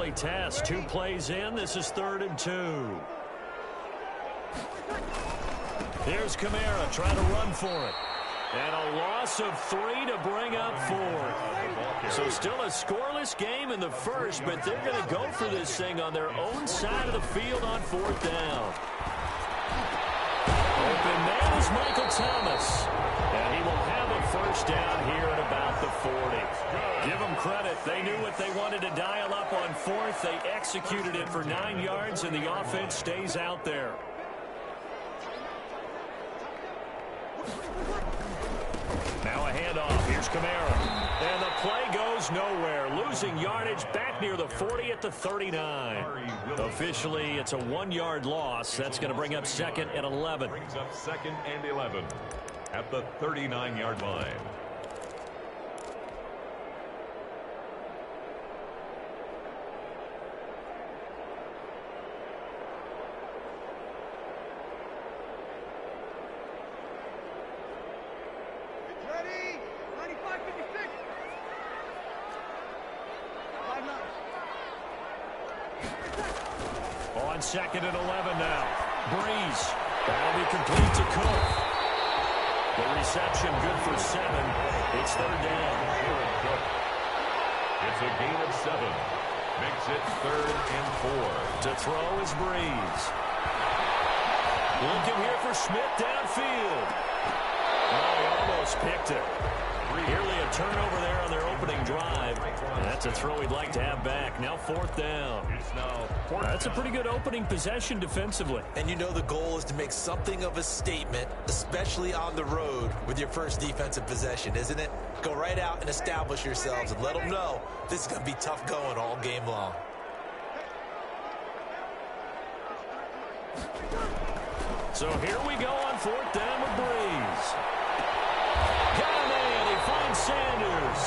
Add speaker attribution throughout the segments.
Speaker 1: early test. 2 plays in. This is 3rd and 2. Here's Kamara trying to run for it. And a loss of 3 to bring up 4. So still a scoreless game in the first, but they're going to go for this thing on their own side of the field on 4th down. Open man is Michael Thomas. And he will have a first down here at about the 40. Give them credit. They knew what they wanted to dial up on 4th. They executed it for 9 yards, and the offense stays out there. Now a handoff. Here's Kamara. And the play goes nowhere. Losing yardage back near the 40 at the 39. Officially, it's a 1-yard loss. That's going to bring up 2nd and 11.
Speaker 2: Brings up 2nd and 11 at the 39-yard line.
Speaker 1: On 2nd and 11 now. Breeze. That'll be complete to Cook. The reception good for 7. It's 3rd down.
Speaker 2: It's a gain of 7. Makes it 3rd and 4.
Speaker 1: To throw is Breeze. Looking here for Smith downfield. Oh, he almost picked it. Nearly a turnover there on their opening drive. And that's a throw he'd like to have back. Now 4th down. That's a pretty good opening possession defensively.
Speaker 3: And you know the goal is to make something of a statement, especially on the road with your first defensive possession, isn't it? Go right out and establish yourselves and let them know this is going to be tough going all game long.
Speaker 1: So here we go on 4th down with Breeze. Got a man. He finds Sanders.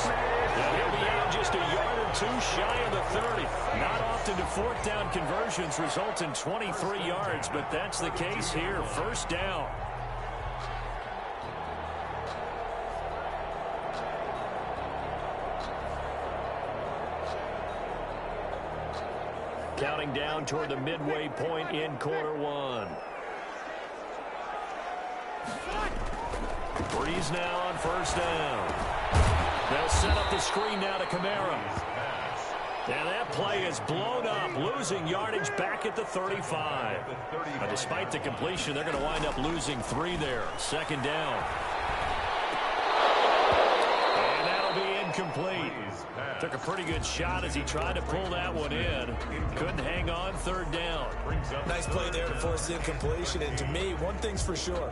Speaker 1: And he'll be out just a yard or 2 shy of the 30. Not often do 4th down conversions result in 23 yards, but that's the case here. 1st down. Counting down toward the midway point in quarter 1. Breeze now on 1st down. They'll set up the screen now to Kamara. And that play is blown up, losing yardage back at the 35. But despite the completion, they're going to wind up losing 3 there. 2nd down. And that'll be incomplete. Took a pretty good shot as he tried to pull that one in. Couldn't hang on. 3rd down.
Speaker 3: Nice play there to force the incompletion. And to me, one thing's for sure.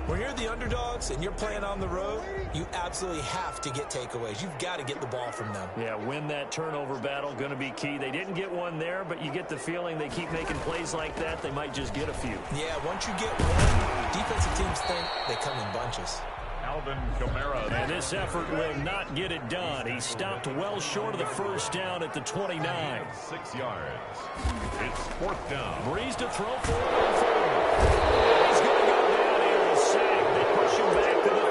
Speaker 3: When you're the underdogs and you're playing on the road, you absolutely have to get takeaways. You've got to get the ball from them.
Speaker 1: Yeah, win that turnover battle, going to be key. They didn't get one there, but you get the feeling they keep making plays like that, they might just get a few.
Speaker 3: Yeah, once you get one, defensive teams think they come in bunches.
Speaker 2: Alvin Kamara.
Speaker 1: And this effort will not get it done. He stopped well short of the 1st down at the 29.
Speaker 2: 6 yards. It's 4th down.
Speaker 1: Breeze to throw for it. He's going to go down here and sack. They push him back to the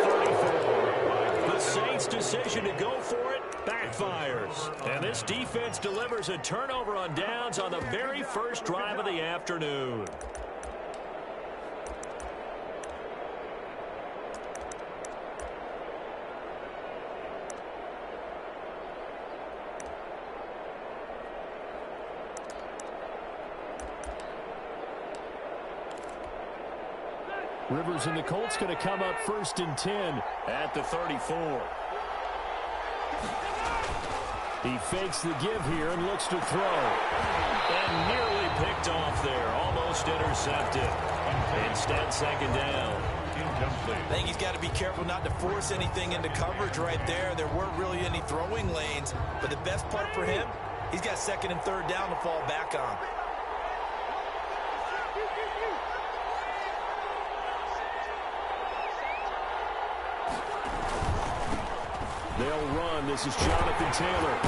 Speaker 1: 34. The Saints' decision to go for it backfires. And this defense delivers a turnover on downs on the very first drive of the afternoon. Rivers and the Colts going to come up 1st and 10 at the 34. He fakes the give here and looks to throw. And nearly picked off there. Almost intercepted. Instead, 2nd down.
Speaker 3: I think he's got to be careful not to force anything into coverage right there. There weren't really any throwing lanes. But the best part for him, he's got 2nd and 3rd down to fall back on.
Speaker 1: They'll run. This is Jonathan Taylor.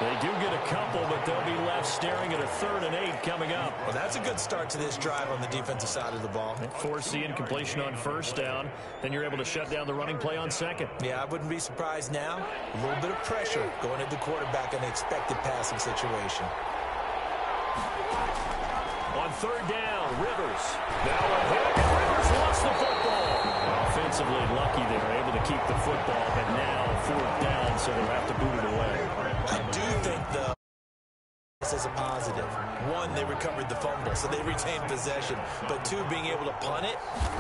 Speaker 1: They do get a couple, but they'll be left staring at a 3rd and 8 coming up.
Speaker 3: Well, that's a good start to this drive on the defensive side of the ball.
Speaker 1: Force the incompletion on 1st down. Then you're able to shut down the running play on 2nd.
Speaker 3: Yeah, I wouldn't be surprised now. A little bit of pressure going at the quarterback in an expected passing situation.
Speaker 1: On 3rd down, Rivers. Now ahead, and Rivers lost the football. Offensively lucky they were able to keep the football, but now 4th down, so they'll have to boot it away.
Speaker 3: I do think, though, this is a positive. One, they recovered the fumble, so they retained possession. But two, being able to punt it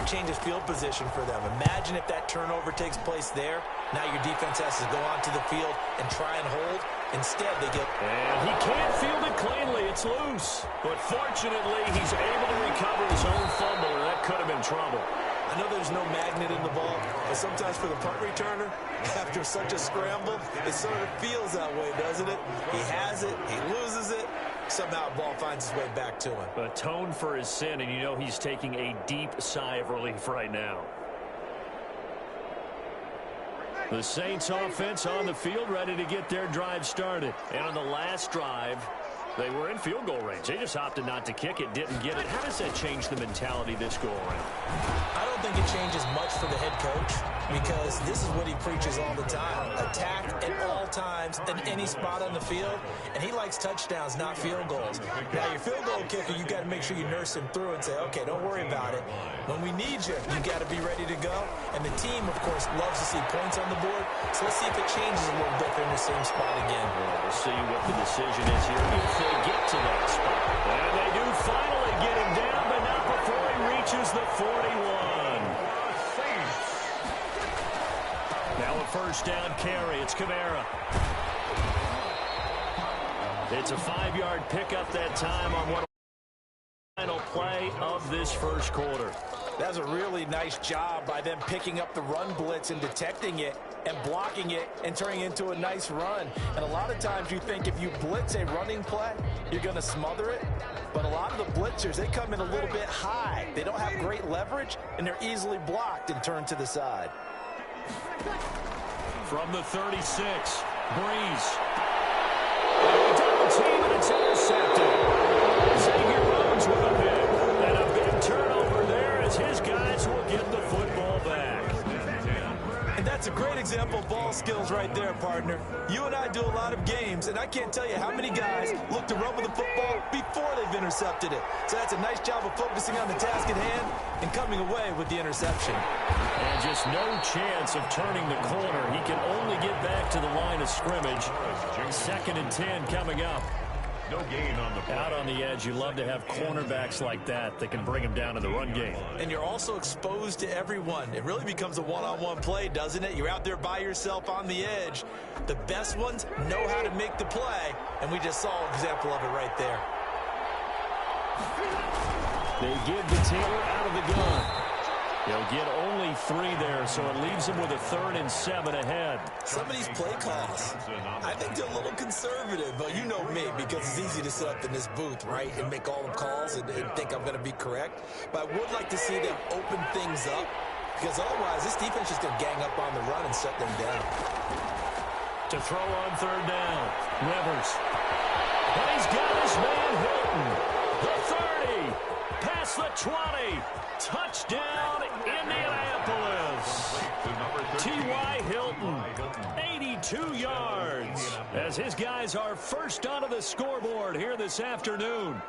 Speaker 3: changes field position for them. Imagine if that turnover takes place there. Now your defense has to go onto the field and try and hold. Instead, they get...
Speaker 1: And he can't field it cleanly. It's loose. But fortunately, he's able to recover his own fumble, or that could have been trouble.
Speaker 3: I know there's no magnet in the ball, but sometimes for the punt returner, after such a scramble, it sort of feels that way, doesn't it? He has it, he loses it, somehow the ball finds its way back to him.
Speaker 1: Atoned for his sin, and you know he's taking a deep sigh of relief right now. The Saints offense on the field, ready to get their drive started. And on the last drive, they were in field goal range. They just opted not to kick it, didn't get it. How does that change the mentality this go around?
Speaker 3: I don't think it changes much for the head coach, because this is what he preaches all the time. Attack at all times in any spot on the field, and he likes touchdowns, not field goals. Now, your field goal kicker, you got to make sure you nurse him through and say, okay, don't worry about it. When we need you, you got to be ready to go. And the team, of course, loves to see points on the board, so let's see if it changes a little bit in the same spot again.
Speaker 1: Well, we'll see what the decision is here if they get to that spot. And they do finally get him down, but not before he reaches the 41. Now a 1st down carry. It's Kamara. It's a 5-yard pickup that time on one final play of this 1st quarter.
Speaker 4: That's a really nice job by them picking up the run blitz and detecting it and blocking it and turning it into a nice run. And a lot of times you think if you blitz a running play, you're going to smother it. But a lot of the blitzers, they come in a little bit high. They don't have great leverage, and they're easily blocked and turned to the side.
Speaker 1: From the 36, Breeze. Double team, and it's intercepted. Xavier Rhodes with a pick. And a big turnover there as his guys will get the football back.
Speaker 3: And that's a great example of ball skills right there, partner. You and I do a lot of games, and I can't tell you how many guys look to run with the football before they've intercepted it. So that's a nice job of focusing on the task at hand and coming away with the interception.
Speaker 1: And just no chance of turning the corner. He can only get back to the line of scrimmage. 2nd and 10 coming up.
Speaker 2: No gain on the play.
Speaker 1: Out on the edge, you love to have cornerbacks like that that can bring him down in the run game.
Speaker 3: And you're also exposed to everyone. It really becomes a one-on-one play, doesn't it? You're out there by yourself on the edge. The best ones know how to make the play, and we just saw an example of it right there.
Speaker 1: They give the Taylor out of the gun. They'll get only 3 there, so it leaves them with a 3rd and 7 ahead.
Speaker 3: Some of these play calls, I think they're a little conservative, but you know me, because it's easy to sit up in this booth, right, and make all the calls and think I'm going to be correct. But I would like to see them open things up, because otherwise this defense is going to gang up on the run and shut them down.
Speaker 1: To throw on 3rd down, Rivers. And he's got his man Hilton. The 30, past the 20. Touchdown, Indianapolis. T.Y. Hilton, 82 yards, as his guys are first onto the scoreboard here this afternoon.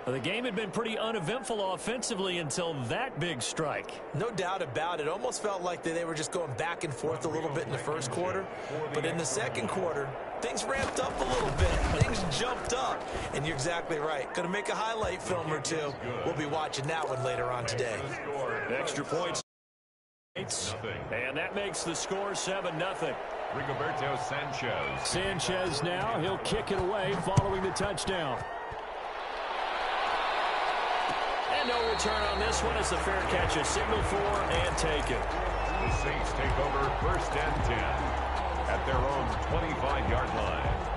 Speaker 1: The game had been pretty uneventful offensively until that big strike.
Speaker 3: No doubt about it. Almost felt like they were just going back and forth a little bit in the 1st quarter. But in the 2nd quarter, things ramped up a little bit. Things jumped up. And you're exactly right. Going to make a highlight film or two. We'll be watching that one later on today.
Speaker 1: Extra points. And that makes the score 7-0.
Speaker 2: Rigoberto Sanchez.
Speaker 1: Sanchez now. He'll kick it away following the touchdown. And no return on this one as the fair catch is signaled for and taken.
Speaker 2: The Saints take over 1st and 10 at their own 25-yard line.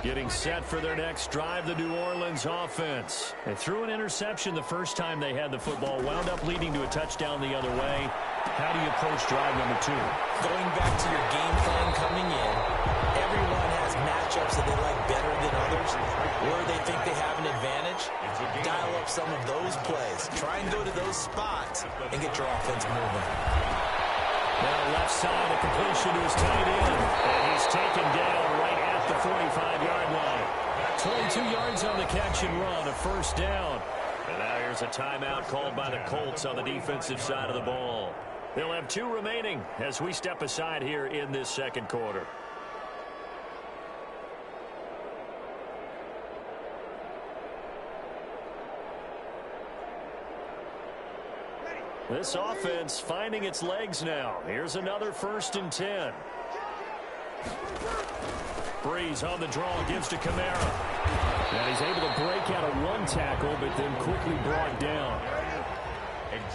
Speaker 1: Getting set for their next drive, the New Orleans offense. They threw an interception the first time they had the football, wound up leading to a touchdown the other way. How do you approach drive number 2?
Speaker 4: Going back to your game plan coming in, everyone has matchups that they like better than others, where they think they have an advantage. Dial up some of those plays. Try and go to those spots and get your offense moving.
Speaker 1: Now left side, a completion to his tight end. And he's taken down right at the 45-yard line. 22 yards on the catch and run, a first down. And now here's a timeout called by the Colts on the defensive side of the ball. They'll have 2 remaining as we step aside here in this second quarter. This offense finding its legs now. Here's another 1st and 10. Breeze on the draw, gives to Kamara. And he's able to break out of 1 tackle, but then quickly brought down.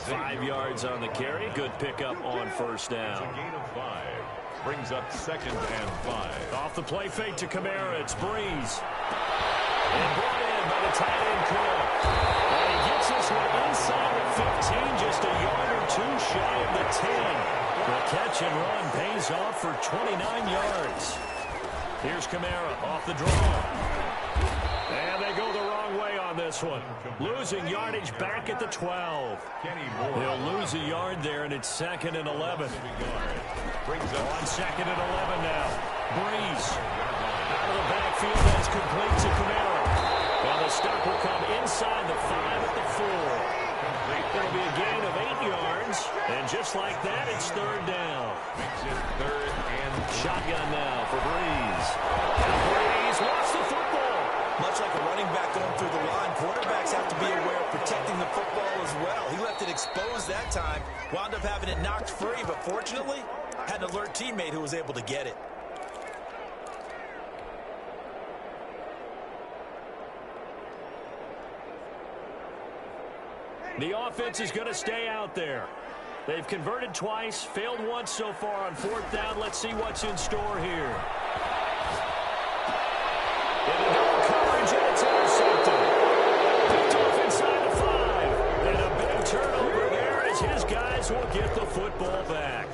Speaker 1: 5 yards on the carry. Good pickup on first down.
Speaker 2: It's a gain of 5. Brings up 2nd and 5.
Speaker 1: Off the play fake to Kamara. It's Breeze. And brought in by the tight end Cook. And he gets this one inside the 15, just a yard or 2 shy of the 10. The catch and run pays off for 29 yards. Here's Kamara off the draw. And they go the wrong way on this one. Losing yardage back at the 12. They'll lose a yard there, and it's 2nd and 11. On 2nd and 11 now. Breeze out of the backfield, that's complete to Kamara. Well, the stop will come inside the 5 at the 4. It'll be a gain of 8 yards, and just like that, it's 3rd down.
Speaker 2: Makes it 3rd and
Speaker 1: shotgun now for Breeze. And Breeze wants the football.
Speaker 4: Much like a running back going through the line, quarterbacks have to be aware of protecting the football as well. He left it exposed that time, wound up having it knocked free, but fortunately, had an alert teammate who was able to get it.
Speaker 1: The offense is going to stay out there. They've converted twice, failed once so far on 4th down. Let's see what's in store here. Into double coverage, and it's intercepted. Picked off inside the 5. And a big turnover there as his guys will get the football back.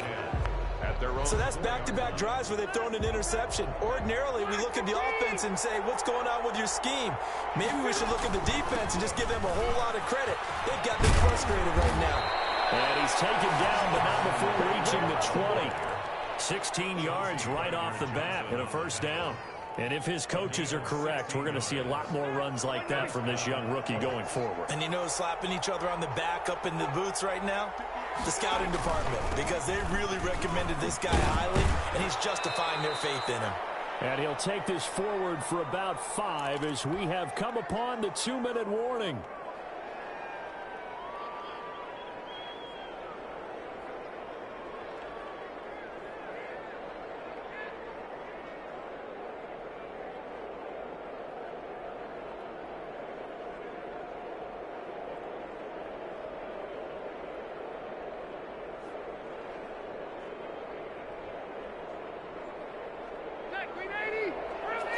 Speaker 4: So that's back-to-back drives where they've thrown an interception. Ordinarily, we look at the offense and say, what's going on with your scheme? Maybe we should look at the defense and just give them a whole lot of credit. They've got me frustrated right now.
Speaker 1: And he's taken down, but not before reaching the 20. 16 yards right off the bat and a first down. And if his coaches are correct, we're going to see a lot more runs like that from this young rookie going forward.
Speaker 4: And you know, slapping each other on the back up in the booths right now? The scouting department, because they really recommended this guy highly, and he's justifying their faith in him.
Speaker 1: And he'll take this forward for about 5 as we have come upon the 2-minute warning.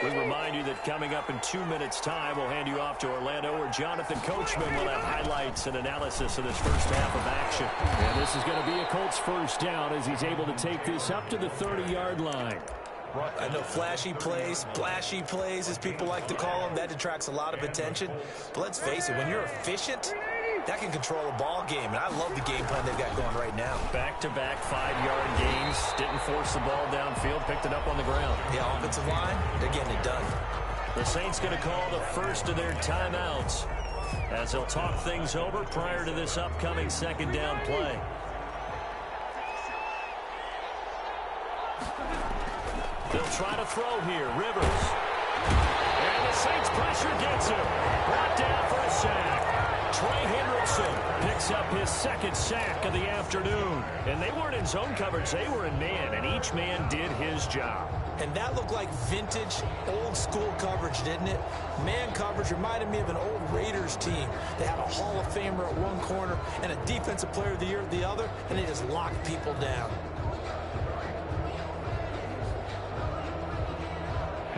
Speaker 1: We remind you that coming up in 2 minutes' time, we'll hand you off to Orlando, where Jonathan Coachman will have highlights and analysis of this first half of action. And this is going to be a Colts first down as he's able to take this up to the 30-yard line.
Speaker 4: I know flashy plays, splashy plays, as people like to call them, that attracts a lot of attention. But let's face it, when you're efficient, that can control a ball game. And I love the game plan they've got going right now.
Speaker 1: Back-to-back 5-yard gains. Didn't force the ball downfield. Picked it up on the ground.
Speaker 4: Yeah, offensive line, they're getting it done.
Speaker 1: The Saints going to call the first of their timeouts as they'll talk things over prior to this upcoming second down play. They'll try to throw here. Rivers. And the Saints pressure gets him. Brought down for a sack. Trey Hendrickson picks up his 2nd sack of the afternoon. And they weren't in zone coverage. They were in man, and each man did his job.
Speaker 4: And that looked like vintage, old-school coverage, didn't it? Man coverage reminded me of an old Raiders team. They had a Hall of Famer at one corner and a Defensive Player of the Year at the other, and they just locked people down.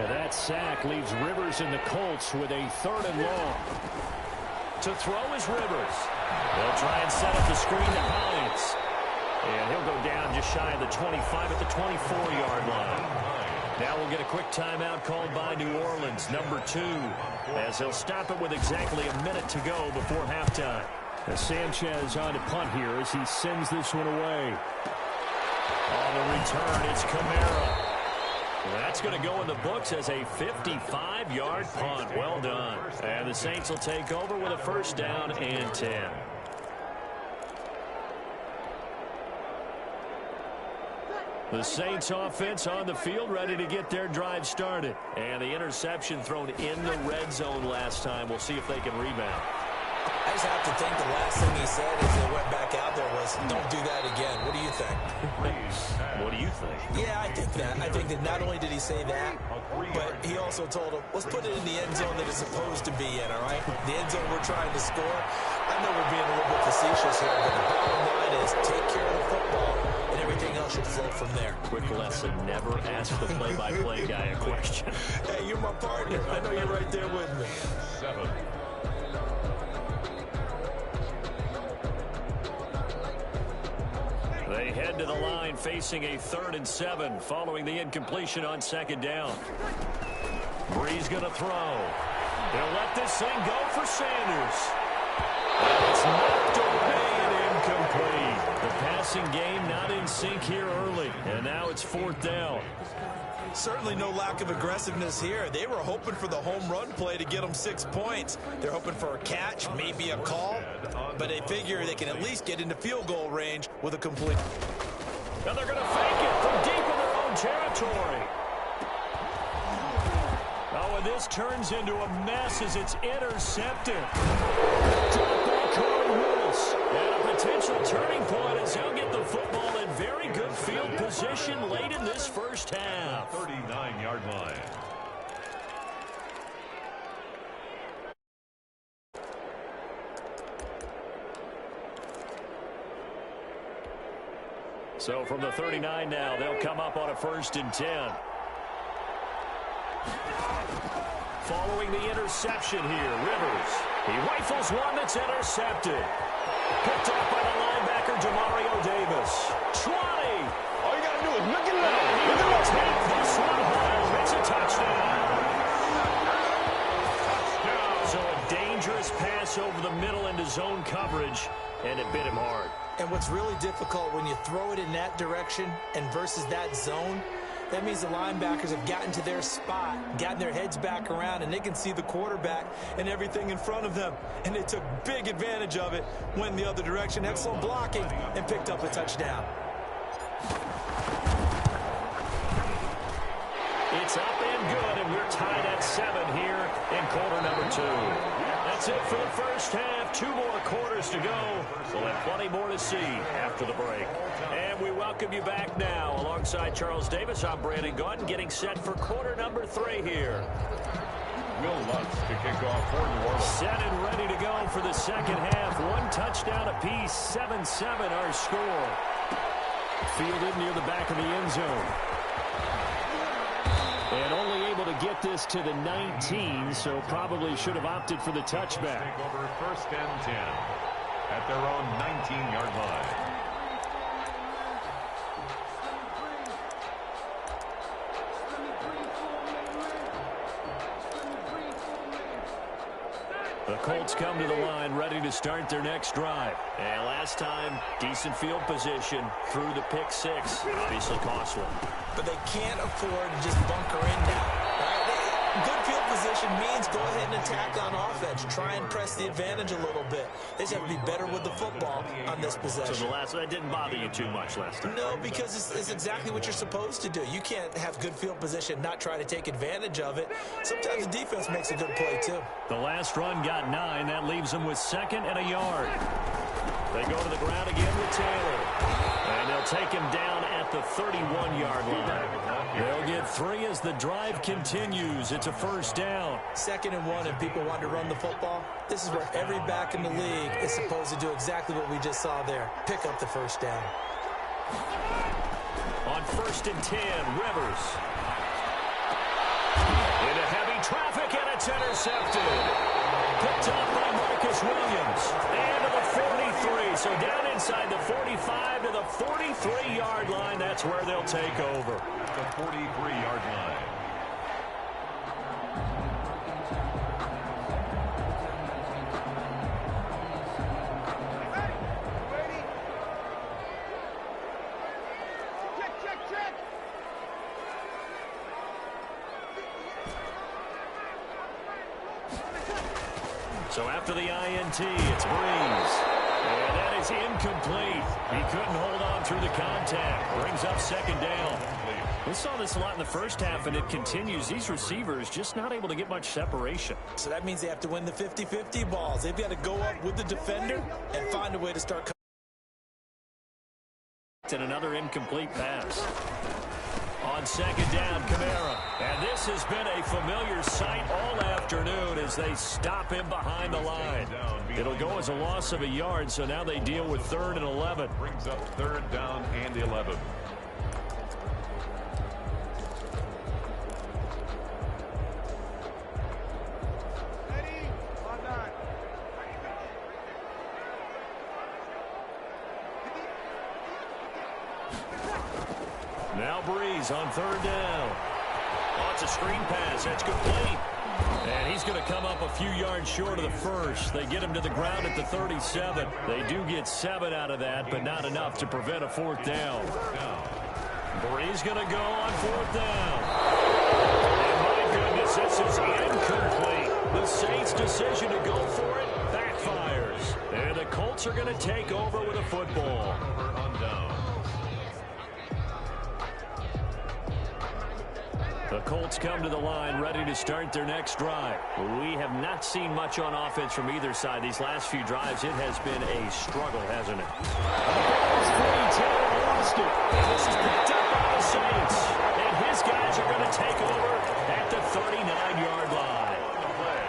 Speaker 1: And that sack leaves Rivers and the Colts with a 3rd and long. To throw is Rivers. They'll try and set up the screen to Hines. And he'll go down just shy of the 25 at the 24-yard line. Now we'll get a quick timeout called by New Orleans, number 2, as he'll stop it with exactly a minute to go before halftime. Sanchez on to punt here as he sends this one away. On the return, it's Kamara. That's going to go in the books as a 55-yard punt. Well done. And the Saints will take over with a 1st down and 10. The Saints offense on the field ready to get their drive started. And the interception thrown in the red zone last time. We'll see if they can rebound.
Speaker 3: I just have to think the last thing he said as they went back out there was, don't do that again. What do you think?
Speaker 1: What do you think?
Speaker 3: Yeah, I think that. I think that not only did he say that, but he also told him, let's put it in the end zone that it's supposed to be in, all right? The end zone we're trying to score. I know we're being a little bit facetious here, but the bottom line is take care of the football, and everything else should flow from there.
Speaker 1: Quick lesson, never ask the play-by-play guy a question.
Speaker 3: Hey, you're my partner. I know you're right there with me.
Speaker 2: 7.
Speaker 1: They head to the line facing a 3rd and 7 following the incompletion on 2nd down. Brees going to throw. He'll let this thing go for Sanders. And it's knocked away and incomplete. The passing game not in sync here early. And now it's 4th down.
Speaker 3: Certainly no lack of aggressiveness here. They were hoping for the home run play to get them 6 points. They're hoping for a catch, maybe a call, but they figure they can at least get into field goal range with a complete.
Speaker 1: And they're going to fake it from deep in their own territory. Oh, and this turns into a mess as it's intercepted. Drop by Carl Willis. And a potential turning point as he'll get the football in very good field position late in this first half.
Speaker 2: 39-yard line.
Speaker 1: So from the 39 now, they'll come up on a 1st and 10. Following the interception here, Rivers. He rifles one that's intercepted. Picked up by the linebacker, Demario Davis. 20.
Speaker 5: All you got to do is look it up.
Speaker 1: He will take this one home. It's a touchdown. So a dangerous pass over the middle into zone coverage, and it bit him hard.
Speaker 3: And what's really difficult when you throw it in that direction and versus that zone, that means the linebackers have gotten to their spot, gotten their heads back around, and they can see the quarterback and everything in front of them. And they took big advantage of it, went the other direction, excellent blocking, and picked up a touchdown.
Speaker 1: It's up and good, and we're tied at 7 here in quarter number 2. That's it for the first half. 2 more quarters to go. We'll have plenty more to see after the break. And we welcome you back now. Alongside Charles Davis, I'm Brandon Gaudin, getting set for quarter number 3 here.
Speaker 2: Will Lutz to kick off for New Orleans.
Speaker 1: Set and ready to go for the second half. 1 touchdown apiece, 7-7 our score. Fielded near the back of the end zone. And only able to get this to the 19, so probably should have opted for the touchback.
Speaker 2: Take over 1st and 10 at their own 19-yard line.
Speaker 1: The Colts come to the line ready to start their next drive. And last time, decent field position through the pick 6. Obviously costly.
Speaker 3: But they can't afford to just bunker in now. Right? Good field position means go ahead and attack on offense. Try and press the advantage a little bit. They just have to be better with the football on this possession.
Speaker 1: So the last one didn't bother you too much last time?
Speaker 3: No, because it's exactly what you're supposed to do. You can't have good field position, not try to take advantage of it. Sometimes the defense makes a good play, too.
Speaker 1: The last run got 9. That leaves them with 2nd and a yard. They go to the ground again with Taylor. And they'll take him down at the 31-yard line. They'll get 3 as the drive continues. It's a 1st down.
Speaker 3: 2nd and 1, and people want to run the football. This is where every back in the league is supposed to do exactly what we just saw there. Pick up the 1st down.
Speaker 1: On 1st and 10, Rivers. traffic, and it's intercepted. Picked up by Marcus Williams. And to the 43. So down inside the 45 to the 43-yard line. That's where they'll take over.
Speaker 2: The 43-yard line.
Speaker 1: So after the INT, it's Breeze. And that is incomplete. He couldn't hold on through the contact. Brings up second down. We saw this a lot in the first half, and it continues. These receivers just not able to get much separation.
Speaker 4: So that means they have to win the 50-50 balls. They've got to go up with the defender and find a way to start.
Speaker 1: And another incomplete pass. On second down, Kamara. And this has been a familiar sight all afternoon as they stop him behind the line. It'll go as a loss of a yard, so now they deal with 3rd and 11.
Speaker 2: Brings up 3rd down and 11.
Speaker 1: Now Breeze on 3rd down. Oh, it's a screen pass. That's complete. And he's going to come up a few yards short of the first. They get him to the ground at the 37. They do get 7 out of that, but not enough to prevent a 4th down. Breeze going to go on 4th down. And my goodness, this is incomplete. The Saints' decision to go for it backfires. And the Colts are going to take over with a football. The Colts come to the line ready to start their next drive. We have not seen much on offense from either side. These last few drives, it has been a struggle, hasn't it? Taylor lost it. And this is picked up by the Saints. And his guys are going to take over at the 39-yard line.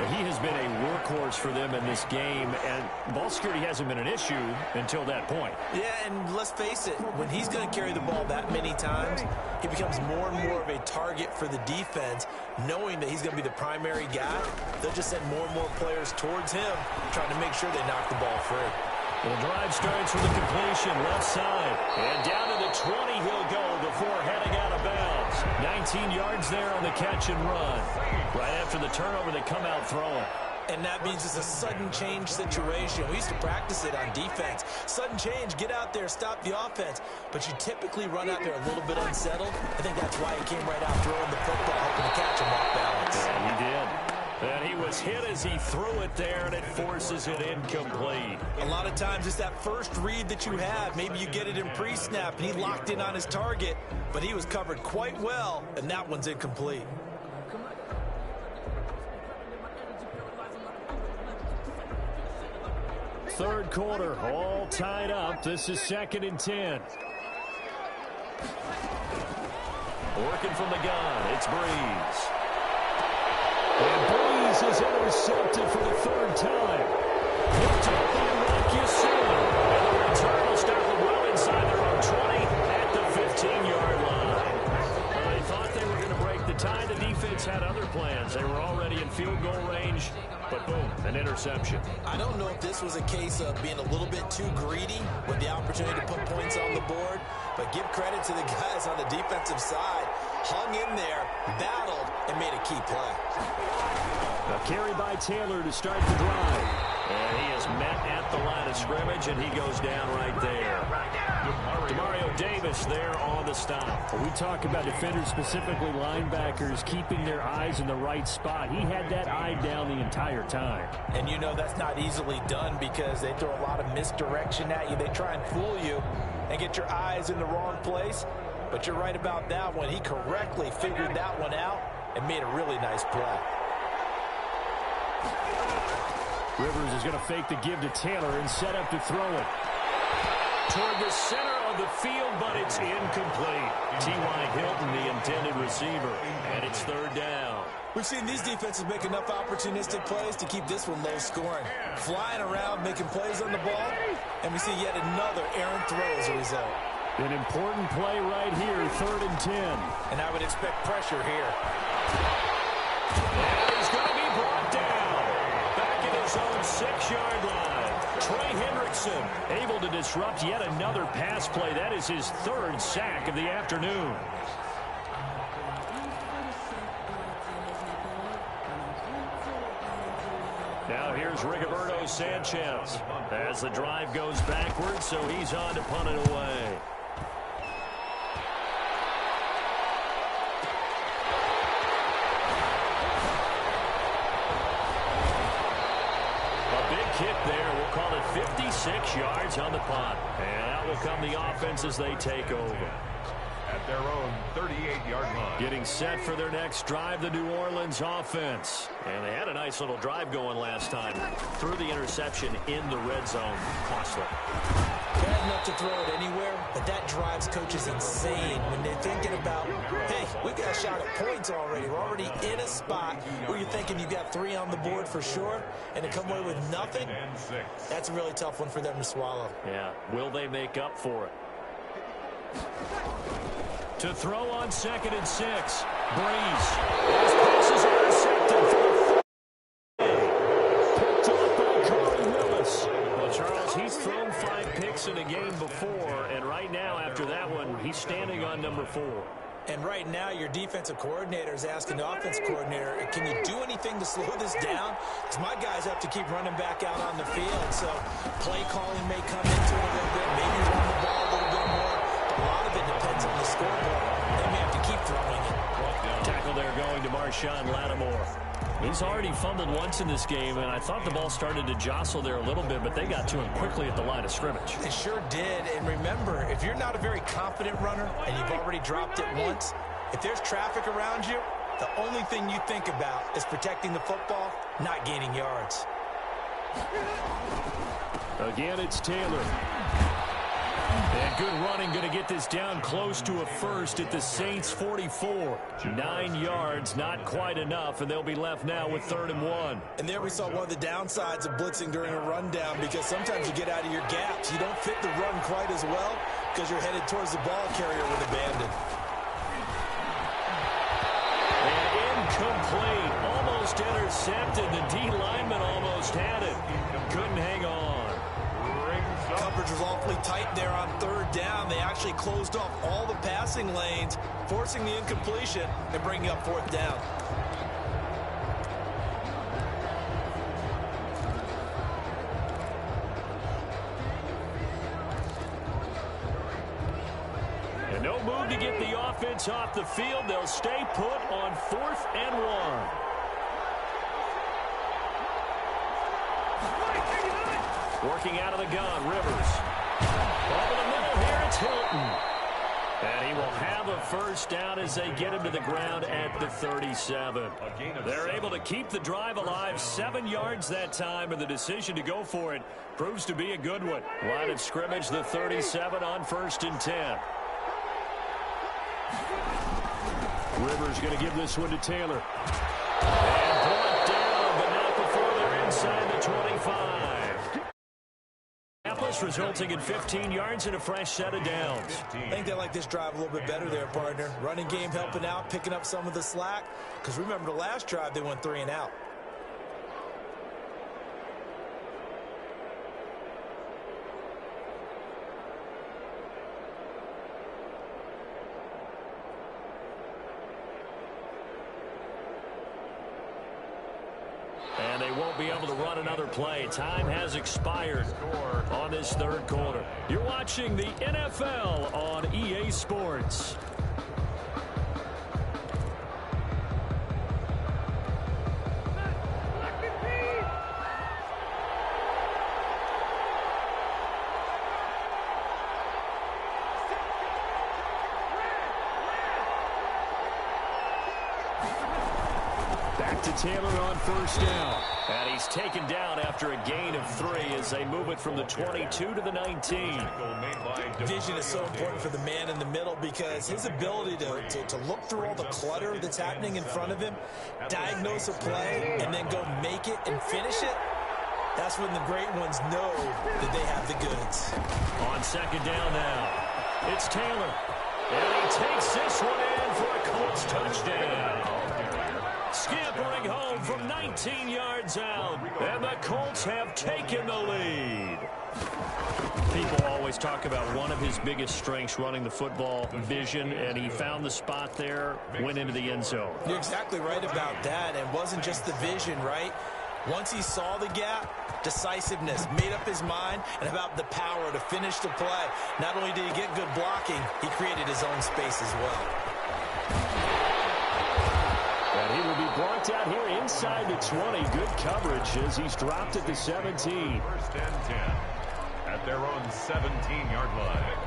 Speaker 1: He has been a workhorse for them in this game, and ball security hasn't been an issue until that point.
Speaker 4: Yeah, and let's face it, when he's going to carry the ball that many times, he becomes more and more of a target for the defense, knowing that he's going to be the primary guy. They'll just send more and more players towards him, trying to make sure they knock the ball free.
Speaker 1: The drive starts with a completion left side. And down to the 20 he'll go before heading out of bounds. 19 yards there on the catch and run. Right after the turnover, they come out throwing.
Speaker 4: And that means it's a sudden change situation. We used to practice it on defense. Sudden change, get out there, stop the offense. But you typically run out there a little bit unsettled. I think that's why he came right out throwing the football, hoping to catch him off balance.
Speaker 1: Yeah, he did. And he was hit as he threw it there, and it forces it incomplete.
Speaker 4: A lot of times it's that first read that you have. Maybe you get it in pre-snap, and he locked in on his target, but he was covered quite well, and that one's incomplete.
Speaker 1: Third quarter, all tied up. This is 2nd and 10. Working from the gun, it's Breeze. And Breeze is intercepted for the 3rd time. Picked up by Marcus Williams. And the return will start them well inside their own 20 at the 15-yard line. They thought they were going to break the tie. The defense had other plans. They were already in field goal range, but boom, an interception.
Speaker 4: I don't know if this was a case of being a little bit too greedy with the opportunity to put points on the board, but give credit to the guys on the defensive side. Hung in there, battled, and made a key play.
Speaker 1: A carry by Taylor to start the drive. And he is met at the line of scrimmage, and he goes down right there. Demario Davis there on the stop.
Speaker 6: We talk about defenders, specifically linebackers, keeping their eyes in the right spot. He had that eye down the entire time.
Speaker 4: And you know that's not easily done because they throw a lot of misdirection at you. They try and fool you and get your eyes in the wrong place. But you're right about that one. He correctly figured that one out and made a really nice play.
Speaker 6: Rivers is going to fake the give to Taylor and set up to throw it.
Speaker 1: Toward the center of the field, but it's incomplete. T.Y. Hilton, the intended receiver, and it's 3rd down.
Speaker 4: We've seen these defenses make enough opportunistic plays to keep this one low scoring. Flying around, making plays on the ball, and we see yet another errant throw as a result.
Speaker 6: An important play right here, 3rd and 10.
Speaker 4: And I would expect pressure here.
Speaker 1: And 6-yard line. Trey Hendrickson able to disrupt yet another pass play. That is his 3rd sack of the afternoon. Now here's Rigoberto Sanchez as the drive goes backwards, so he's on to punt it away. A big kick there. We'll call it 56 yards on the punt. And out will come the offense as they take over.
Speaker 2: At their own 38-yard line.
Speaker 1: Getting set for their next drive, the New Orleans offense. And they had a nice little drive going last time. Threw the interception in the red zone. Costly.
Speaker 4: Bad enough to throw it anywhere, but that drives coaches insane when they're thinking about, hey, we got a shot at points already. We're already in a spot where you're thinking you got 3 on the board for sure, and to come away with nothing, that's a really tough one for them to swallow.
Speaker 1: Yeah, will they make up for it? To throw on 2nd and 6. Breeze. His passes are intercepted. Picked up by Corey Willis. Well, Charles, he's thrown 5 picks in a game before, and right now, after that one, he's standing on number 4.
Speaker 4: And right now, your defensive coordinator is asking the offense coordinator, can you do anything to slow this down? Because my guys have to keep running back out on the field. So play calling may come into it a little bit, maybe run the ball a little bit more. A lot of it depends on the scoreboard. They may have to keep throwing it.
Speaker 1: Tackle there going to Marshawn Lattimore. He's already fumbled once in this game, and I thought the ball started to jostle there a little bit, but they got to him quickly at the line of scrimmage.
Speaker 4: They sure did. And remember, if you're not a very confident runner and you've already dropped it once, if there's traffic around you, the only thing you think about is protecting the football, not gaining yards.
Speaker 1: Again, it's Taylor. And good running, going to get this down close to a first at the Saints 44. 9 yards, not quite enough, and they'll be left now with 3rd and 1.
Speaker 4: And there we saw one of the downsides of blitzing during a rundown, because sometimes you get out of your gaps. You don't fit the run quite as well because you're headed towards the ball carrier with abandon.
Speaker 1: And incomplete, almost intercepted. The D lineman almost had it. Couldn't hang on.
Speaker 4: Coverage was awfully tight there on 3rd down. They actually closed off all the passing lanes, forcing the incompletion and bringing up 4th down.
Speaker 1: And no move to get the offense off the field. They'll stay put on 4th and 1. Working out of the gun, Rivers. Over the middle here, it's Hilton. And he will have a first down as they get him to the ground at the 37. They're able to keep the drive alive, 7 yards that time, and the decision to go for it proves to be a good one. Line of scrimmage, the 37 on 1st and 10. Rivers going to give this one to Taylor. And brought down, but not before they're inside the 25. Resulting in 15 yards and a fresh set of downs.
Speaker 4: I think they like this drive a little bit better there, partner. Running game helping out, picking up some of the slack. Because remember the last drive, they went 3 and out.
Speaker 1: And they won't be able to run another play. Time has expired on this 3rd quarter. You're watching the NFL on EA Sports. Back to Taylor on 1st down. And he's taken down after a gain of 3 as they move it from the 22 to the 19.
Speaker 4: Vision is so important for the man in the middle because his ability to look through all the clutter that's happening in front of him, diagnose a play, and then go make it and finish it, that's when the great ones know that they have the goods.
Speaker 1: On 2nd down now, it's Taylor. And he takes this one in for a Colts touchdown. Scampering home from 19 yards out. And the Colts have taken the lead. People always talk about one of his biggest strengths, running the football, vision, and he found the spot there, went into the end zone.
Speaker 4: You're exactly right about that. It wasn't just the vision, right? Once he saw the gap, decisiveness, made up his mind, and about the power to finish the play. Not only did he get good blocking, he created his own space as well.
Speaker 6: And he will be brought out here inside the 20. Good coverage as he's dropped at the 17.
Speaker 2: First and 10 at their own 17-yard line.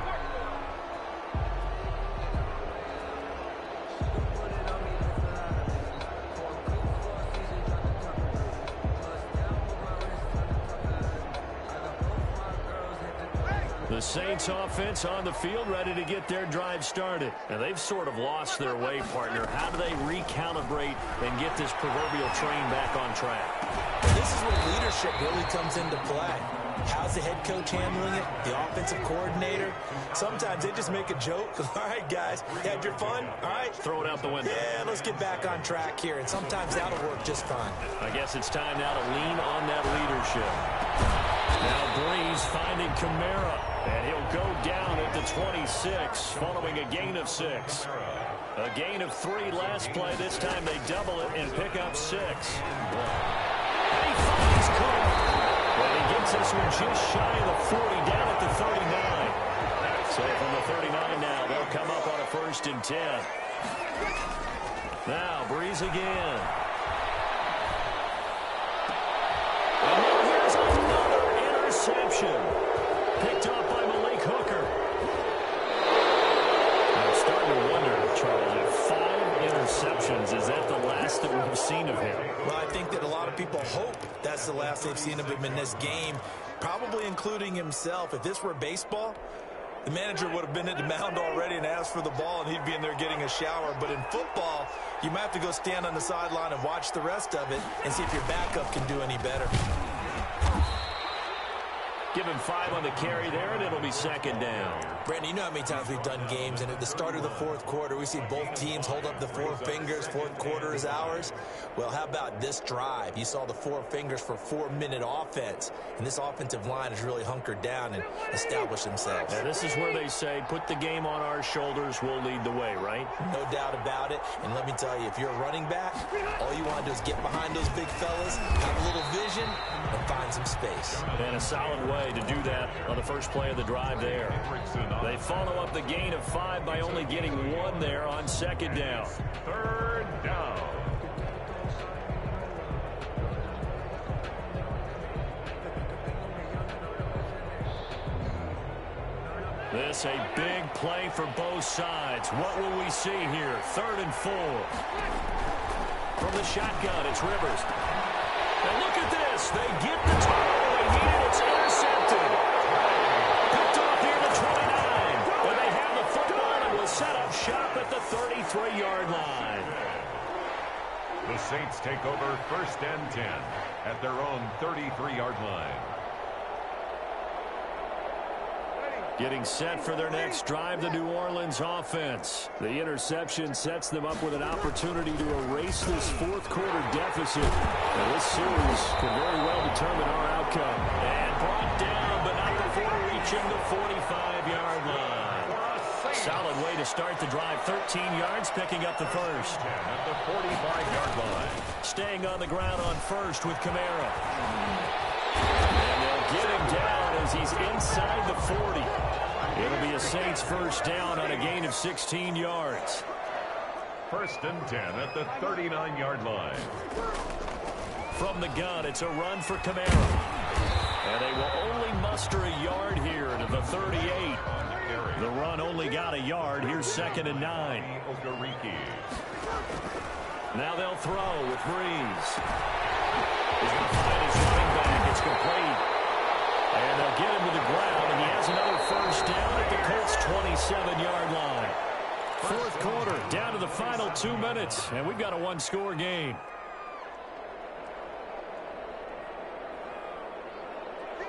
Speaker 1: The Saints offense on the field, ready to get their drive started. And they've sort of lost their way, partner. How do they recalibrate and get this proverbial train back on track?
Speaker 4: This is where leadership really comes into play. How's the head coach handling it? The offensive coordinator? Sometimes they just make a joke. All right, guys, you had your fun? All right.
Speaker 1: Throw it out the window.
Speaker 4: Yeah, let's get back on track here. And sometimes that'll work just fine.
Speaker 1: I guess it's time now to lean on that leadership. Now Breeze finding Kamara. And he'll go down at the 26 following a gain of 6. A gain of 3 last play. This time they double it and pick up 6. And he finds Cook. Well, he gets this one just shy of the 40, down at the 39. So from the 39 now, they'll come up on a 1st and 10. Now Breeze again. And now here's another interception. Picked off by Malik Hooker. I'm starting to wonder, Charles, if 5 interceptions, is that the last that we've seen of him?
Speaker 4: Well, I think that a lot of people hope that's the last they've seen of him in this game, probably including himself. If this were baseball, the manager would have been at the mound already and asked for the ball, and he'd be in there getting a shower. But in football, you might have to go stand on the sideline and watch the rest of it and see if your backup can do any better.
Speaker 1: Give him 5 on the carry there, and it'll be 2nd down.
Speaker 4: Brandon, you know how many times we've done games, and at the start of the 4th quarter, we see both teams hold up the 4 fingers, 4th quarter is ours. Well, how about this drive? You saw the 4 fingers for 4-minute offense, and this offensive line has really hunkered down and established themselves.
Speaker 1: Now, this is where they say, put the game on our shoulders, we'll lead the way, right?
Speaker 4: No doubt about it, and let me tell you, if you're a running back, all you want to do is get behind those big fellas, have a little vision, and find some space.
Speaker 1: And a solid way to do that on the first play of the drive there. They follow up the gain of 5 by only getting 1 there on 2nd down.
Speaker 2: 3rd down.
Speaker 1: This a big play for both sides. What will we see here? 3rd and 4. From the shotgun, it's Rivers. And look at this. They get the turnover they needed. It's intercepted. Picked off near the 29. And they have the football and will set up shop at the 33-yard line.
Speaker 2: The Saints take over 1st and 10 at their own 33-yard line.
Speaker 1: Getting set for their next drive, the New Orleans offense. The interception sets them up with an opportunity to erase this 4th quarter deficit. And this series could very well determine our outcome. And brought down, but not before reaching the 45-yard line. Solid way to start the drive. 13 yards, picking up the 1st.
Speaker 2: At the 45-yard line.
Speaker 1: Staying on the ground on 1st with Kamara. And they'll get him down as he's inside the 40. It'll be a Saints 1st down on a gain of 16 yards.
Speaker 2: 1st and 10 at the 39-yard line.
Speaker 1: From the gun, it's a run for Kamara. And they will only muster a yard here to the 38. The run only got a yard. Here's 2nd and 9. Now they'll throw with Breeze. He's going to find his running back. It's complete. And they'll get him to the ground, and he has another 1st down at the Colts' 27-yard line. 4th quarter, down to the final 2 minutes, and we've got a 1-score game.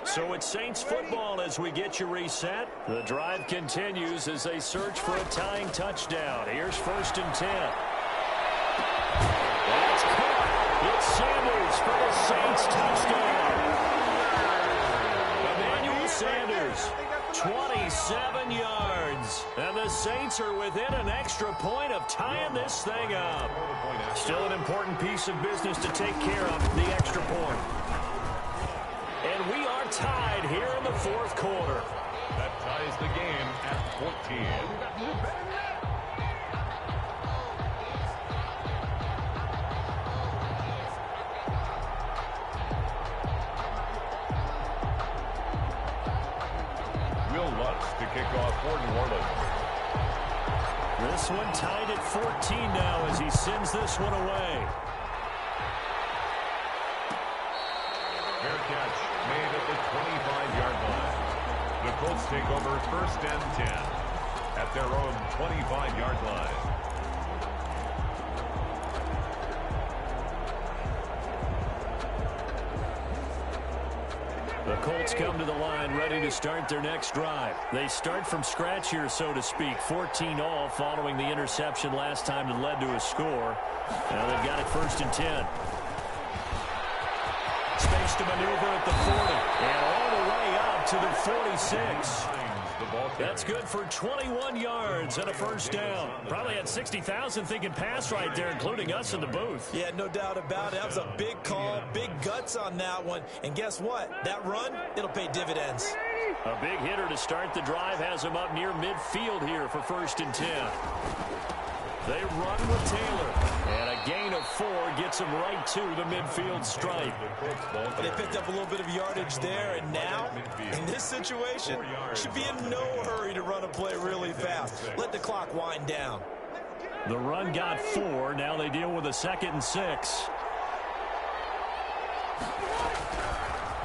Speaker 1: So it's Saints football as we get you reset. The drive continues as they search for a tying touchdown. Here's 1st and 10. That's
Speaker 6: caught. It's Sanders for the Saints touchdown. Emmanuel Sanders, 27 yards. And the Saints are within an extra point of tying this thing up. Still an important piece of business to take care of, the extra point. And we are tied here in the fourth quarter.
Speaker 2: That ties the game at 14. To kick off for New Orleans.
Speaker 6: This one tied at 14 now as he sends this one away.
Speaker 2: Fair catch made at the 25-yard line. The Colts take over first and 10 at their own 25-yard line.
Speaker 6: The Colts come to the line ready to start their next drive. They start from scratch here, so to speak. 14-all following the interception last time that led to a score. Now they've got it first and 10. Space to maneuver at the 40. And all the way up to the 46. That's good for 21 yards and a first down. Probably had 60,000 thinking pass right there, including us in the booth.
Speaker 4: Yeah, no doubt about it. That was a big call, big guts on that one. And guess what? That run, it'll pay dividends.
Speaker 6: A big hitter to start the drive has him up near midfield here for first and 10. They run with Taylor. And a gain of 4 gets him right to the midfield stripe.
Speaker 4: They picked up a little bit of yardage there, and now, in this situation, should be in no hurry to run a play really fast. Let the clock wind down.
Speaker 6: The run got 4. Now they deal with a 2nd and 6.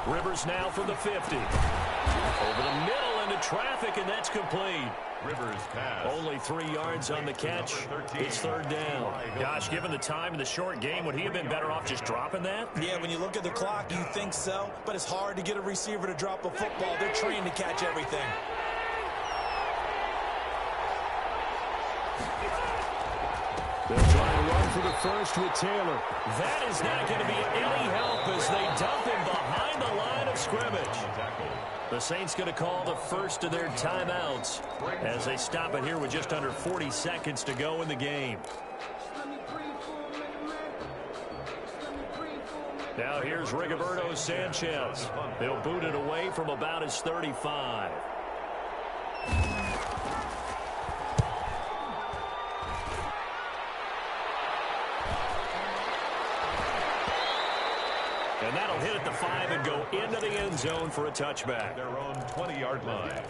Speaker 6: Rivers now from the 50. Over the middle into traffic, and that's complete.
Speaker 2: Rivers pass.
Speaker 6: Only 3 yards on the catch. It's third down. Gosh, given the time in the short game, would he have been better off just dropping that?
Speaker 4: Yeah, when you look at the clock, you think so. But it's hard to get a receiver to drop a football. They're trained to catch everything.
Speaker 6: They'll try to run for the first with Taylor. That is not going to be any help as they dump him behind the line of scrimmage. The Saints going to call the first of their timeouts as they stop it here with just under 40 seconds to go in the game. Now here's Rigoberto Sanchez. They'll boot it away from about his 35. And that'll hit at the 5 and go into the end zone for a touchback.
Speaker 2: Their own 20-yard line.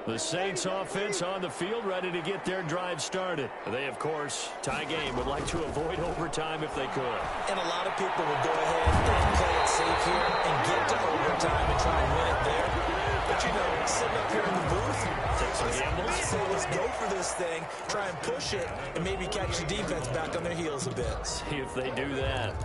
Speaker 6: The Saints offense on the field ready to get their drive started. They, of course, tie game, would like to avoid overtime if they could.
Speaker 4: And a lot of people would go ahead and play it safe here and get to overtime and try and win it there. But, you know, sitting up here in the booth,
Speaker 6: take some gambles.
Speaker 4: Say, let's go for this thing, try and push it, and maybe catch the defense back on their heels a bit.
Speaker 6: See if they do that.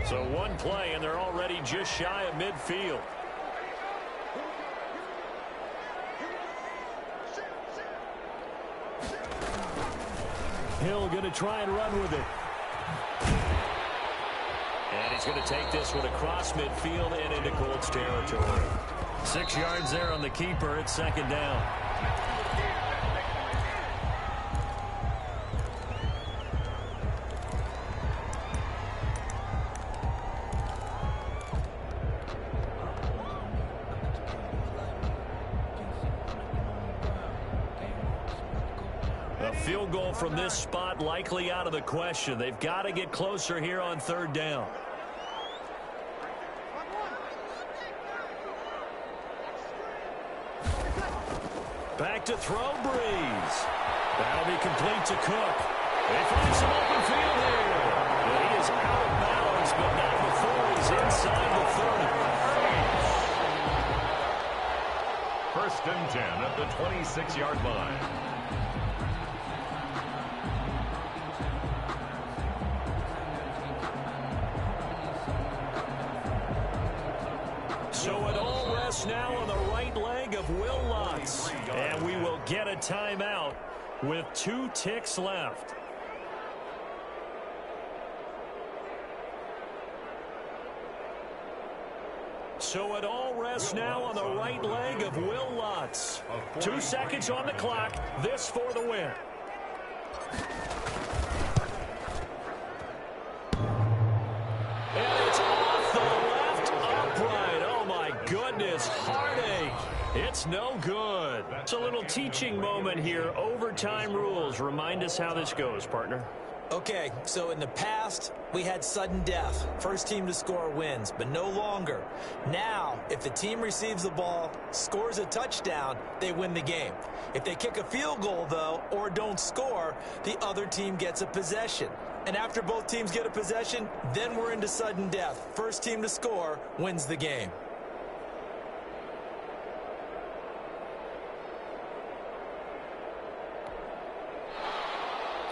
Speaker 6: So one play, and they're already just shy of midfield. Hill going to try and run with it. And he's going to take this one across midfield and into Colts territory. 6 yards there on the keeper. It's second down. A field goal from this spot likely out of the question. They've got to get closer here on third down. Back to throw, Breeze. That'll be complete to Cook. They find some open field here. But he is out of bounds, but not before he's inside the
Speaker 2: First and 10 at the 26-yard line.
Speaker 6: So it all rests now on the right leg of Will Lutz. And we will get a timeout with 2 ticks left. So it all rests now on the right leg of Will Lutz. 2 seconds on the clock. This for the win. And it's off the left upright. Oh, my goodness. Heartache. It's no good. It's a little teaching moment here. Overtime rules. Remind us how this goes, partner.
Speaker 3: Okay, so in the past, we had sudden death. First team to score wins, but no longer. Now, if the team receives the ball, scores a touchdown, they win the game. If they kick a field goal, though, or don't score, the other team gets a possession. And after both teams get a possession, then we're into sudden death. First team to score wins the game.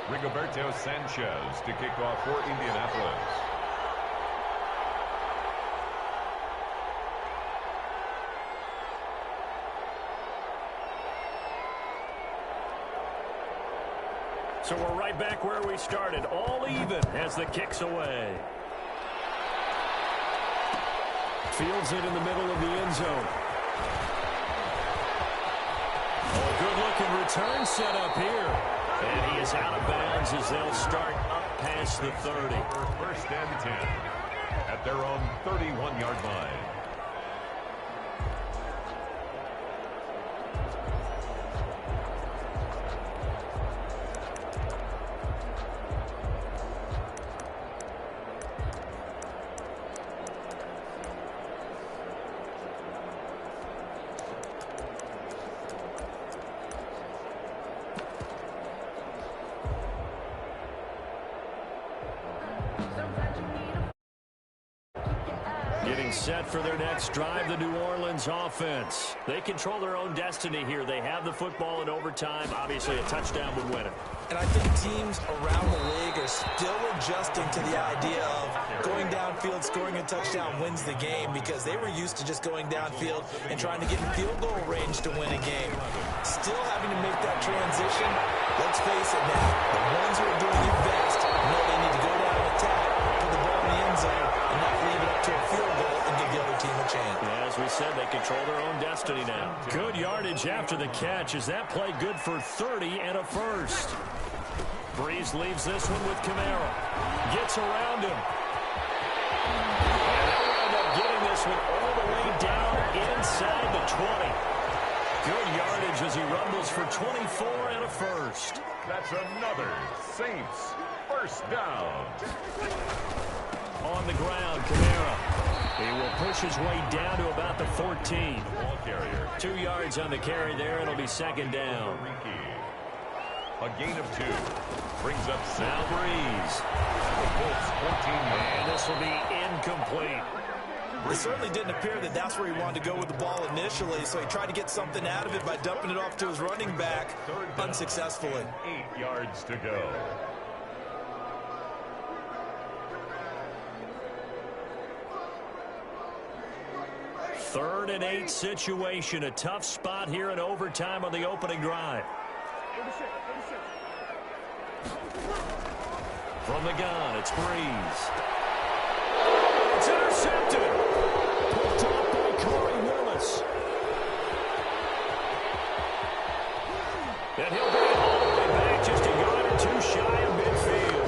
Speaker 2: Rigoberto Sanchez to kick off for Indianapolis.
Speaker 6: So we're right back where we started, all even as the kick's away. Fields it in the middle of the end zone. Oh, good-looking return set up here. And he is out of bounds as they'll start up past the 30.
Speaker 2: First and 10 at their own 31-yard line.
Speaker 6: Set for their next drive, the New Orleans offense. They control their own destiny here. They have the football in overtime. Obviously, a touchdown would win it.
Speaker 3: And I think teams around the league are still adjusting to the idea of going downfield, scoring a touchdown wins the game, because they were used to just going downfield and trying to get in field goal range to win a game. Still having to make that transition. Let's face it now, the ones who are doing it best know they need to go down and attack, put the ball in the end zone, and not leave it up to a field goal and give the other team a chance.
Speaker 6: Yeah, as we said, they control their own destiny now. Good yardage after the catch. Is that play good for 30 and a first? Breeze leaves this one with Kamara. Gets around him. And they'll end up getting this one all the way down inside the 20. Good yardage as he rumbles for 24 and a first.
Speaker 2: That's another Saints first down.
Speaker 6: On the ground, Kamara. He will push his way down to about the 14.
Speaker 2: Ball carrier.
Speaker 6: 2 yards on the carry there. It'll be second down.
Speaker 2: A gain of 2. Brings up
Speaker 6: Now Breeze.
Speaker 2: Colts 14 yards.
Speaker 6: And this will be incomplete.
Speaker 3: It certainly didn't appear that that's where he wanted to go with the ball initially, so he tried to get something out of it by dumping it off to his running back unsuccessfully.
Speaker 2: 8 yards to go.
Speaker 6: Third and 8 situation. A tough spot here in overtime on the opening drive. From the gun, it's Breeze. It's intercepted. Picked off by Corey Willis. And he'll be all the way back, just a yard or 2 shy of midfield.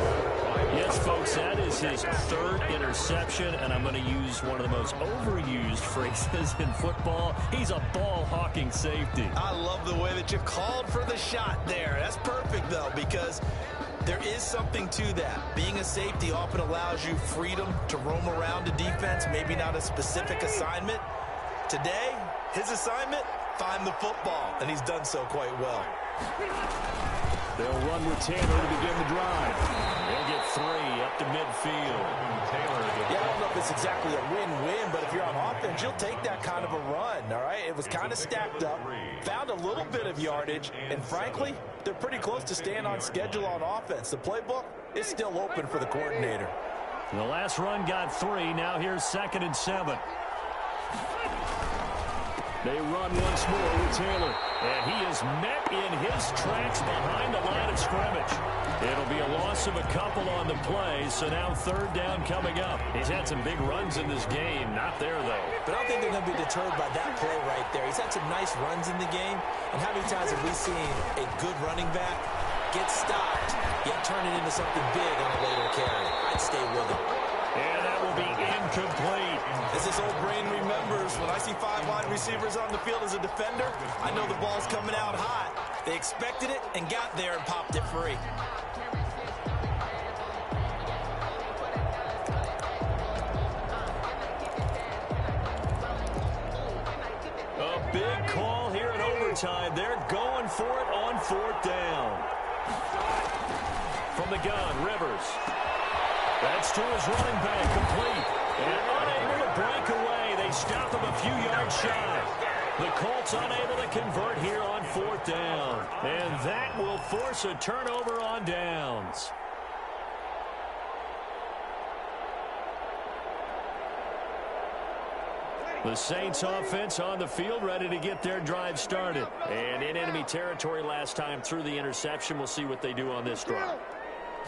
Speaker 6: Yes, folks, that is his 3rd interception, and I'm going to use one of the most overused phrases in football. He's a ball-hawking safety.
Speaker 3: I love the way that you called for the shot there. That's perfect, though, because there is something to that. Being a safety often allows you freedom to roam around a defense, maybe not a specific assignment. Today, his assignment, find the football, and he's done so quite well.
Speaker 6: They'll run with Taylor to begin the drive. They'll get 3 up to midfield.
Speaker 3: Yeah, I don't know if
Speaker 4: it's exactly a win-win, but if you're on offense, you'll take that kind of a run, all right? It was kind of stacked up, found a little bit of yardage, and frankly, they're pretty close to staying on schedule on offense. The playbook is still open for the coordinator.
Speaker 6: The last run got 3. Now here's 2nd and 7. They run once more with Taylor. And he is met in his tracks behind the line of scrimmage. It'll be a loss of a couple on the play, so now 3rd down coming up. He's had some big runs in this game. Not there, though.
Speaker 3: But I don't think they're going to be deterred by that play right there. He's had some nice runs in the game. And how many times have we seen a good running back get stopped, yet turn it into something big on a later carry? I'd stay with him.
Speaker 6: And that will be incomplete.
Speaker 4: As this old brain remembers, when I see 5 wide receivers on the field as a defender, I know the ball's coming out hot. They expected it and got there and popped it free.
Speaker 6: A big call here in overtime. They're going for it on 4th down. From the gun, Rivers. That's to his running back, complete. And unable to break away. They stop him a few yards shy. The Colts unable to convert here on 4th down. And that will force a turnover on downs. The Saints offense on the field, ready to get their drive started. And in enemy territory last time through the interception. We'll see what they do on this drive.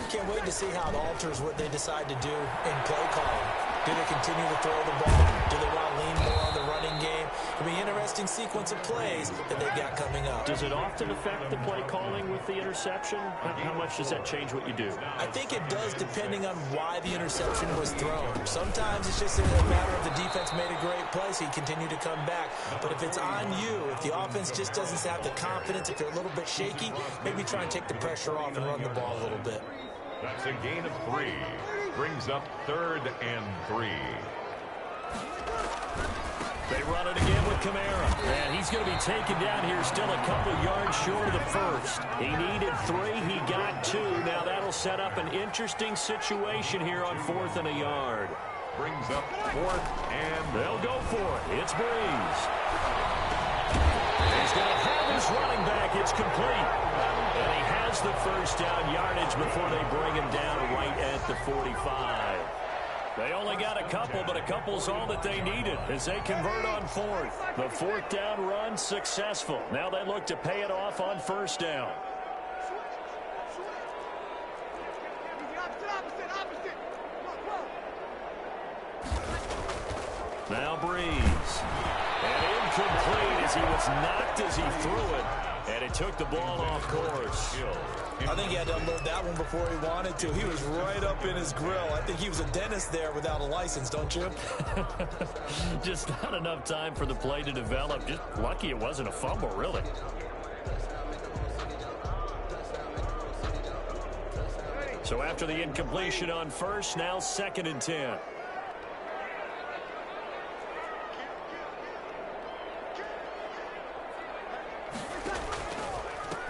Speaker 3: Can't wait to see how it alters what they decide to do in play calling. Do they continue to throw the ball? Do they want to lean more on the running game? It'll be an interesting sequence of plays that they've got coming up.
Speaker 6: Does it often affect the play calling with the interception? How much does that change what you do?
Speaker 3: I think it does, depending on why the interception was thrown. Sometimes it's just a matter of the defense made a great play, so you continue to come back. But if it's on you, if the offense just doesn't have the confidence, if they're a little bit shaky, maybe try and take the pressure off and run the ball a little bit.
Speaker 2: That's a gain of 3. Brings up 3rd and 3.
Speaker 6: They run it again with Kamara. And he's going to be taken down here still a couple yards short of the first. He needed 3. He got 2. Now that'll set up an interesting situation here on 4th and a yard.
Speaker 2: Brings up 4th and...
Speaker 6: They'll go for it. It's Breeze. He's going to have his running back. It's complete. And he has the first down yardage before they bring him down right at the 45. They only got a couple, but a couple's all that they needed as they convert on 4th. The 4th down run successful. Now they look to pay it off on 1st down. Now Breeze. And incomplete as he was knocked as he threw it. And it took the ball off course.
Speaker 4: I think he had to unload that one before he wanted to. He was right up in his grill. I think he was a dentist there without a license, don't you?
Speaker 6: Just not enough time for the play to develop. Just lucky it wasn't a fumble, really. So after the incompletion on 1st, now 2nd and 10.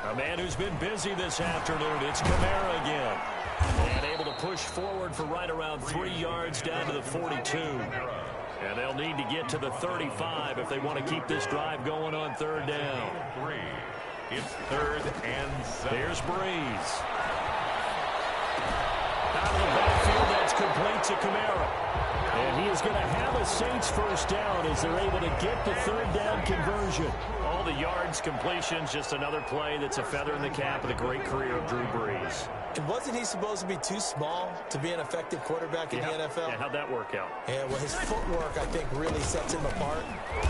Speaker 6: A man who's been busy this afternoon, it's Kamara again. And able to push forward for right around 3 yards down to the 42. And they'll need to get to the 35 if they want to keep this drive going on 3rd down.
Speaker 2: 3. It's 3rd and 7.
Speaker 6: Here's Breeze. Out of the backfield, that's complete to Kamara. And he is going to have a Saints first down as they're able to get the 3rd down conversion. All the yards, completions, just another play that's a feather in the cap of the great career of Drew Brees.
Speaker 3: And wasn't he supposed to be too small to be an effective quarterback in the NFL?
Speaker 6: Yeah, how'd that work out?
Speaker 3: Yeah, well, his footwork, I think, really sets him apart.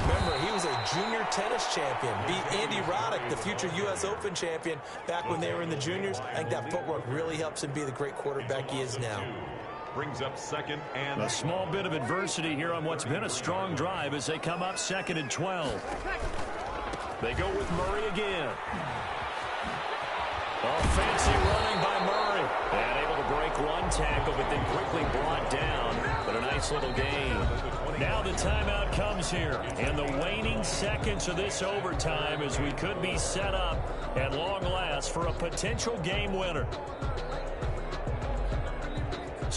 Speaker 3: Remember, he was a junior tennis champion. Beat Andy Roddick, the future U.S. Open champion, back when they were in the juniors. I think that footwork really helps him be the great quarterback he is now.
Speaker 2: Brings up 2nd and...
Speaker 6: A small bit of adversity here on what's been a strong drive as they come up 2nd and 12. They go with Murray again. Oh, fancy running by Murray. And able to break one tackle, but then quickly brought down. But a nice little gain. Now the timeout comes here. And the waning seconds of this overtime as we could be set up at long last for a potential game winner.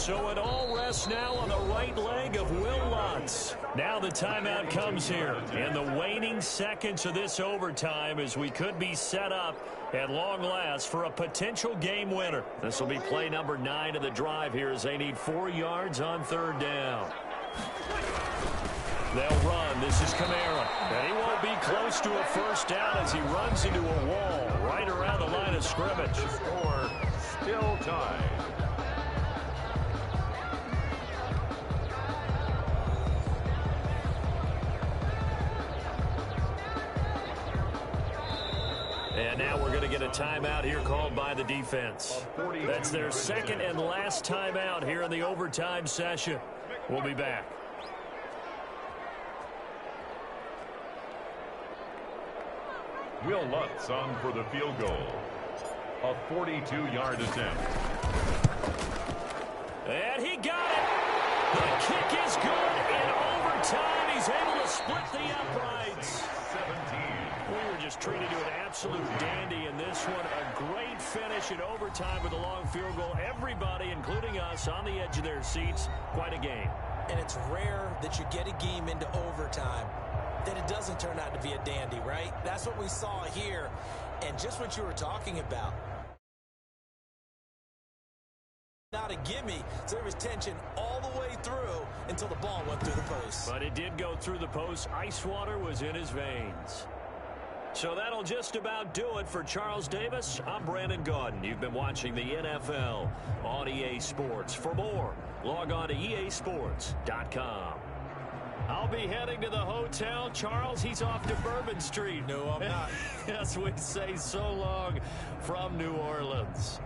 Speaker 6: So it all rests now on the right leg of Will Lutz. Now the timeout comes here in the waning seconds of this overtime as we could be set up at long last for a potential game winner. This will be play number 9 of the drive here as they need 4 yards on third down. They'll run. This is Kamara. And he won't be close to a first down as he runs into a wall right around the line of scrimmage.
Speaker 2: Score still tied.
Speaker 6: And now we're going to get a timeout here called by the defense. That's their second and last timeout here in the overtime session. We'll be back.
Speaker 2: Will Lutz on for the field goal. A 42-yard attempt.
Speaker 6: And he got it. The kick is good in overtime. He's able to split the uprights.
Speaker 2: 17.
Speaker 6: We were just treated to an absolute dandy in this one. A great finish in overtime with a long field goal. Everybody, including us, on the edge of their seats. Quite a game.
Speaker 4: And it's rare that you get a game into overtime that it doesn't turn out to be a dandy, right? That's what we saw here. And just what you were talking about. Not a gimme, so there was tension all the way through until the ball went through the post.
Speaker 6: But it did go through the post. Ice water was in his veins. So that'll just about do it for Charles Davis. I'm Brandon Gaudin. You've been watching the NFL on EA Sports. For more, log on to easports.com. I'll be heading to the hotel. Charles, he's off to Bourbon Street.
Speaker 4: No, I'm not.
Speaker 6: As we say so long from New Orleans.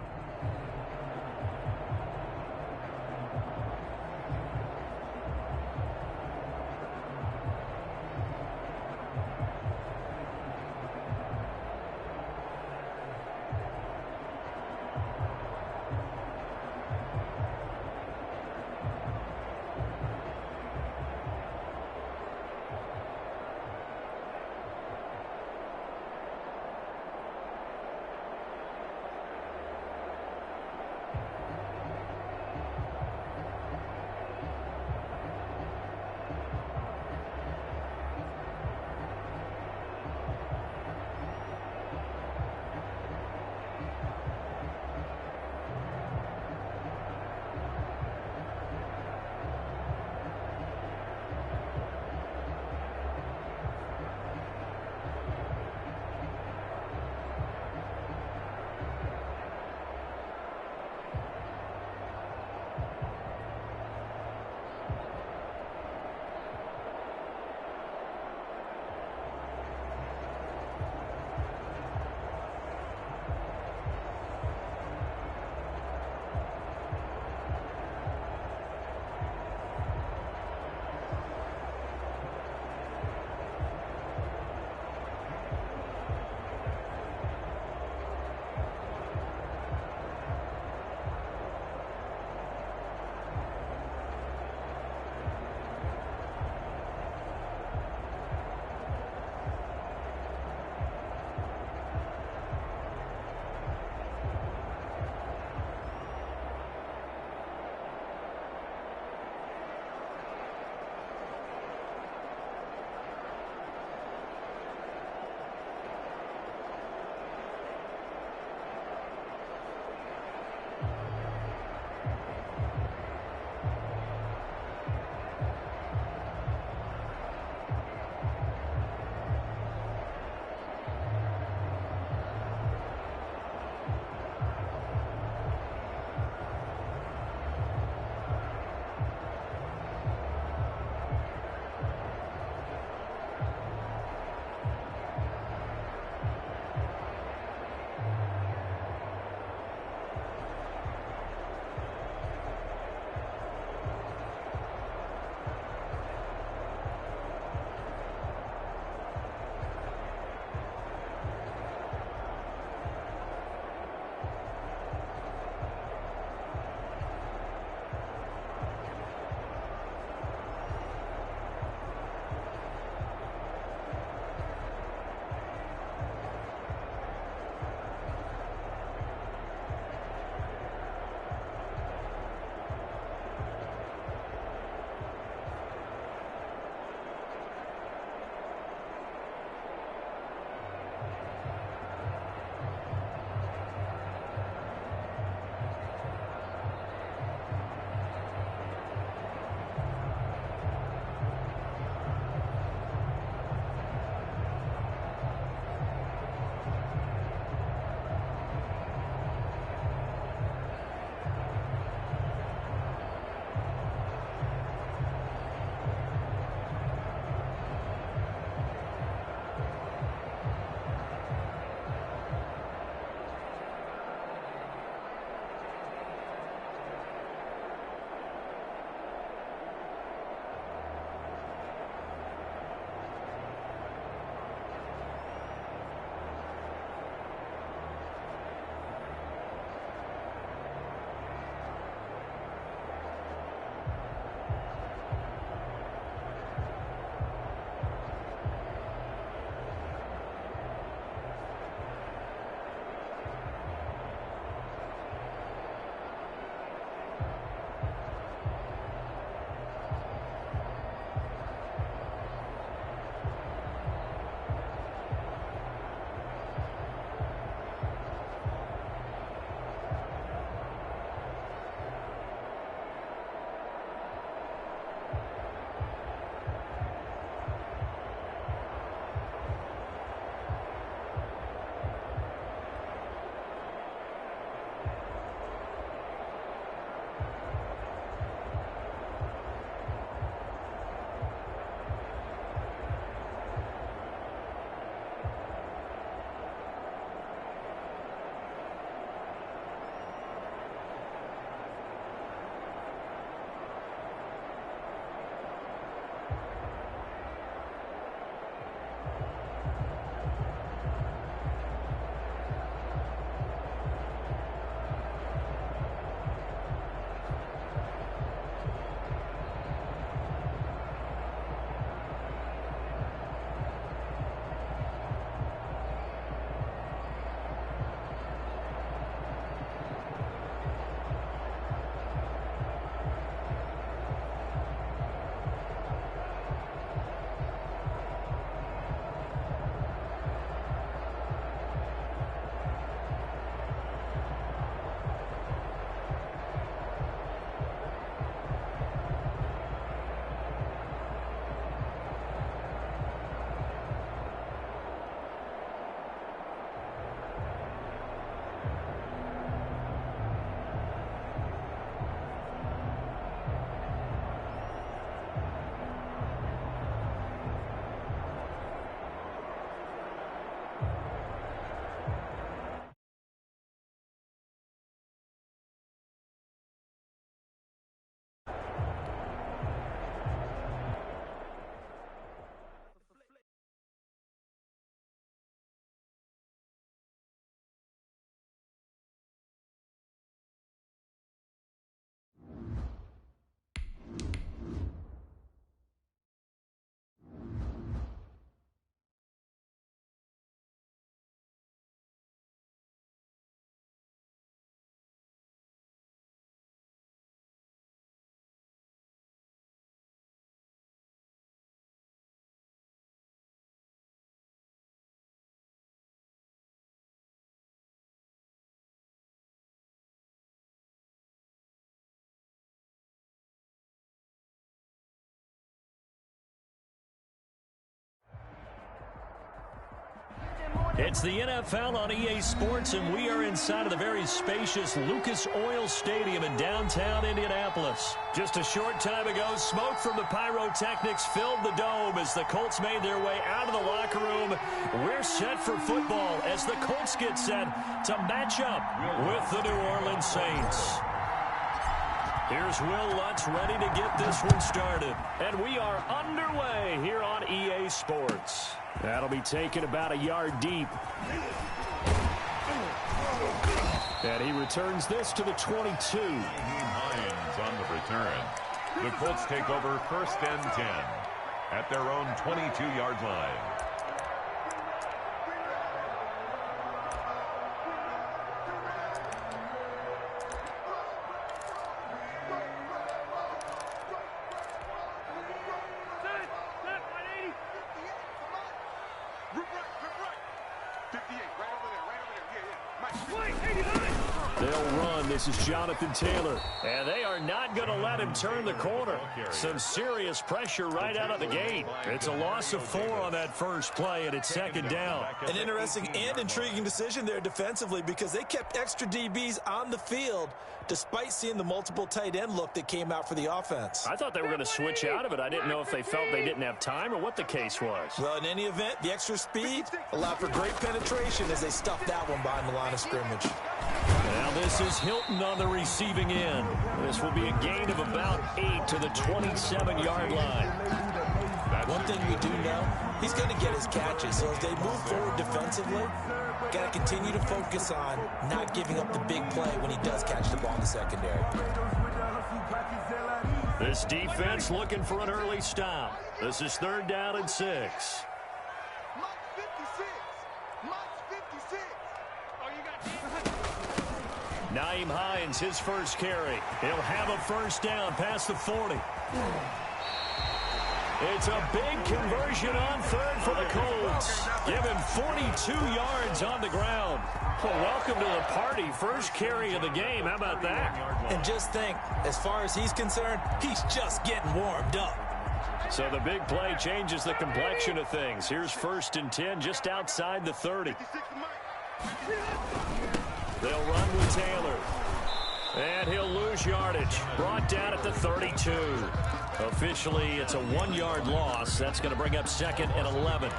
Speaker 6: It's the NFL on EA Sports, and we are inside of the very spacious Lucas Oil Stadium in downtown Indianapolis. Just a short time ago, smoke from the pyrotechnics filled the dome as the Colts made their way out of the locker room. We're set for football as the Colts get set to match up with the New Orleans Saints. Here's Will Lutz ready to get this one started. And we are underway here on EA Sports. That'll be taken about a yard deep. And he returns this to the 22.
Speaker 2: Hines on the return. The Colts take over 1st and 10 at their own 22-yard line.
Speaker 6: They'll run. This is Jonathan Taylor. And they are not going to let him turn the corner. Some serious pressure right out of the gate. It's a loss of 4 on that first play, and it's 2nd down.
Speaker 4: An interesting and intriguing decision there defensively because they kept extra DBs on the field despite seeing the multiple tight end look that came out for the offense.
Speaker 6: I thought they were going to switch out of it. I didn't know if they felt they didn't have time or what the case was.
Speaker 4: Well, in any event, the extra speed allowed for great penetration as they stuffed that one behind the line of scrimmage.
Speaker 6: Now this is Hilton on the receiving end. This will be a gain of about 8 to the 27-yard line.
Speaker 4: One thing we do know, he's going to get his catches. So as they move forward defensively, got to continue to focus on not giving up the big play when he does catch the ball in the secondary.
Speaker 6: This defense looking for an early stop. This is 3rd down and 6. Nyheim Hines, his first carry. He'll have a 1st down past the 40. It's a big conversion on 3rd for the Colts. Given 42 yards on the ground. Well, welcome to the party. First carry of the game. How about that?
Speaker 4: And just think, as far as he's concerned, he's just getting warmed up.
Speaker 6: So the big play changes the complexion of things. Here's 1st and 10 just outside the 30. They'll run with Taylor. And he'll lose yardage. Brought down at the 32. Officially, it's a 1-yard loss. That's going to bring up 2nd and 11.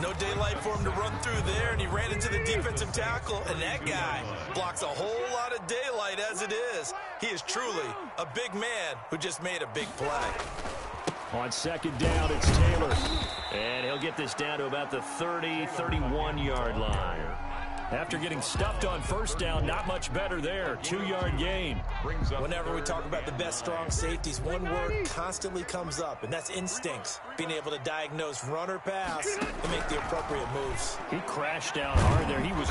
Speaker 4: No daylight for him to run through there, and he ran into the defensive tackle, and that guy blocks a whole lot of daylight as it is. He is truly a big man who just made a big play.
Speaker 6: On 2nd down, it's Taylor. And he'll get this down to about the 30, 31-yard line. After getting stuffed on 1st down, not much better there. 2-yard gain.
Speaker 4: Whenever we talk about the best strong safeties, one word constantly comes up, and that's instincts. Being able to diagnose run or pass and make the appropriate moves.
Speaker 6: He crashed down hard there. He was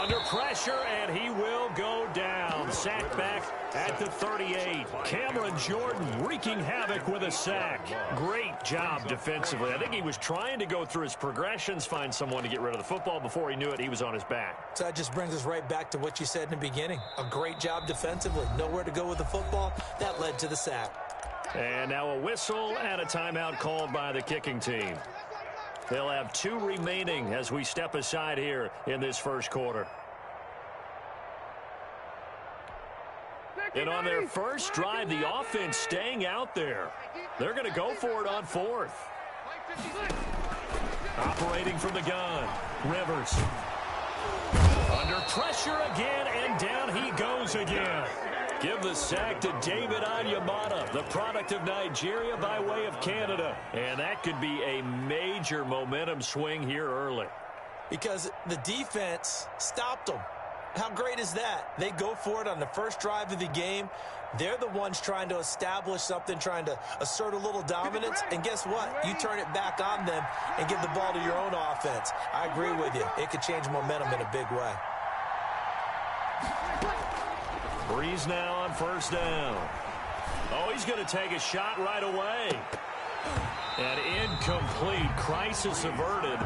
Speaker 6: under pressure, and he will go down. Sacked back at the 38. Cameron Jordan wreaking havoc with a sack. Great job defensively. I think he was trying to go through his progressions, find someone to get rid of the football. Before he knew it, he was on his back.
Speaker 4: So that just brings us right back to what you said in the beginning. A great job defensively. Nowhere to go with the football. That led to the sack.
Speaker 6: And now a whistle and a timeout called by the kicking team. They'll have 2 remaining as we step aside here in this first quarter. And on their first drive, the offense staying out there. They're going to go for it on 4th. Operating from the gun, Rivers. Under pressure again, and down he goes again. Give the sack to David Onyemata, the product of Nigeria by way of Canada. And that could be a major momentum swing here early.
Speaker 4: Because the defense stopped them. How great is that? They go for it on the first drive of the game. They're the ones trying to establish something, trying to assert a little dominance. And guess what? You turn it back on them and give the ball to your own offense. I agree with you. It could change momentum in a big way.
Speaker 6: Breeze now on 1st down. Oh, he's going to take a shot right away. And incomplete. Crisis averted.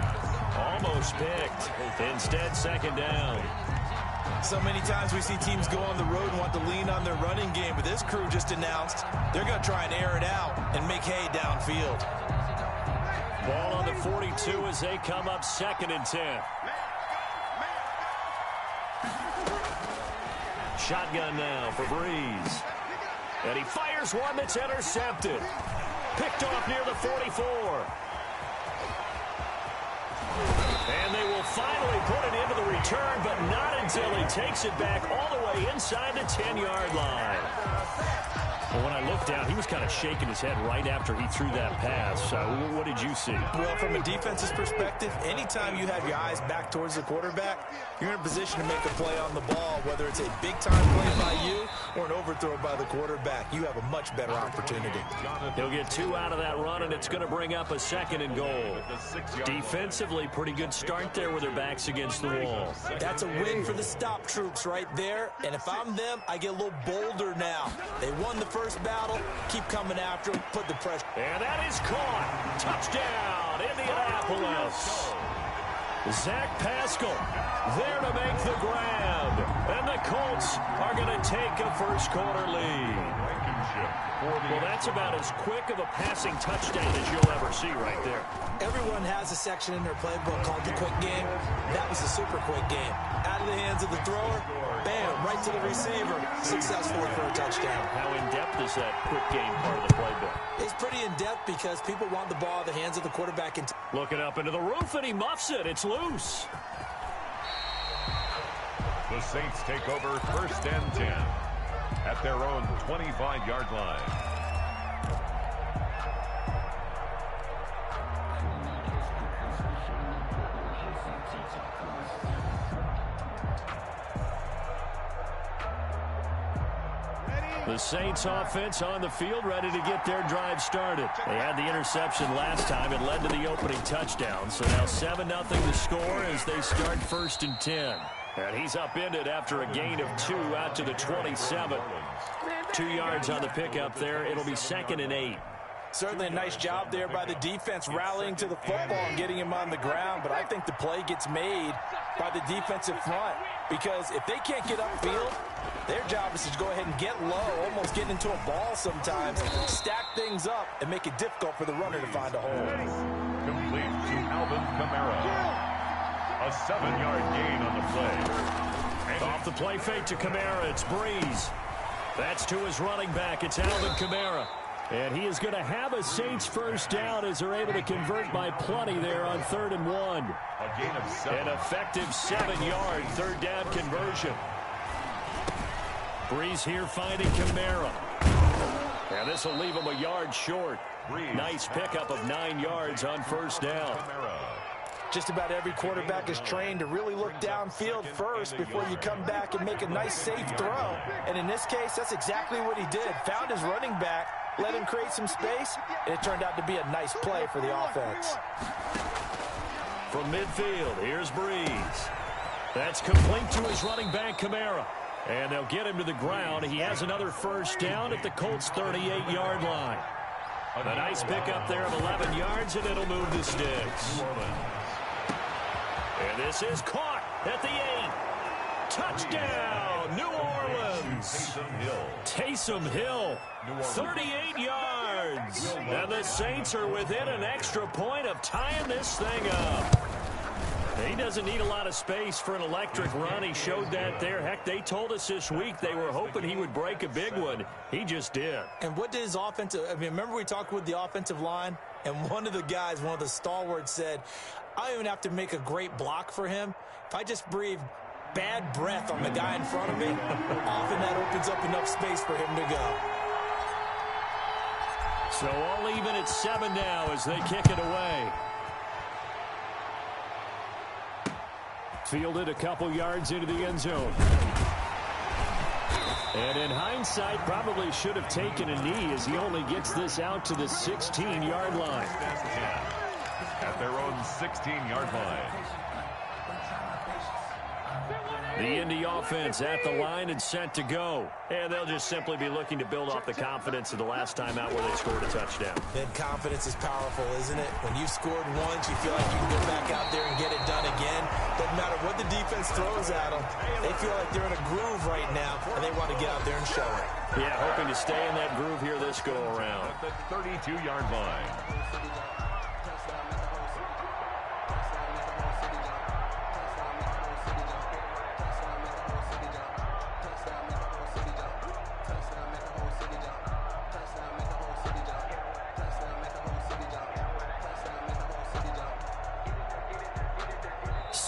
Speaker 6: Almost picked. Instead, 2nd down.
Speaker 4: So many times we see teams go on the road and want to lean on their running game, but this crew just announced they're going to try and air it out and make hay downfield.
Speaker 6: Ball on the 42 as they come up 2nd and 10. shotgun now for Breeze. And he fires one that's intercepted. Picked off near the 44. And they will finally put it into the return, but not until he takes it back all the way inside the 10-yard line. Well, when I looked down, he was kind of shaking his head right after he threw that pass. What did you see?
Speaker 4: Well, from a defense's perspective, anytime you have your eyes back towards the quarterback, you're in a position to make a play on the ball, whether it's a big-time play by you or an overthrow by the quarterback. You have a much better opportunity.
Speaker 6: He'll get 2 out of that run, and it's going to bring up a 2nd and goal. Defensively, pretty good start there with their backs against the wall.
Speaker 4: That's a win for the stop troops right there, and if I'm them, I get a little bolder now. They won the first battle, keep coming after them, put the pressure.
Speaker 6: And that is caught. Touchdown, Indianapolis. Zach Pascal there to make the grab. And the Colts are going to take a first-quarter lead. Well, that's about as quick of a passing touchdown as you'll ever see right there.
Speaker 4: Everyone has a section in their playbook called the quick game. That was a super quick game. Out of the hands of the thrower, bam, right to the receiver. Successfully for a touchdown.
Speaker 6: How in-depth is that quick game part of the playbook?
Speaker 4: It's pretty in-depth because people want the ball in the hands of the quarterback.
Speaker 6: Looking up into the roof, and he muffs it. It's loose.
Speaker 2: The Saints take over 1st and 10 at their own 25-yard line.
Speaker 6: The Saints offense on the field, ready to get their drive started. They had the interception last time. It led to the opening touchdown. So now 7-0 the score as they start 1st and 10. And he's upended after a gain of 2 out to the 27. 2 yards on the pickup there. It'll be 2nd and 8.
Speaker 4: Certainly a nice job there by the defense rallying to the football and getting him on the ground. But I think the play gets made by the defensive front. Because if they can't get upfield, their job is to go ahead and get low, almost get into a ball sometimes, stack things up, and make it difficult for the runner to find a hole.
Speaker 2: Complete to Alvin Kamara. A 7-yard gain on the play.
Speaker 6: And off the play fake to Kamara, it's Breeze. That's to his running back. It's Alvin Kamara. And he is going to have a Saints first down as they're able to convert by plenty there on 3rd and 1.
Speaker 2: A gain of 7.
Speaker 6: An effective 7-yard 3rd down conversion. Breeze here finding Kamara. And this will leave him a yard short.
Speaker 2: Breeze.
Speaker 6: Nice pickup of 9 yards on 1st down.
Speaker 4: Just about every quarterback is trained to really look downfield first before you come back and make a nice, safe throw. And in this case, that's exactly what he did. Found his running back, let him create some space, and it turned out to be a nice play for the offense.
Speaker 6: From midfield, here's Breeze. That's complete to his running back, Kamara. And they'll get him to the ground. He has another first down at the Colts' 38-yard line. A nice pickup there of 11 yards, and it'll move the sticks. And this is caught at the 8. Touchdown, New Orleans. Taysom Hill, 38 yards. And the Saints are within an extra point of tying this thing up. He doesn't need a lot of space for an electric run. He showed that there. Heck, they told us this week they were hoping he would break a big one. He just did. And what did his offensive – remember we talked with the offensive line? And one of the guys, one of the stalwarts said, I don't even have to make a great block for him. If I just breathe bad breath on the guy in front of me, often that opens up enough space for him to go. So all even at 7 now as they kick it away. Fielded a couple yards into the end zone. And in hindsight, probably should have taken a knee as he only gets this out to the 16-yard line.
Speaker 2: At their own 16-yard line.
Speaker 6: The Indy offense at the line and set to go. And they'll just simply be looking to build off the confidence of the last time out where they scored a touchdown.
Speaker 4: And confidence is powerful, isn't it? When you've scored once, you feel like you can go back out there and get it done again. Doesn't matter what the defense throws at them. They feel like they're in a groove right now, and they want to get out there and show it.
Speaker 6: Yeah, hoping to stay in that groove here this go-around.
Speaker 2: At the 32-yard line.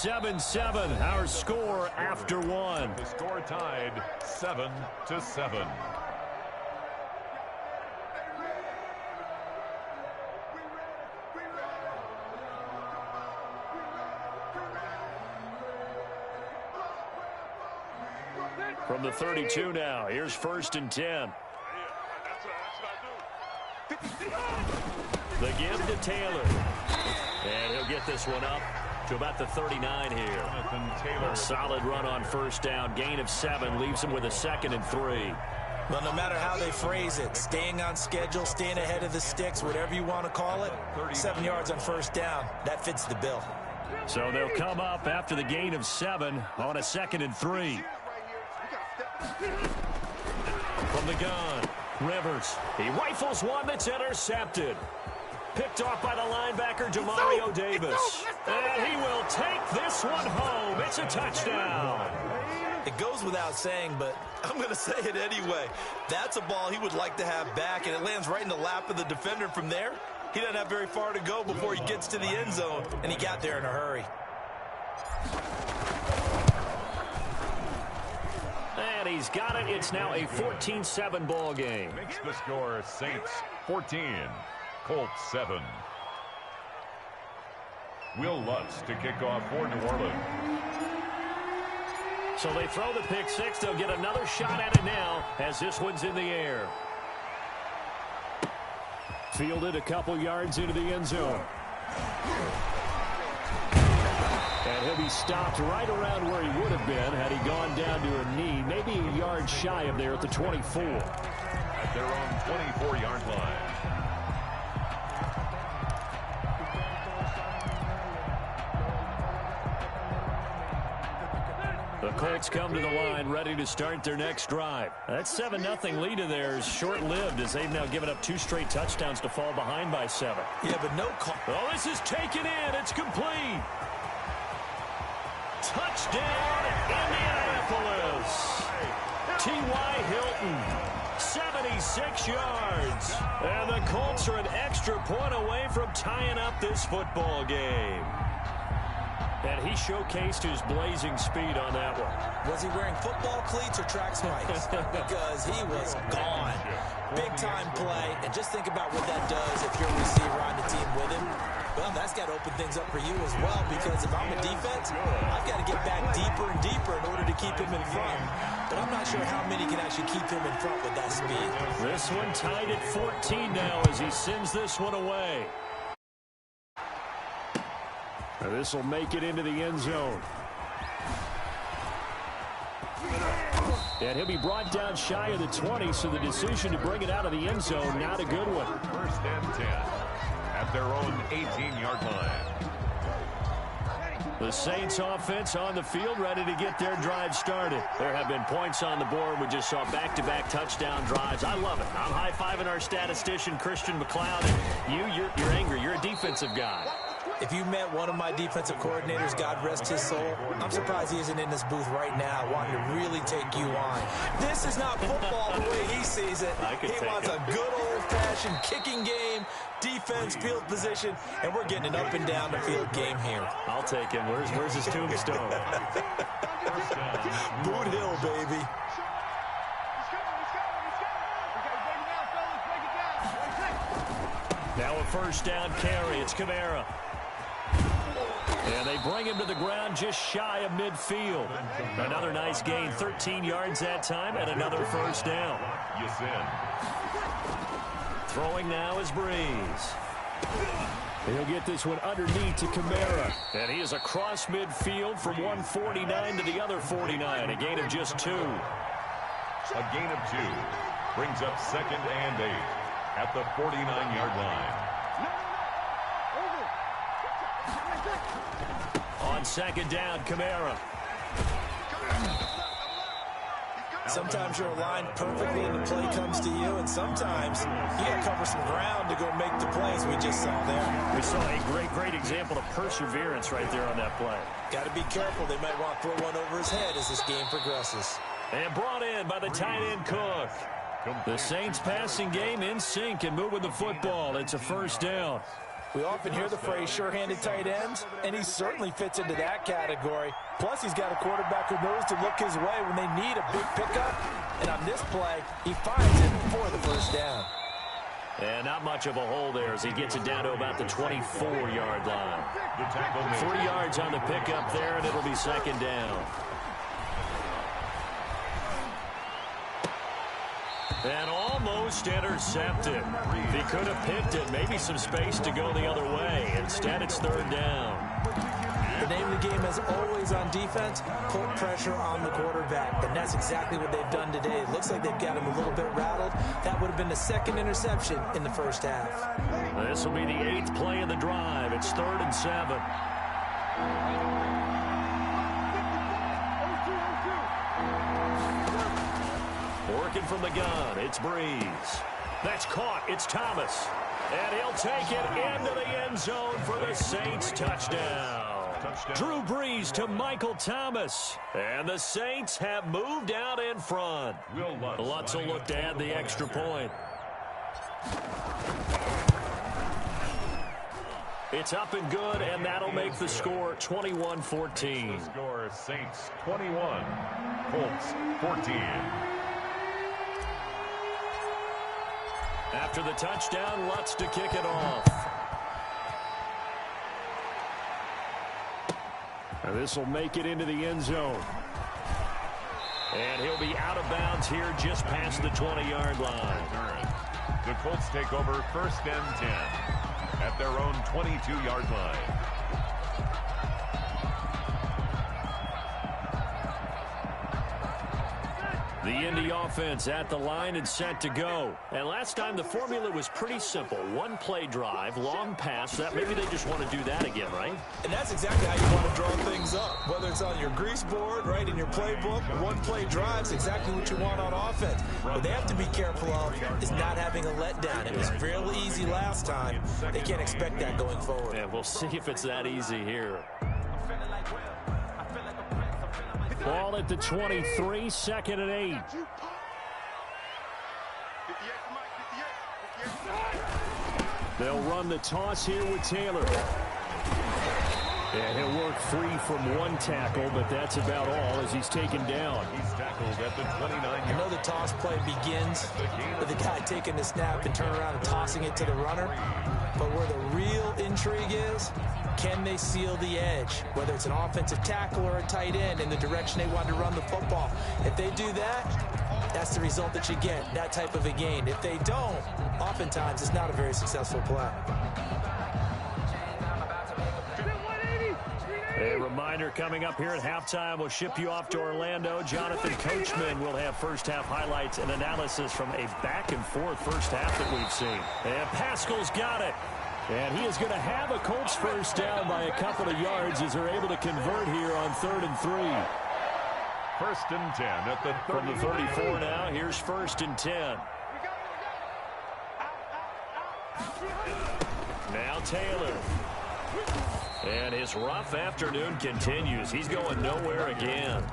Speaker 6: 7-7, our score after one.
Speaker 2: The score tied 7-7.
Speaker 6: From the 32 now, here's 1st and 10. The give to Taylor. And he'll get this one up to about the 39 here. A solid run on 1st down. Gain of 7 leaves him with a 2nd and 3.
Speaker 4: Well, no matter how they phrase it, staying on schedule, staying ahead of the sticks, whatever you want to call it, 7 yards on 1st down, that fits the bill.
Speaker 6: So they'll come up after the gain of 7 on a 2nd and 3. From the gun, Rivers. He rifles one that's intercepted. Picked off by the linebacker, Demario Davis. And he will take this one home. It's a touchdown.
Speaker 3: It goes without saying, but I'm going to say it anyway. That's a ball he would like to have back, and it lands right in the lap of the defender from there. He doesn't have very far to go before he gets to the end zone, and he got there in a hurry.
Speaker 6: And he's got it. It's now a 14-7 ball game.
Speaker 2: Makes the score Saints 14, Colts 7. Will Lutz to kick off for New Orleans.
Speaker 6: So they throw the pick 6. They'll get another shot at it now as this one's in the air. Fielded a couple yards into the end zone. And he'll be stopped right around where he would have been had he gone down to a knee, maybe a yard shy of there at the 24.
Speaker 2: At their own 24-yard line.
Speaker 6: The Colts come to the line, ready to start their next drive. That 7-0 lead of theirs short-lived as they've now given up 2 straight touchdowns to fall behind by 7.
Speaker 3: Yeah, but no call.
Speaker 6: Oh, this is taken in. It's complete. Touchdown, Indianapolis. T.Y. Hilton, 76 yards. And the Colts are an extra point away from tying up this football game. And he showcased his blazing speed on that one.
Speaker 3: Was he wearing football cleats or track spikes? Because he was gone. Big-time play. And just think about what that does if you're a receiver on the team with him. Well, that's got to open things up for you as well, because if I'm a defense, I've got to get back deeper and deeper in order to keep him in front. But I'm not sure how many can actually keep him in front with that speed.
Speaker 6: This one tied at 14 now as he sends this one away. This will make it into the end zone. And he'll be brought down shy of the 20, so the decision to bring it out of the end zone, not a good one.
Speaker 2: 1st and 10 at their own 18-yard line.
Speaker 6: The Saints offense on the field, ready to get their drive started. There have been points on the board. We just saw back-to-back touchdown drives. I love it. I'm high-fiving our statistician, Christian McLeod. And you're angry. You're a defensive guy.
Speaker 3: If you met one of my defensive coordinators, God rest his soul, I'm surprised he isn't in this booth right now wanting to really take you on. This is not football the way he sees it. He wants a good old-fashioned kicking game, defense, field position, and we're getting an up-and-down-the-field game here.
Speaker 6: I'll take him. Where's his tombstone?
Speaker 3: Boot Hill, baby.
Speaker 6: Now a 1st down carry. It's Kamara. And they bring him to the ground just shy of midfield. Another nice gain, 13 yards that time, and another 1st down. Throwing now is Breeze. He'll get this one underneath to Kamara. And he is across midfield from 149 to the other 49. A gain of just 2.
Speaker 2: A gain of 2 brings up 2nd and 8 at the 49-yard line.
Speaker 6: On 2nd down, Kamara.
Speaker 3: Sometimes you're aligned perfectly and the play comes to you, and sometimes you got to cover some ground to go make the plays we just saw there.
Speaker 6: We saw a great example of perseverance right there on that play.
Speaker 3: Got to be careful. They might want to throw one over his head as this game progresses.
Speaker 6: And brought in by the tight end Cook. The Saints passing game in sync and moving the football. It's a 1st down.
Speaker 4: We often hear the phrase sure-handed tight ends, and he certainly fits into that category. Plus, he's got a quarterback who knows to look his way when they need a big pickup. And on this play, he finds it for the first down.
Speaker 6: And not much of a hole there as he gets it down to about the 24-yard line. 3 yards on the pickup there, and it'll be second down. And almost intercepted. He could have picked it, maybe some space to go the other way. Instead, it's third down.
Speaker 4: The name of the game is always on defense, put pressure on the quarterback. And that's exactly what they've done today. It looks like they've got him a little bit rattled. That would have been the second interception in the first half.
Speaker 6: This will be the 8th play of the drive. It's 3rd and 7. Working from the gun, it's Breeze. That's caught, it's Thomas. And he'll take it into the end zone for the Saints touchdown. Drew Brees to Michael Thomas. And the Saints have moved out in front. Lutz will look to add the extra point. It's up and good, and that'll make the score 21-14.
Speaker 2: Score Saints 21, Colts 14.
Speaker 6: After the touchdown, Lutz to kick it off. And this will make it into the end zone. And he'll be out of bounds here just past the 20-yard line.
Speaker 2: The Colts take over 1st and 10 at their own 22-yard line.
Speaker 6: The Indy offense at the line and set to go. And last time the formula was pretty simple. One play drive, long pass. That maybe they just want to do that again, right?
Speaker 4: And that's exactly how you want to draw things up. Whether it's on your grease board, right, in your playbook, one play drive's exactly what you want on offense. What they have to be careful of is not having a letdown. It was fairly easy last time. They can't expect that going forward.
Speaker 6: Yeah, we'll see if it's that easy here. Ball at the 23, 2nd and 8. They'll run the toss here with Taylor. And he'll work free from one tackle, but that's about all as he's taken down.
Speaker 2: He's tackled at the 29-yard.
Speaker 4: I know the toss play begins with the guy taking the snap and turning around and tossing it to the runner. But where the real intrigue is, can they seal the edge? Whether it's an offensive tackle or a tight end in the direction they want to run the football. If they do that, that's the result that you get, that type of a gain. If they don't, oftentimes it's not a very successful play.
Speaker 6: A reminder coming up here at halftime. We'll ship you off to Orlando. Jonathan Coachman will have first-half highlights and analysis from a back-and-forth first half that we've seen. And Pascal's got it. And he is going to have a Colts first down by a couple of yards as they're able to convert here on 3rd and 3.
Speaker 2: 1st and 10 at the 30.
Speaker 6: From the 34 now, here's 1st and 10. Now Taylor. And his rough afternoon continues. He's going nowhere again.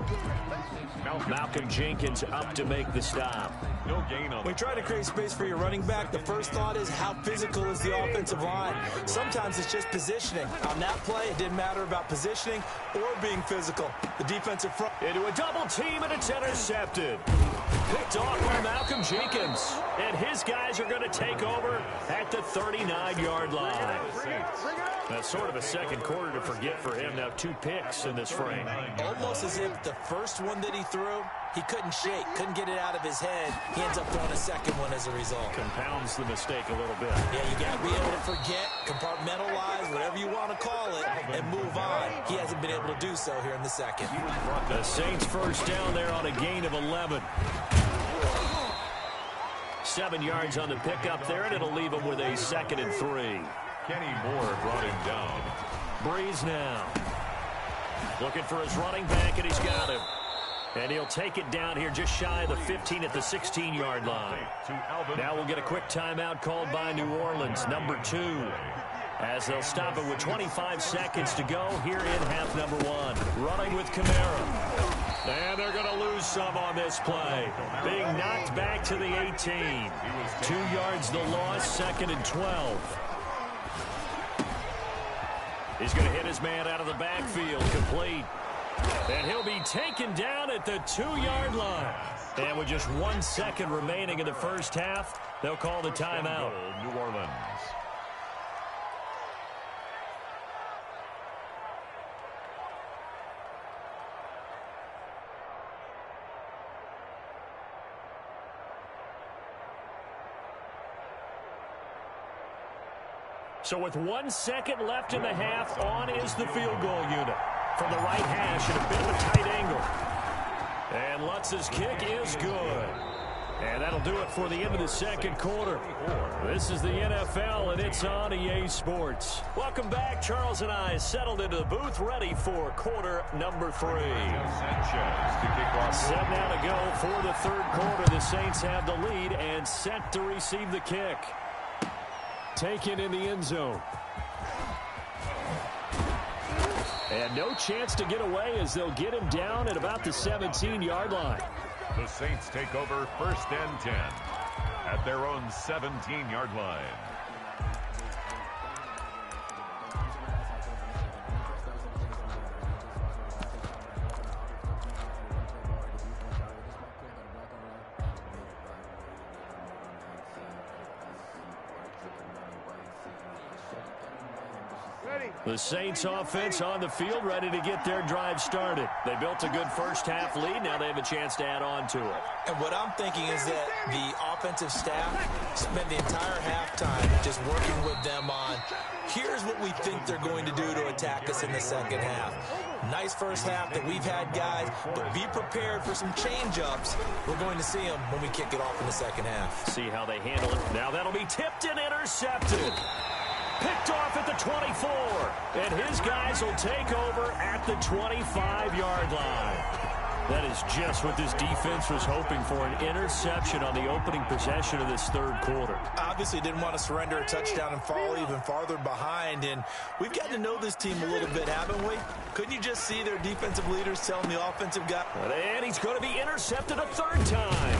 Speaker 6: Malcolm Jenkins up to make the stop.
Speaker 2: No gain on.
Speaker 4: When you try to create space for your running back, the first thought is how physical is the offensive line. Sometimes it's just positioning. On that play, it didn't matter about positioning or being physical. The defensive front.
Speaker 6: Into a double team, and it's intercepted. Picked off by Malcolm Jenkins. And his guys are going to take over at the 39-yard line. That's sort of a second quarter to forget for him. Now 2 picks in this frame.
Speaker 4: Almost as if the first one that he threw, he couldn't shake, couldn't get it out of his head. He ends up throwing a second one as a result.
Speaker 6: Compounds the mistake a little bit.
Speaker 4: Yeah, you got to be able to forget, compartmentalize, whatever you want to call it, and move on. He hasn't been able to do so here in the second.
Speaker 6: The Saints first down there on a gain of 11. 7 yards on the pickup there, and it'll leave him with a 2nd and 3.
Speaker 2: Kenny Moore brought him down.
Speaker 6: Breeze now. Looking for his running back, and he's got him. And he'll take it down here just shy of the 15 at the 16-yard line. Now we'll get a quick timeout called by New Orleans, number 2. As they'll stop it with 25 seconds to go here in half number 1. Running with Kamara. And they're going to lose some on this play. Being knocked back to the 18. 2 yards the loss, 2nd and 12. He's going to hit his man out of the backfield, complete. And he'll be taken down at the 2-yard line. And with just 1 second remaining in the first half, they'll call the timeout.
Speaker 2: New Orleans.
Speaker 6: So with 1 second left in the half, on is the field goal unit. From the right hash at a bit of a tight angle. And Lutz's kick is good. And that'll do it for the end of the second quarter. This is the NFL, and it's on EA Sports. Welcome back. Charles and I settled into the booth, ready for quarter number 3. 7 now to go for the third quarter. The Saints have the lead and set to receive the kick. Taken in the end zone. And no chance to get away as they'll get him down at about the 17-yard line.
Speaker 2: The Saints take over 1st and 10 at their own 17-yard line.
Speaker 6: The Saints offense on the field, ready to get their drive started. They built a good first half lead. Now they have a chance to add on to it.
Speaker 3: And what I'm thinking is that the offensive staff spent the entire halftime just working with them on, here's what we think they're going to do to attack us in the second half. Nice first half that we've had, guys, but be prepared for some change-ups. We're going to see them when we kick it off in the second half.
Speaker 6: See how they handle it. Now that'll be tipped and intercepted. Picked off at the 24, and his guys will take over at the 25-yard line. That is just what this defense was hoping for, an interception on the opening possession of this third quarter.
Speaker 3: Obviously didn't want to surrender a touchdown and fall even farther behind, and we've gotten to know this team a little bit, haven't we? Couldn't you just see their defensive leaders telling the offensive guy?
Speaker 6: And he's going to be intercepted a third time.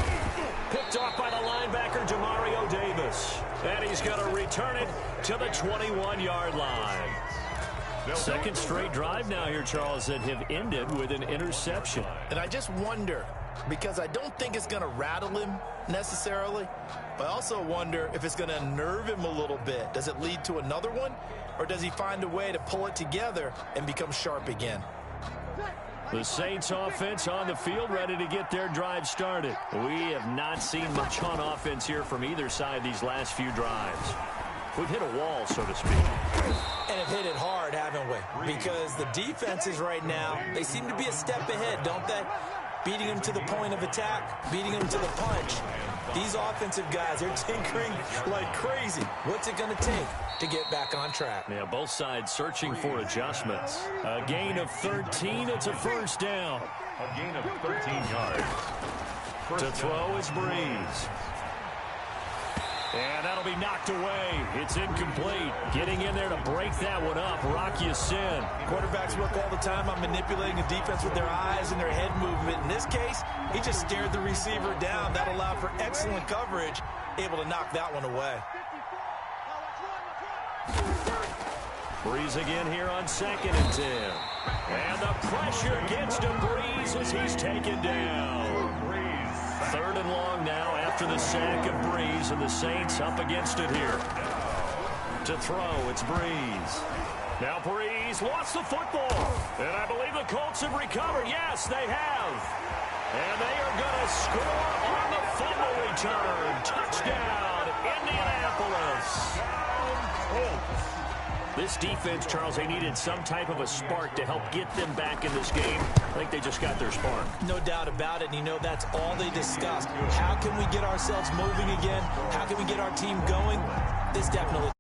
Speaker 6: Picked off by the linebacker, Demario Davis. And he's going to return it to the 21-yard line. Second straight drive now here, Charles, that have ended with an interception.
Speaker 4: And I just wonder, because I don't think it's going to rattle him necessarily, but I also wonder if it's going to unnerve him a little bit. Does it lead to another one, or does he find a way to pull it together and become sharp again?
Speaker 6: The Saints offense on the field, ready to get their drive started. We have not seen much on offense here from either side these last few drives. We've hit a wall, so to speak.
Speaker 3: And have hit it hard, haven't we? Because the defenses right now, they seem to be a step ahead, don't they? Beating them to the point of attack, beating them to the punch. These offensive guys are tinkering like crazy. What's it going to take to get back on track?
Speaker 6: Yeah, both sides searching for adjustments. A gain of 13, it's a first down.
Speaker 2: A gain of 13 yards.
Speaker 6: To throw is Breeze. And that'll be knocked away. It's incomplete. Getting in there to break that one up, Rock Ya-Sin.
Speaker 3: Quarterbacks work all the time on manipulating the defense with their eyes and their head movement. In this case, he just stared the receiver down. That allowed for excellent coverage, able to knock that one away.
Speaker 6: Breeze again here on 2nd and 10. And the pressure gets to Breeze as he's taken down. 3rd and long now after the sack of Breeze, and the Saints up against it here. To throw, it's Breeze. Now Breeze lost the football. And I believe the Colts have recovered. Yes, they have. And they are going to score on the fumble return. Touchdown, Indianapolis. This defense, Charles, they needed some type of a spark to help get them back in this game. I think they just got their spark.
Speaker 3: No doubt about it. And you know, that's all they discussed. How can we get ourselves moving again? How can we get our team going? This definitely.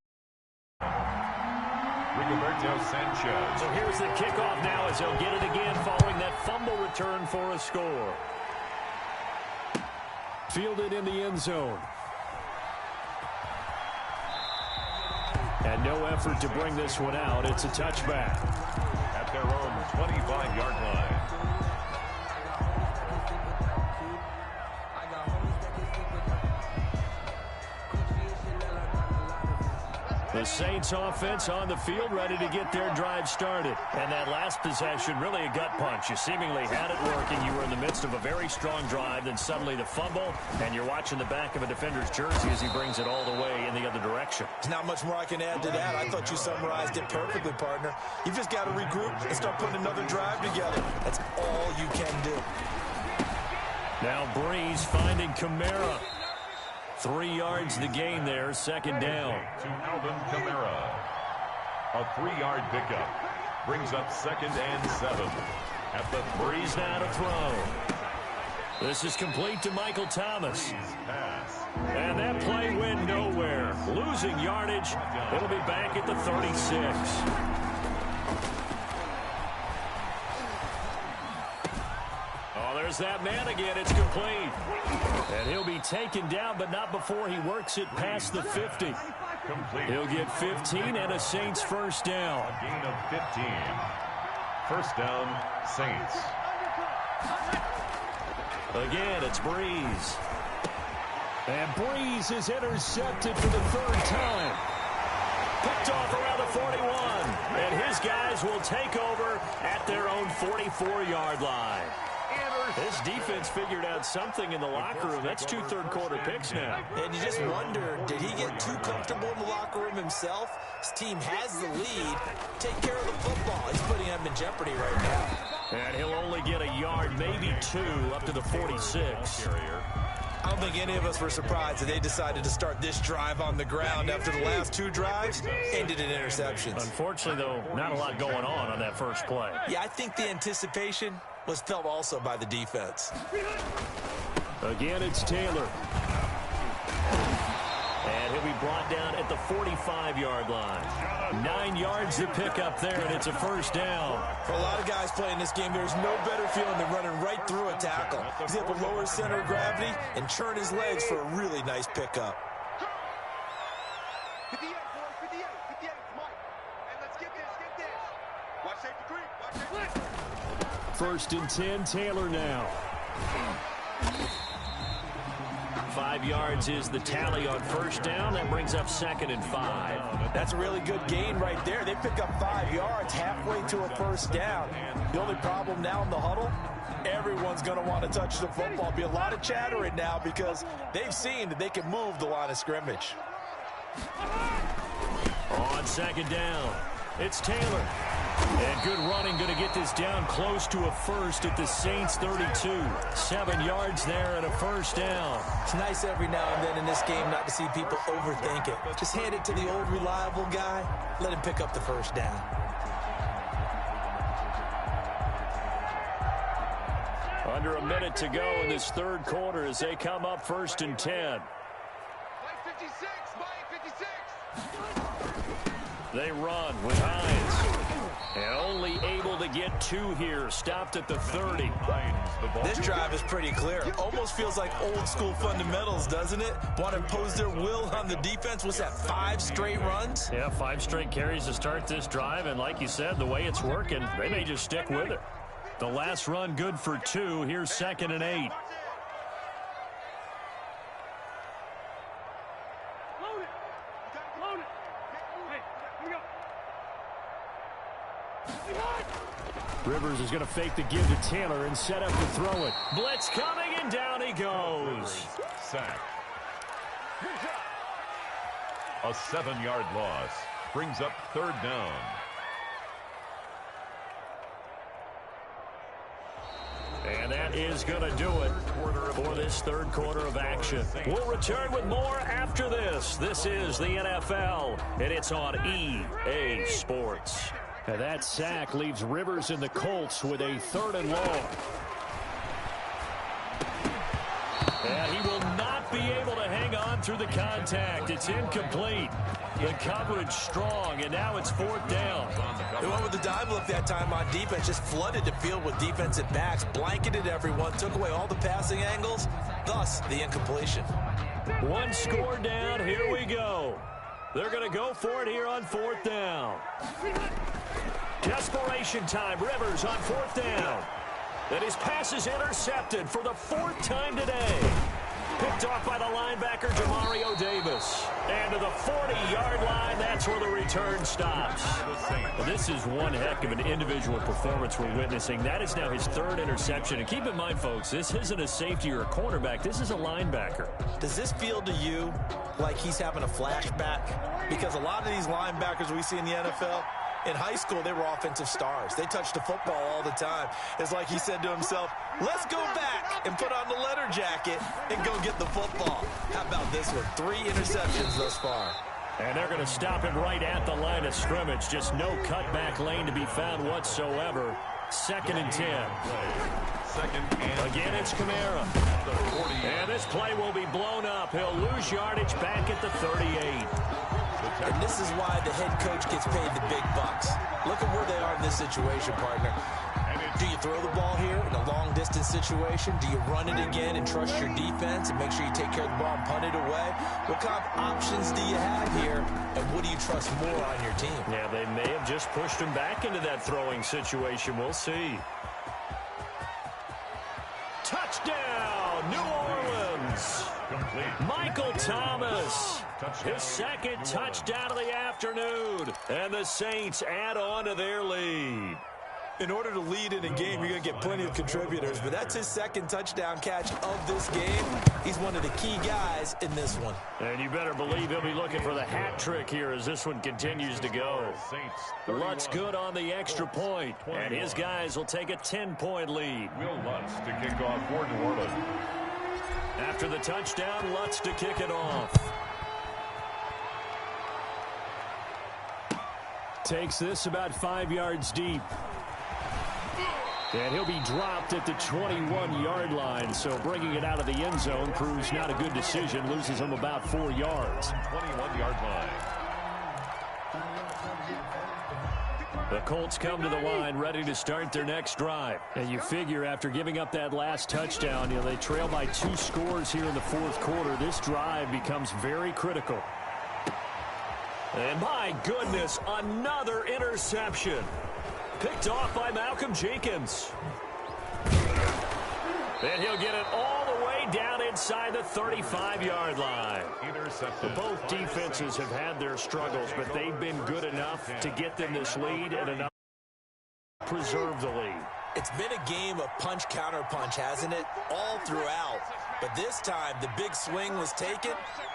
Speaker 2: Rigoberto Sanchez.
Speaker 6: So here's the kickoff now as they'll get it again following that fumble return for a score. Fielded in the end zone. And no effort to bring this one out. It's a touchback.
Speaker 2: At their own 25-yard line.
Speaker 6: The Saints offense on the field ready to get their drive started. And that last possession, really a gut punch. You seemingly had it working. You were in the midst of a very strong drive, then suddenly the fumble, and you're watching the back of a defender's jersey as he brings it all the way in the other direction.
Speaker 4: There's not much more I can add to that. I thought you summarized it perfectly, partner. You've just got to regroup and start putting another drive together. That's all you can do.
Speaker 6: Now Brees finding Kamara. 3 yards the gain there, second down.
Speaker 2: To Alvin Kamara. A 3-yard pickup. Brings up 2nd and 7. At the
Speaker 6: Brees now to throw. This is complete to Michael Thomas.
Speaker 2: Pass.
Speaker 6: And that play went nowhere. Losing yardage. It'll be back at the 36. There's that man again. It's complete. And he'll be taken down, but not before he works it past the 50.
Speaker 2: Complete.
Speaker 6: He'll get 15 and a Saints first down.
Speaker 2: A gain of 15. First down, Saints.
Speaker 6: Again, it's Brees. And Brees is intercepted for the 3rd time. Picked off around the 41. And his guys will take over at their own 44-yard line. This defense figured out something in the locker room. That's 2 third-quarter picks now.
Speaker 4: And you just wonder, did he get too comfortable in the locker room himself? His team has the lead. Take care of the football. He's putting them in jeopardy right now.
Speaker 6: And he'll only get a yard, maybe 2, up to the 46.
Speaker 4: I don't think any of us were surprised that they decided to start this drive on the ground after the last 2 drives ended in interceptions.
Speaker 6: Unfortunately, though, not a lot going on that first play.
Speaker 4: Yeah, I think the anticipation was felt also by the defense.
Speaker 6: Again, it's Taylor. And he'll be brought down at the 45-yard line. 9 yards to pick up there, and it's a first down.
Speaker 4: For a lot of guys playing this game, there's no better feeling than running right through a tackle. He's able to lower his center of gravity and churn his legs for a really nice pickup.
Speaker 5: 58, boys, 58, Mike. And let's get this. Watch safety creep, watch safety creep.
Speaker 6: 1st and 10, Taylor now. 5 yards is the tally on first down. That brings up 2nd and 5.
Speaker 4: That's a really good gain right there. They pick up 5 yards halfway to a first down. The only problem now in the huddle, everyone's going to want to touch the football. There'll be a lot of chattering now because they've seen that they can move the line of scrimmage.
Speaker 6: On 2nd down, it's Taylor. And good running, going to get this down close to a first at the Saints 32. 7 yards there and a first down.
Speaker 4: It's nice every now and then in this game not to see people overthink it. Just hand it to the old reliable guy. Let him pick up the first down.
Speaker 6: Under a minute to go in this 3rd quarter as they come up 1st and 10.
Speaker 5: Mike 56, Mike 56.
Speaker 6: They run with Hines. And only able to get 2 here. Stopped at the 30.
Speaker 4: This drive is pretty clear. Almost feels like old school fundamentals, doesn't it? Want to impose their will on the defense. What's that, 5 straight runs?
Speaker 6: Yeah, 5 straight carries to start this drive. And like you said, the way it's working, they may just stick with it. The last run good for 2. Here's 2nd and 8. Rivers is going to fake the give to Taylor and set up to throw it. Blitz coming, and down he goes.
Speaker 2: Sack. A 7-yard loss. Brings up 3rd down.
Speaker 6: And that is going to do it for this 3rd quarter of action. We'll return with more after this. This is the NFL, and it's on EA Sports. And that sack leaves Rivers and the Colts with a 3rd and long. And he will not be able to hang on through the contact. It's incomplete. The coverage strong, and now it's 4th down.
Speaker 4: They went with the dive look that time on defense, just flooded the field with defensive backs, blanketed everyone, took away all the passing angles, thus the incompletion.
Speaker 6: 1 score down, here we go. They're going to go for it here on 4th down. Desperation time, Rivers on 4th down. And his pass is intercepted for the 4th time today. Picked off by the linebacker, Jamario Davis. And to the 40-yard line, that's where the return stops. Well, this is one heck of an individual performance we're witnessing. That is now his third interception. And keep in mind, folks, this isn't a safety or a cornerback. This is a linebacker.
Speaker 4: Does this feel to you like he's having a flashback? Because a lot of these linebackers we see in the NFL, in high school, they were offensive stars. They touched the football all the time. It's like he said to himself, let's go back and put on the leather jacket and go get the football. How about this one? 3 interceptions thus far.
Speaker 6: And they're going to stop him right at the line of scrimmage. Just no cutback lane to be found whatsoever. 2nd and 10. Again, it's Kamara. And this play will be blown up. He'll lose yardage back at the 38.
Speaker 4: And this is why the head coach gets paid the big bucks. Look at where they are in this situation, partner. Do you throw the ball here in a long-distance situation? Do you run it again and trust your defense and make sure you take care of the ball and punt it away? What kind of options do you have here, and what do you trust more on your team?
Speaker 6: Yeah, they may have just pushed him back into that throwing situation. We'll see. Touchdown, New Orleans. Michael Thomas, his 2nd touchdown of the afternoon. And the Saints add on to their lead.
Speaker 4: In order to lead in a game, you're going to get plenty of contributors, but that's his 2nd touchdown catch of this game. He's one of the key guys in this one.
Speaker 6: And you better believe he'll be looking for the hat trick here as this one continues to go. Lutz good on the extra point, and his guys will take a 10-point lead.
Speaker 2: Will Lutz to kick off for New Orleans.
Speaker 6: After the touchdown, Lutz to kick it off. Takes this about 5 yards deep. And he'll be dropped at the 21-yard line, so bringing it out of the end zone proves not a good decision. Loses him about 4 yards.
Speaker 2: 21-yard line.
Speaker 6: The Colts come to the line, ready to start their next drive. And you figure after giving up that last touchdown, they trail by 2 scores here in the 4th quarter. This drive becomes very critical. And my goodness, another interception. Picked off by Malcolm Jenkins. And he'll get it all the way down inside the 35-yard line. Both defenses have had their struggles, but they've been good enough to get them this lead and enough to preserve the lead.
Speaker 4: It's been a game of punch-counter-punch, hasn't it? All throughout. But this time, the big swing was taken,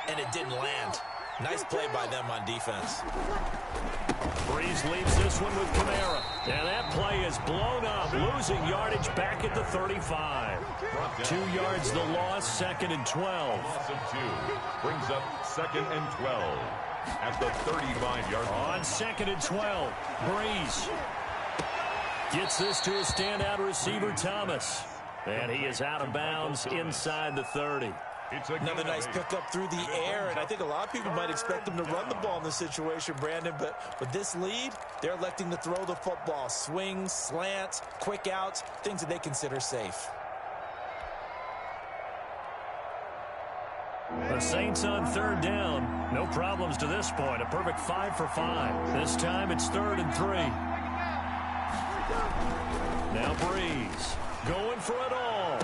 Speaker 4: and it didn't land. Nice play by them on defense.
Speaker 6: Breeze leaves this one with Kamara. And that play is blown up, losing yardage back at the 35. 2 yards the loss, 2nd and 12.
Speaker 2: Loss of 2 brings up 2nd and 12 at the 35-yard line.
Speaker 6: On 2nd and 12, Breeze gets this to a standout receiver, Thomas. And he is out of bounds inside the 30.
Speaker 4: Another nice pickup through the air, and I think a lot of people might expect them to run the ball in this situation, Brandon, but with this lead, they're electing to throw the football. Swings, slants, quick outs, things that they consider safe.
Speaker 6: The Saints on 3rd down. No problems to this point. A perfect 5 for 5. This time it's 3rd and 3. Now Breeze going for it all.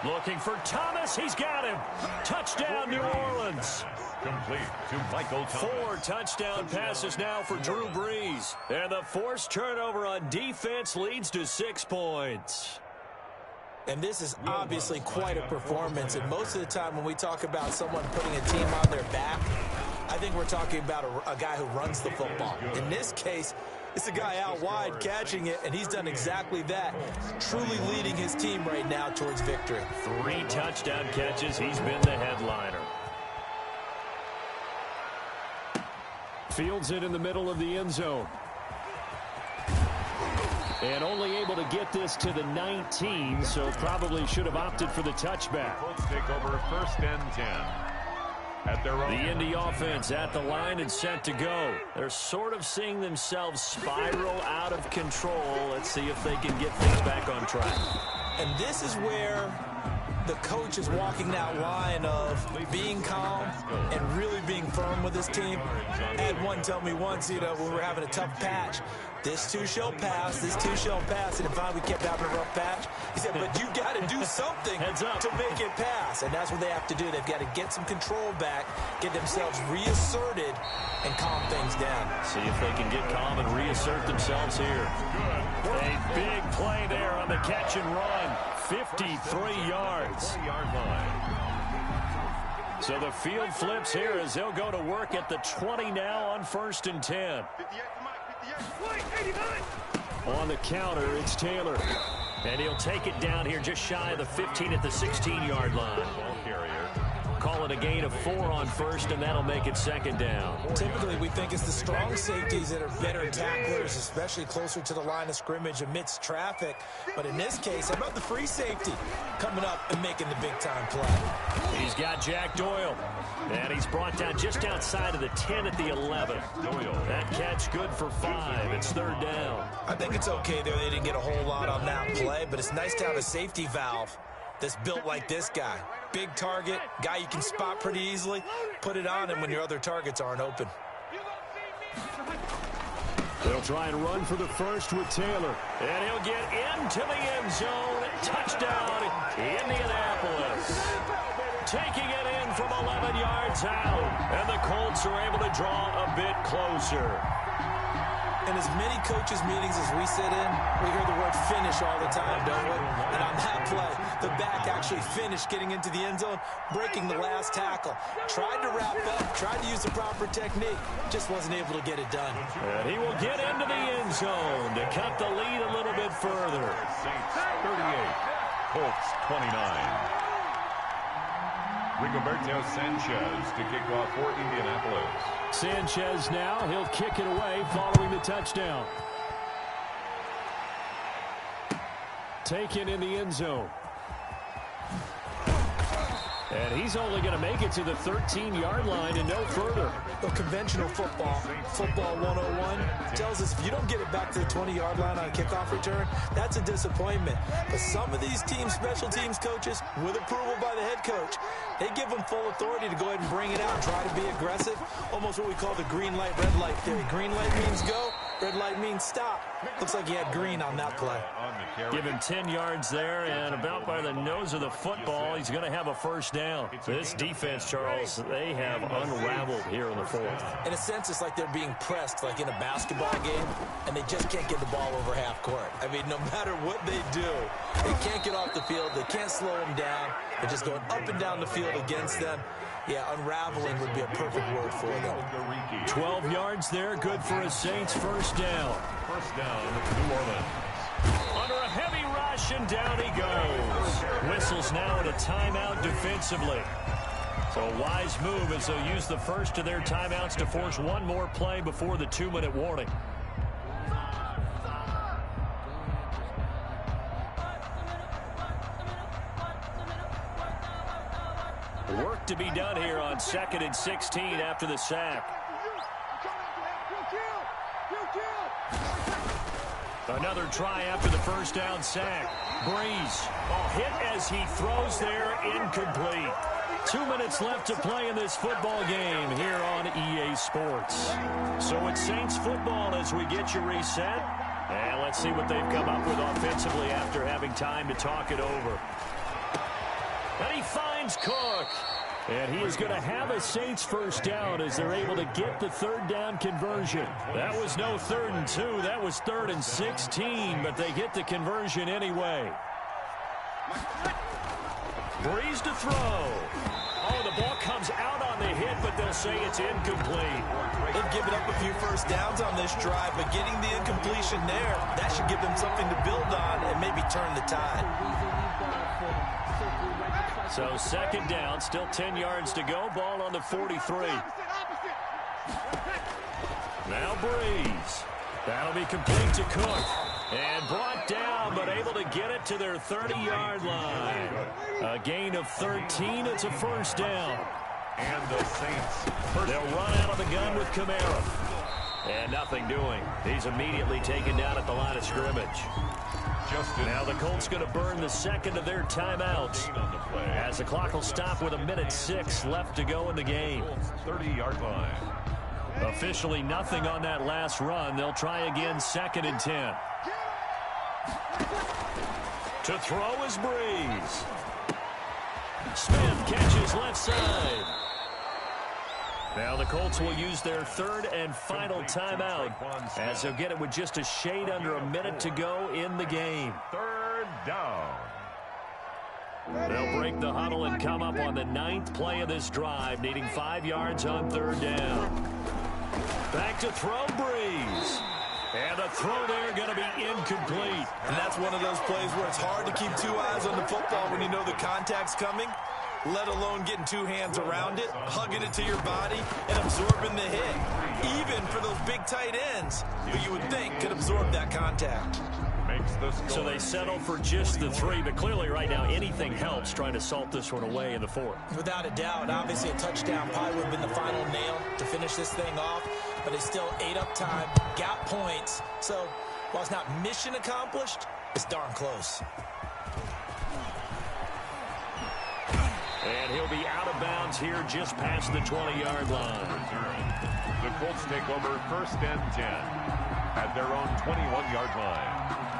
Speaker 6: Looking for Thomas. He's got him. Touchdown, New Orleans.
Speaker 2: Complete to Michael Thomas.
Speaker 6: 4 touchdown passes now for Drew Brees. And the forced turnover on defense leads to 6 points.
Speaker 4: And this is obviously quite a performance. And most of the time when we talk about someone putting a team on their back, I think we're talking about a guy who runs the football. In this case, it's a guy out wide catching it, and he's done exactly that, truly leading his team right now towards victory.
Speaker 6: 3 touchdown catches. He's been the headliner. Fields it in the middle of the end zone. And only able to get this to the 19, so probably should have opted for the touchback.
Speaker 2: Colts take over 1st and 10. At their own.
Speaker 6: The Indy offense at the line and set to go. They're sort of seeing themselves spiral out of control. Let's see if they can get things back on track.
Speaker 4: And this is where the coach is walking that line of being calm and really being firm with his team. I had one tell me once, when we were having a tough patch, this too shall pass, this too shall pass. And finally we kept having a rough patch. He said, but you got to do something to make it pass. And that's what they have to do. They've got to get some control back, get themselves reasserted, and calm things down.
Speaker 6: See if they can get calm and reassert themselves here. A big play there on the catch and run. 53 yards. So the field flips here as they'll go to work at the 20 now on 1st and 10. On the counter, it's Taylor. And he'll take it down here just shy of the 15 at the 16-yard line. Ball carrier. Call it a gain of 4 on 1st, and that'll make it 2nd down.
Speaker 4: Typically, we think it's the strong safeties that are better tacklers, especially closer to the line of scrimmage amidst traffic. But in this case, how about the free safety coming up and making the big-time play?
Speaker 6: He's got Jack Doyle, and he's brought down just outside of the 10 at the 11. Doyle. That catch good for 5. It's 3rd down.
Speaker 4: I think it's okay there. They didn't get a whole lot on that play, but it's nice to have a safety valve that's built like this guy. Big target, guy you can spot pretty easily. Put it on him when your other targets aren't open.
Speaker 6: They'll try and run for the first with Taylor. And he'll get into the end zone. Touchdown, Indianapolis. Taking it in from 11 yards out. And the Colts are able to draw a bit closer.
Speaker 4: In as many coaches' meetings as we sit in, we hear the word finish all the time, don't we? And on that play, the back actually finished getting into the end zone, breaking the last tackle. Tried to wrap up, tried to use the proper technique, just wasn't able to get it done.
Speaker 6: And he will get into the end zone to cut the lead a little bit further.
Speaker 2: Saints 38, Colts 29. Rigoberto Sanchez to kick off for Indianapolis.
Speaker 6: Sanchez now, he'll kick it away following the touchdown. Taken in the end zone. And he's only going to make it to the 13-yard line and no further.
Speaker 4: The conventional football 101, tells us if you don't get it back to the 20-yard line on a kickoff return, that's a disappointment. But some of these special teams coaches, with approval by the head coach, they give them full authority to go ahead and bring it out and try to be aggressive. Almost what we call the green light, red light theory. Green light means go, red light means stop. Looks like he had green on that play.
Speaker 6: Give him 10 yards there, and about by the nose of the football, he's going to have a first down. This defense, Charles, they have unraveled here in the fourth.
Speaker 4: In a sense, it's like they're being pressed, like in a basketball game, and they just can't get the ball over half court. I mean, no matter what they do, they can't get off the field. They can't slow them down. They're just going up and down the field against them. Yeah, unraveling would be a perfect word for them.
Speaker 6: 12 yards there, good for a Saints first down.
Speaker 2: First down, New Orleans.
Speaker 6: Under a heavy rush, and down he goes. Whistles now at a timeout defensively. So a wise move as they'll use the first of their timeouts to force one more play before the 2-minute warning. Work to be done here on 2nd and 16 after the sack. Another try after the first down sack. Breeze, hit as he throws there, incomplete. 2 minutes left to play in this football game here on EA Sports. So it's Saints football as we get you reset. And let's see what they've come up with offensively after having time to talk it over. And he finds Cook. And he is going to have a Saints first down as they're able to get the 3rd down conversion. That was no 3rd and 2. That was 3rd and 16, but they get the conversion anyway. Breeze to throw. Oh, the ball comes out on the hit, but they'll say it's incomplete.
Speaker 4: They've given up a few first downs on this drive, but getting the incompletion there, that should give them something to build on and maybe turn the tide.
Speaker 6: So 2nd down, still 10 yards to go. Ball on the 43. Now Breeze. That'll be complete to Cook. And brought down, but able to get it to their 30-yard line. A gain of 13. It's a first down.
Speaker 2: And the Saints.
Speaker 6: They'll run out of the gun with Kamara. And nothing doing. He's immediately taken down at the line of scrimmage. Now the Colts going to burn the second of their timeouts as the clock will stop with 1:06 left to go in the game.
Speaker 2: 30-yard line.
Speaker 6: Officially nothing on that last run. They'll try again, 2nd and 10. To throw is Breeze. Smith catches left side. Now the Colts will use their 3rd and final timeout as they'll get it with just a shade under a minute to go in the game.
Speaker 2: 3rd down.
Speaker 6: They'll break the huddle and come up on the 9th play of this drive, needing 5 yards on 3rd down. Back to throw, Breeze. And the throw there going to be incomplete.
Speaker 4: And that's one of those plays where it's hard to keep 2 eyes on the football when you know the contact's coming, let alone getting 2 hands around it, hugging it to your body, and absorbing the hit. Even for those big tight ends who you would think could absorb that contact.
Speaker 6: So they settle for just the 3, but clearly right now anything helps trying to salt this one away in the 4th.
Speaker 4: Without a doubt, obviously a touchdown probably would have been the final nail to finish this thing off, but they still ate up time, got points. So while it's not mission accomplished, it's darn close.
Speaker 6: And he'll be out of bounds here just past the 20-yard line.
Speaker 2: The Colts take over 1st and 10 at their own 21-yard line.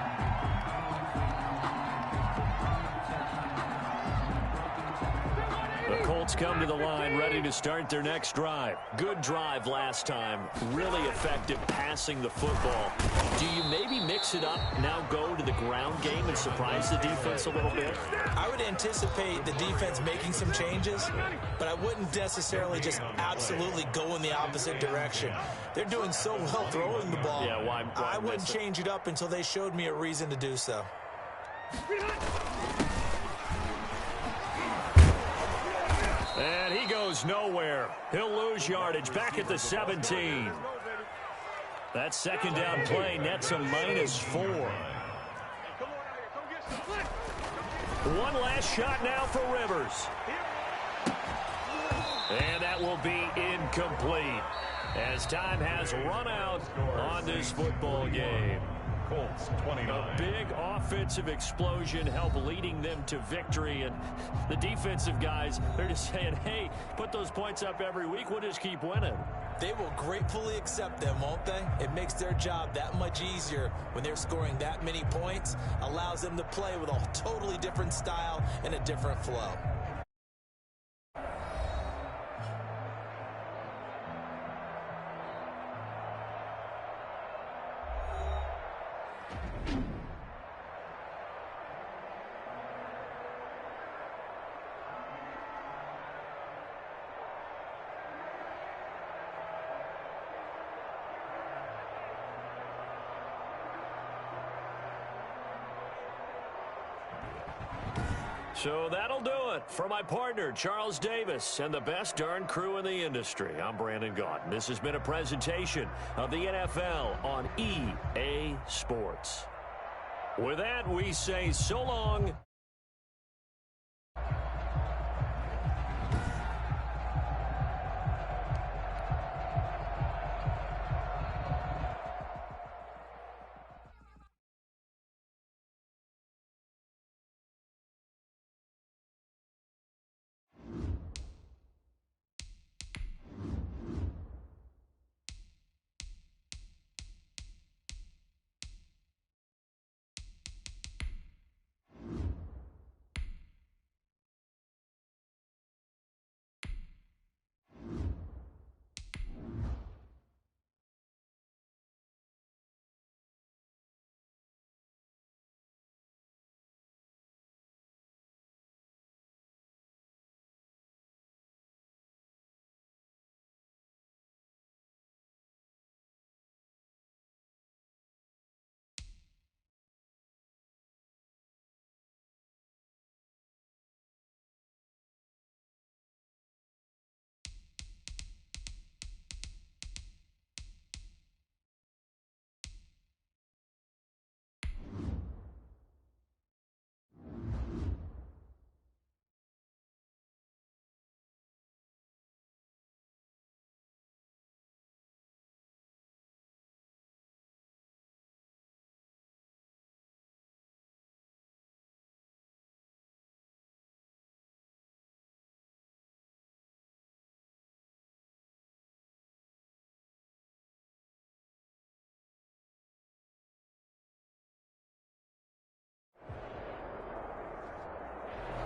Speaker 6: The Colts come to the line ready to start their next drive. Good drive last time. Really effective passing the football. Do you maybe mix it up, now go to the ground game and surprise the defense a little bit?
Speaker 4: I would anticipate the defense making some changes, but I wouldn't necessarily just absolutely go in the opposite direction. They're doing so well throwing the ball.
Speaker 6: Yeah, why
Speaker 4: I wouldn't change it up until they showed me a reason to do so.
Speaker 6: And he goes nowhere. He'll lose yardage back at the 17. That 2nd down play nets a -4. One last shot now for Rivers. And that will be incomplete as time has run out on this football game.
Speaker 2: Colts 29.
Speaker 6: A big offensive explosion helped leading them to victory, and the defensive guys, they're just saying, hey, put those points up every week, we'll just keep winning.
Speaker 4: They will gratefully accept them, won't they? It makes their job that much easier when they're scoring that many points, allows them to play with a totally different style and a different flow.
Speaker 6: So that'll do it for my partner, Charles Davis, and the best darn crew in the industry. I'm Brandon Gaudin. This has been a presentation of the NFL on EA Sports. With that, we say so long.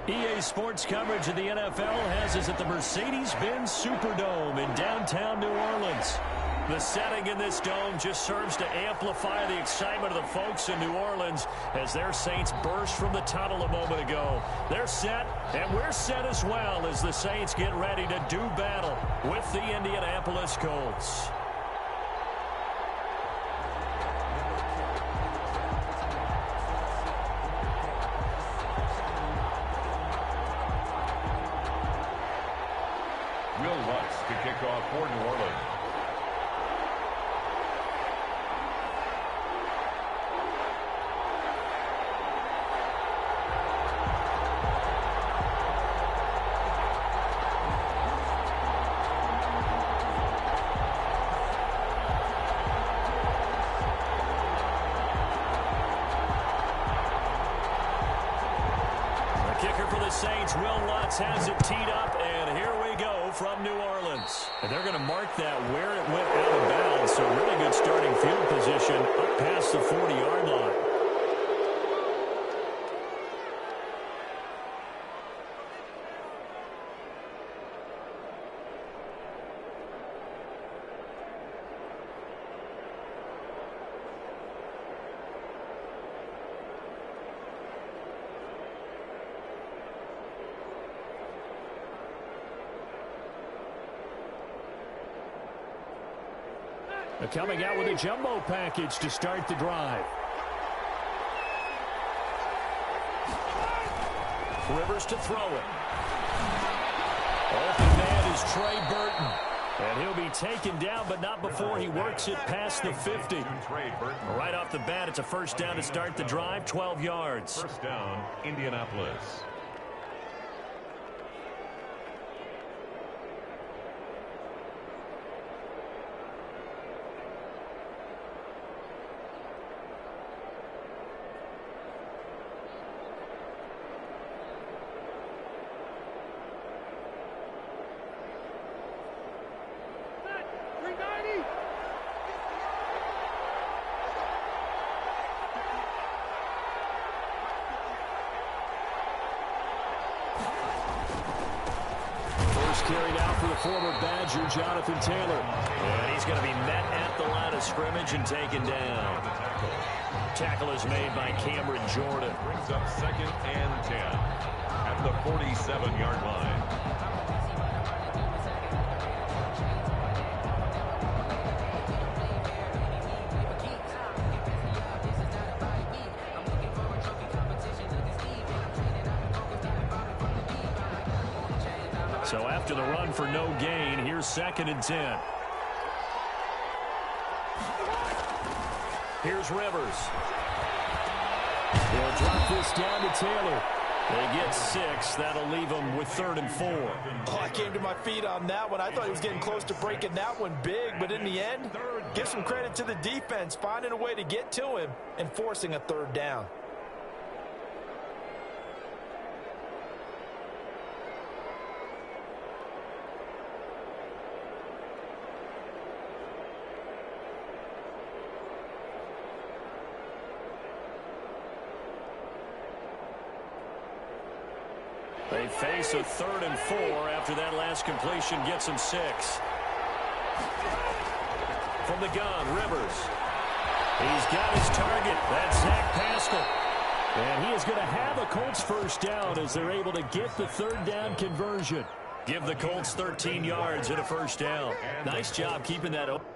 Speaker 6: EA Sports coverage of the NFL has us at the Mercedes-Benz Superdome in downtown New Orleans. The setting in this dome just serves to amplify the excitement of the folks in New Orleans as their Saints burst from the tunnel a moment ago. They're set, and we're set as well as the Saints get ready to do battle with the Indianapolis Colts.
Speaker 2: Will Lutz to kick off for New Orleans.
Speaker 6: The kicker for the Saints, Will Lutz, has it teed up, and here we go from New Orleans. And they're going to mark that where it went out of bounds, so really good starting field position up past the 40-yard line. They're coming out with a jumbo package to start the drive. Rivers to throw it. Open man is Trey Burton. And he'll be taken down, but not before he works it past the 50. Right off the bat, it's a first down to start the drive, 12 yards.
Speaker 2: First down, Indianapolis.
Speaker 6: Carried out for the former Badger, Jonathan Taylor. And he's going to be met at the line of scrimmage and taken down. Tackle is made by Cameron Jordan.
Speaker 2: Brings up 2nd and 10 at the 47-yard line.
Speaker 6: So after the run for no gain, here's 2nd and 10. Here's Rivers. They'll drop this down to Taylor. They get 6. That'll leave them with 3rd and 4.
Speaker 4: Oh, I came to my feet on that one. I thought he was getting close to breaking that one big, but in the end, give some credit to the defense, finding a way to get to him and forcing a 3rd down.
Speaker 6: They face a 3rd and 4 after that last completion gets them 6. From the gun, Rivers. He's got his target. That's Zach Pascal. And he is going to have a Colts first down as they're able to get the 3rd down conversion. Give the Colts 13 yards and a first down. Nice job keeping that open.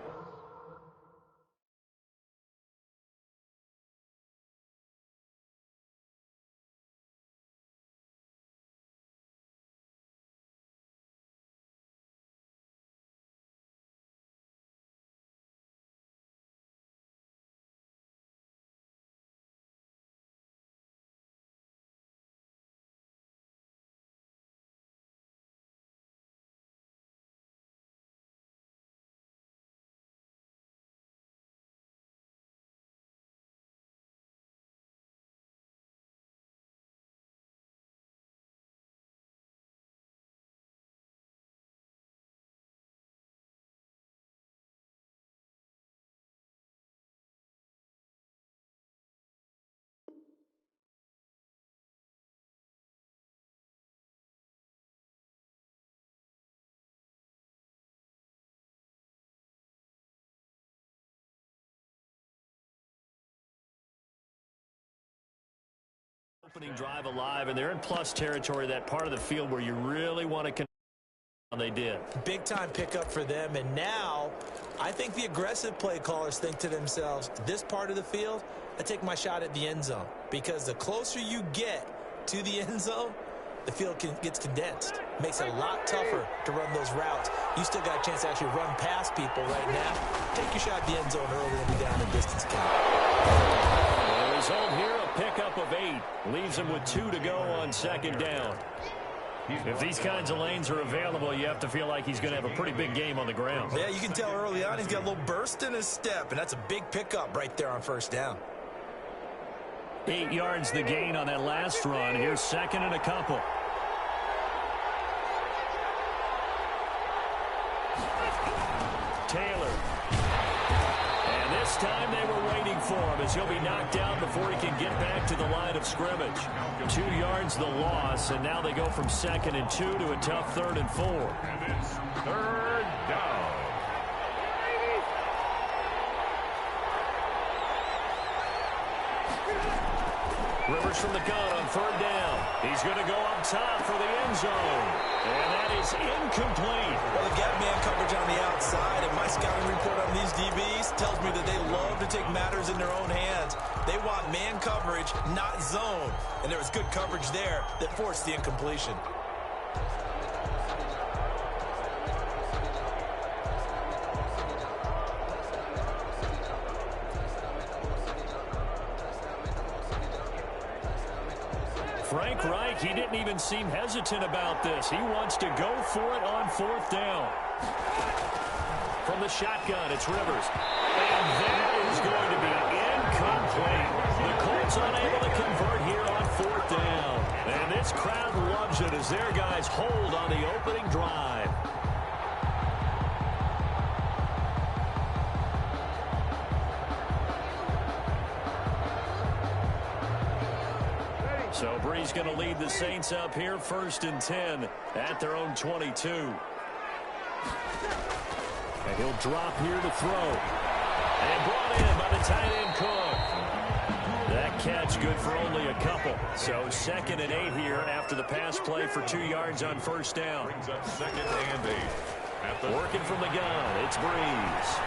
Speaker 6: Opening drive alive, and they're in plus territory, that part of the field where you really want to connect. They did.
Speaker 3: Big time pickup for them, and now I think the aggressive play callers think to themselves, this part of the field, I take my shot at the end zone, because the closer you get to the end zone, the field gets condensed. Makes it a lot tougher to run those routes. You still got a chance to actually run past people right now. Take your shot at the end zone early and be down in distance count.
Speaker 6: The result here, a pickup of 8. Leaves them with 2 to go on second down. If these kinds of lanes are available, you have to feel like he's going to have a pretty big game on the ground.
Speaker 3: Yeah, you can tell early on he's got a little burst in his step, and that's a big pickup right there on first down.
Speaker 6: 8 yards the gain on that last run. Here's second and a couple. Taylor. And this time they were waiting for him as he'll be knocked down before he can get back to the line of scrimmage. 2 yards the loss, and now they go from 2nd and 2 to a tough 3rd and 4.
Speaker 2: And it's 3rd down.
Speaker 6: Rivers from the gun on 3rd down. He's going to go up top for the end zone. And that is incomplete.
Speaker 3: Well, they've got man coverage on the outside, and my scouting report on these DBs tells me that they love to take matters in their own hands. They want man coverage, not zone. And there was good coverage there that forced the incompletion.
Speaker 6: Frank Reich, he didn't even seem hesitant about this. He wants to go for it on 4th down. From the shotgun, it's Rivers. And that is going to be incomplete. The Colts unable to convert here on 4th down. And this crowd loves it as their guys hold on the opening drive. So Brees going to lead the Saints up here, 1st and 10 at their own 22. And he'll drop here to throw. And brought in by the tight end Cook. That catch good for only a couple. So 2nd and 8 here after the pass play for 2 yards on 1st down.
Speaker 2: Brings up 2nd and 8.
Speaker 6: Working from the gun, it's Brees.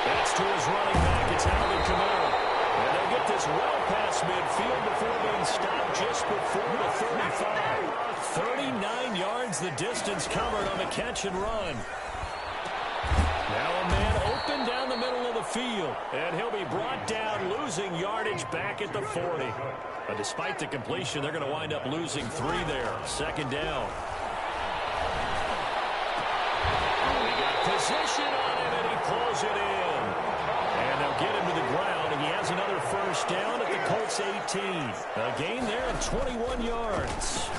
Speaker 6: That's to his running back, it's Alvin Kamara. And they'll get this well past midfield before being stopped just before the 35. 39 yards the distance covered on the catch and run. Now a man open down the middle of the field. And he'll be brought down, losing yardage back at the 40. But despite the completion, they're going to wind up losing 3 there. 2nd down. He got position on him, and he pulls it in. And they'll get him to the ground, and he has another 1st down at the Colts 18. A gain there of 21 yards.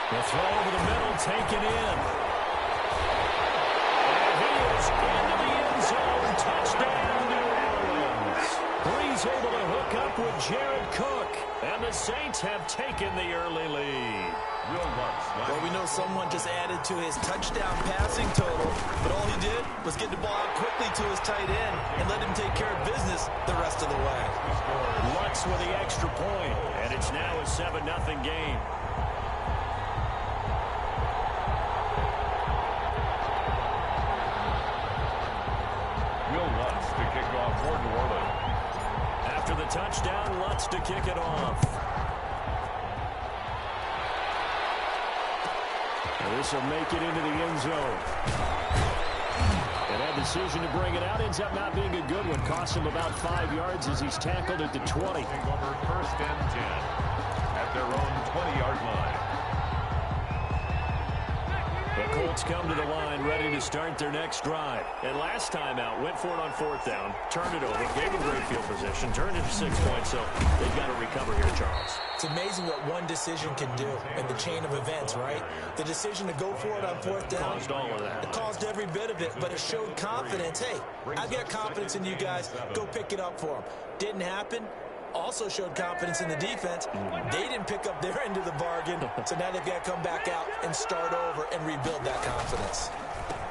Speaker 6: The throw over the middle, taken in. And he is into the end zone. Touchdown, New Orleans. Brees able to hook up with Jared Cook. And the Saints have taken the early lead.
Speaker 3: Well, we know someone just added to his touchdown passing total, but all he did was get the ball out quickly to his tight end and let him take care of business the rest of the way.
Speaker 6: Lutz with the extra point, and it's now a 7-0 game.
Speaker 2: Will Lutz to kick off for New Orleans.
Speaker 6: After the touchdown, Lutz to kick it off. This will make it into the end zone. And that decision to bring it out ends up not being a good one. Costs him about 5 yards as he's tackled at the 20.
Speaker 2: Take over 1st and 10 at their own 20-yard line.
Speaker 6: The Colts come to the line ready to start their next drive. And last time out, went for it on 4th down, turned it over, gave them great field position, turned it to 6 points, so they've got to recover here, Charles.
Speaker 3: It's amazing what one decision can do in the chain of events, right? The decision to go for it on 4th down.
Speaker 6: Caused all of that.
Speaker 3: It caused every bit of it, but it showed confidence. Hey, I've got confidence in you guys. Go pick it up for them. Didn't happen. Also showed confidence in the defense. They didn't pick up their end of the bargain, so now they've got to come back out and start over and rebuild that confidence.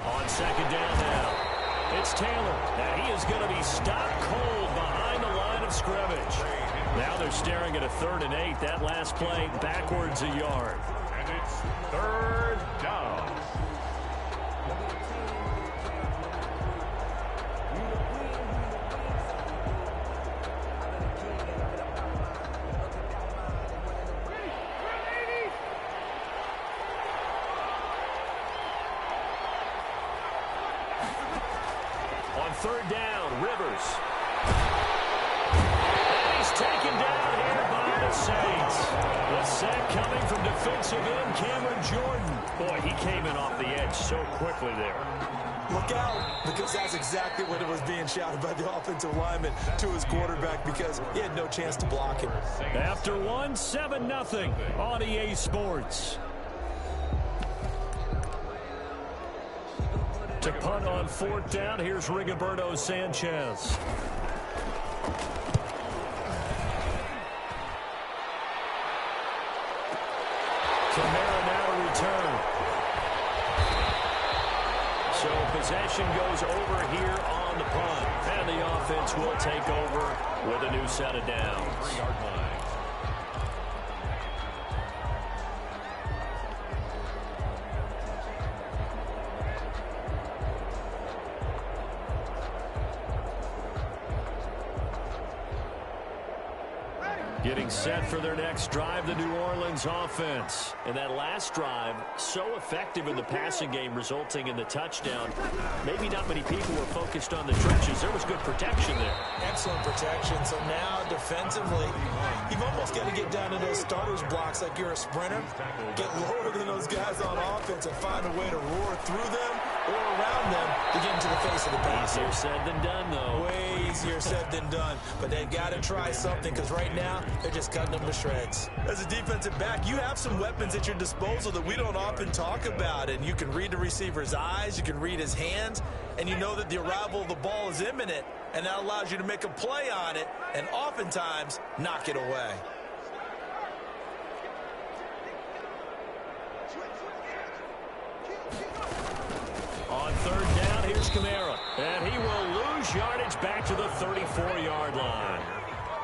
Speaker 6: On 2nd down now, it's Taylor. Now he is going to be stopped cold behind the line of scrimmage. Now they're staring at a 3rd and 8. That last play backwards a yard.
Speaker 2: And it's 3rd down.
Speaker 6: On 3rd down, Rivers. And he's taken down here by the Saints. The sack coming from defensive end Cameron Jordan. Boy, he came in off the edge so quickly there.
Speaker 4: Look out, because that's exactly what it was being shouted by the offensive lineman to his quarterback, because he had no chance to block him.
Speaker 6: After one, 7-0 on EA Sports. To punt on 4th down, here's Rigoberto Sanchez. Kamara now to return. So possession goes over here on the punt. And the offense will take over with a new set of downs.
Speaker 2: 3-yard line.
Speaker 6: Getting set for their next drive, the New Orleans offense. And that last drive, so effective in the passing game, resulting in the touchdown. Maybe not many people were focused on the trenches. There was good protection there.
Speaker 4: Excellent protection. So now, defensively, you've almost got to get down to those starters blocks like you're a sprinter. Get lower than those guys on offense and find a way to roar through them or around them to get into the face of the passer.
Speaker 6: Easier said than done, though.
Speaker 4: Way easier said than done. But they've got to try something, because right now, they're just cutting them to shreds. As a defensive back, you have some weapons at your disposal that we don't often talk about. And you can read the receiver's eyes, you can read his hands, and you know that the arrival of the ball is imminent. And that allows you to make a play on it and oftentimes knock it away.
Speaker 6: On 3rd down, here's Kamara. And he will lose yardage back to the 34-yard line.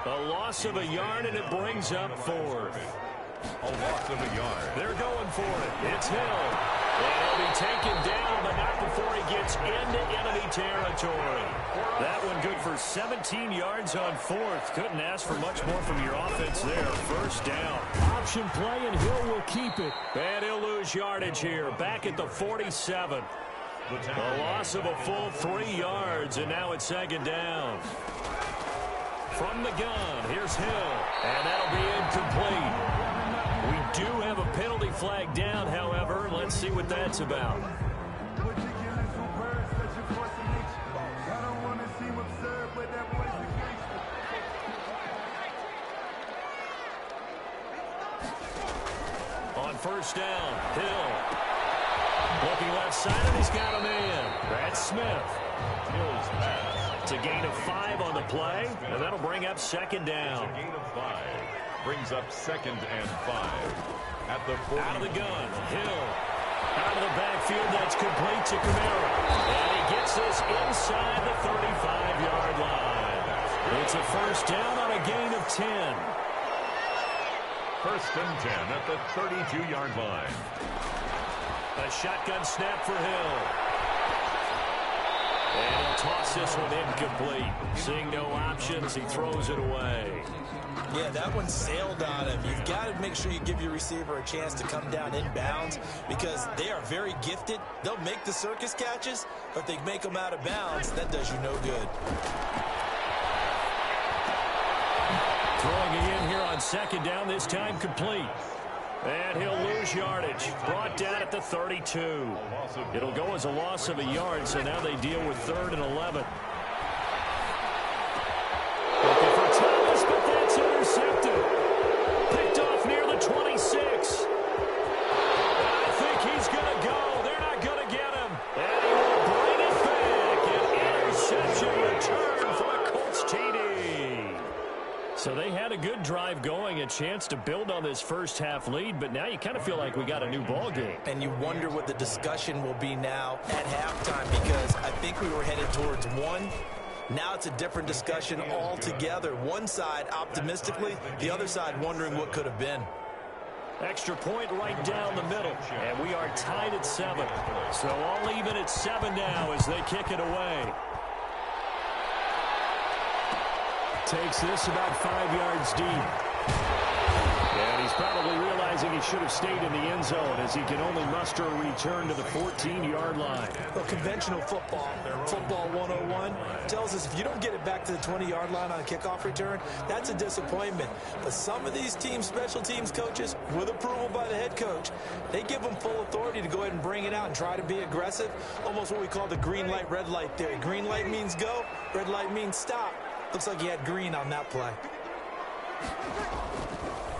Speaker 6: A loss of a yard, and it brings up 4th.
Speaker 2: A loss of a yard.
Speaker 6: They're going for it. It's Hill. And he'll be taken down, but not before he gets into enemy territory. That one good for 17 yards on 4th. Couldn't ask for much more from your offense there. 1st down. Option play, and Hill will keep it. And he'll lose yardage here. Back at the 47. A loss of a full 3 yards, and now it's 2nd down. From the gun, here's Hill, and that'll be incomplete. We do have a penalty flag down, however. Let's see what that's about. On 1st down, Hill. Looking left side, and he's got a man. That's Smith.
Speaker 2: Hill's pass.
Speaker 6: It's a gain of 5 on the play, and that'll bring up 2nd down.
Speaker 2: A gain of 5. Brings up 2nd and 5. At the 40.
Speaker 6: Out of the gun, Hill. Out of the backfield, that's complete to Kamara. And he gets this inside the 35-yard line. It's a 1st down on a gain of 10.
Speaker 2: 1st and 10 at the 32-yard line.
Speaker 6: A shotgun snap for Hill. And he'll toss this one incomplete. Seeing no options, he throws it away.
Speaker 4: Yeah, that one sailed on him. You've got to make sure you give your receiver a chance to come down inbounds, because they are very gifted. They'll make the circus catches, but if they make them out of bounds, that does you no good.
Speaker 6: Throwing it in here on 2nd down, this time complete. And he'll lose yardage. Brought down at the 32. It'll go as a loss of a yard, so now they deal with 3rd and 11. Looking for Thomas, but that's intercepted. Picked off near the 26. I think he's going to go. They're not going to get him. And he will bring it back. An interception return for a Colts TD. So they had a good drive going, a chance to build on this first half lead, but now you kind of feel like we got a new ball game.
Speaker 4: And you wonder what the discussion will be now at halftime, because I think we were headed towards 1,
Speaker 3: Now it's a different discussion altogether. One side optimistically, the other side wondering what could have been.
Speaker 6: Extra point right down the middle, and we are tied at 7. So all even at 7 now as they kick it away. Takes this about 5 yards deep. And he's probably realizing he should have stayed in the end zone as he can only muster a return to the 14-yard line.
Speaker 4: Well, conventional football 101, tells us if you don't get it back to the 20-yard line on a kickoff return, that's a disappointment. But some of these special teams coaches, with approval by the head coach, they give them full authority to go ahead and bring it out and try to be aggressive, almost what we call the green light, red light theory. Green light means go, red light means stop. Looks like he had green on that play.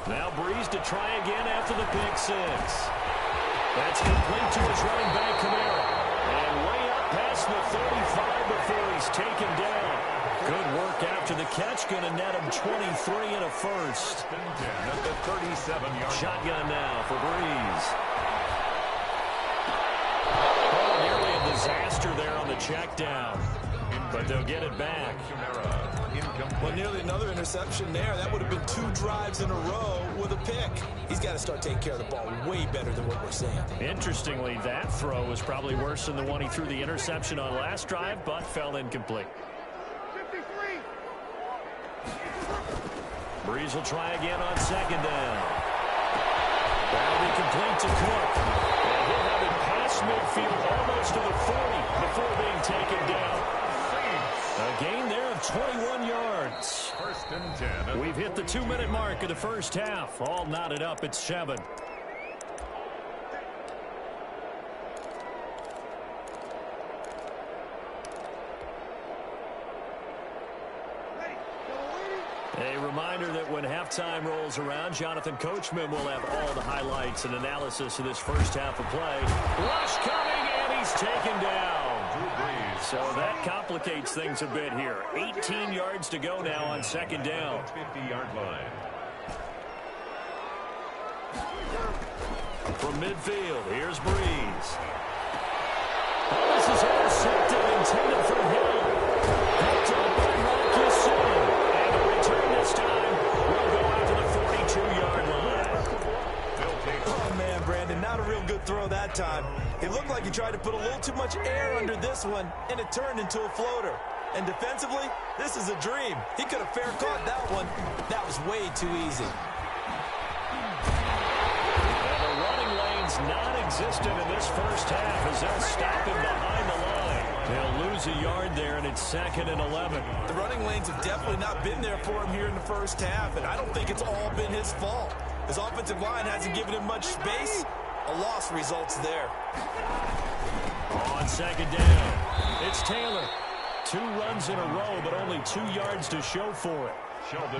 Speaker 6: Now Breeze to try again after the pick 6. That's complete to his running back, Kamara. And way up past the 35 before he's taken down. Good work after the catch. Going to net him 23 and a first.
Speaker 2: At the 37-yard
Speaker 6: Shotgun now for Breeze. Oh, nearly a disaster there on the check down. But they'll get it back.
Speaker 4: Well, nearly another interception there. That would have been 2 drives in a row with a pick. He's got to start taking care of the ball way better than what we're seeing.
Speaker 6: Interestingly, that throw was probably worse than the one he threw the interception on last drive, but fell incomplete.
Speaker 5: 53.
Speaker 6: Breeze will try again on second down. That'll be complete to Cook. And he'll have it past midfield almost to the 40 before being taken down. A gain there of 21 yards.
Speaker 2: First and 10.
Speaker 6: We've hit the 2-minute mark of the first half. All knotted up at 7. A reminder that when halftime rolls around, Jonathan Coachman will have all the highlights and analysis of this first half of play. Rush coming, and he's taken down. So that complicates things a bit here. 18 yards to go now on second down.
Speaker 2: 50-yard line.
Speaker 6: From midfield, here's Breeze. Oh, this is intercepted, intended for Hill. Picked up by Marcus Allen. And the return this time will go out to the 42-yard line.
Speaker 4: Oh, man, Brandon, not a real good throw that time. It looked like he tried to put a little too much air under this one, and it turned into a floater. And defensively, this is a dream. He could have fair caught that one. That was way too easy.
Speaker 6: And the running lane's non-existent in this first half as they'll stop him behind the line. They'll lose a yard there, and it's 2nd and 11.
Speaker 4: The running lanes have definitely not been there for him here in the first half, and I don't think it's all been his fault. His offensive line hasn't given him much space. A loss results there.
Speaker 6: On second down, it's Taylor. 2 runs in a row, but only 2 yards to show for it.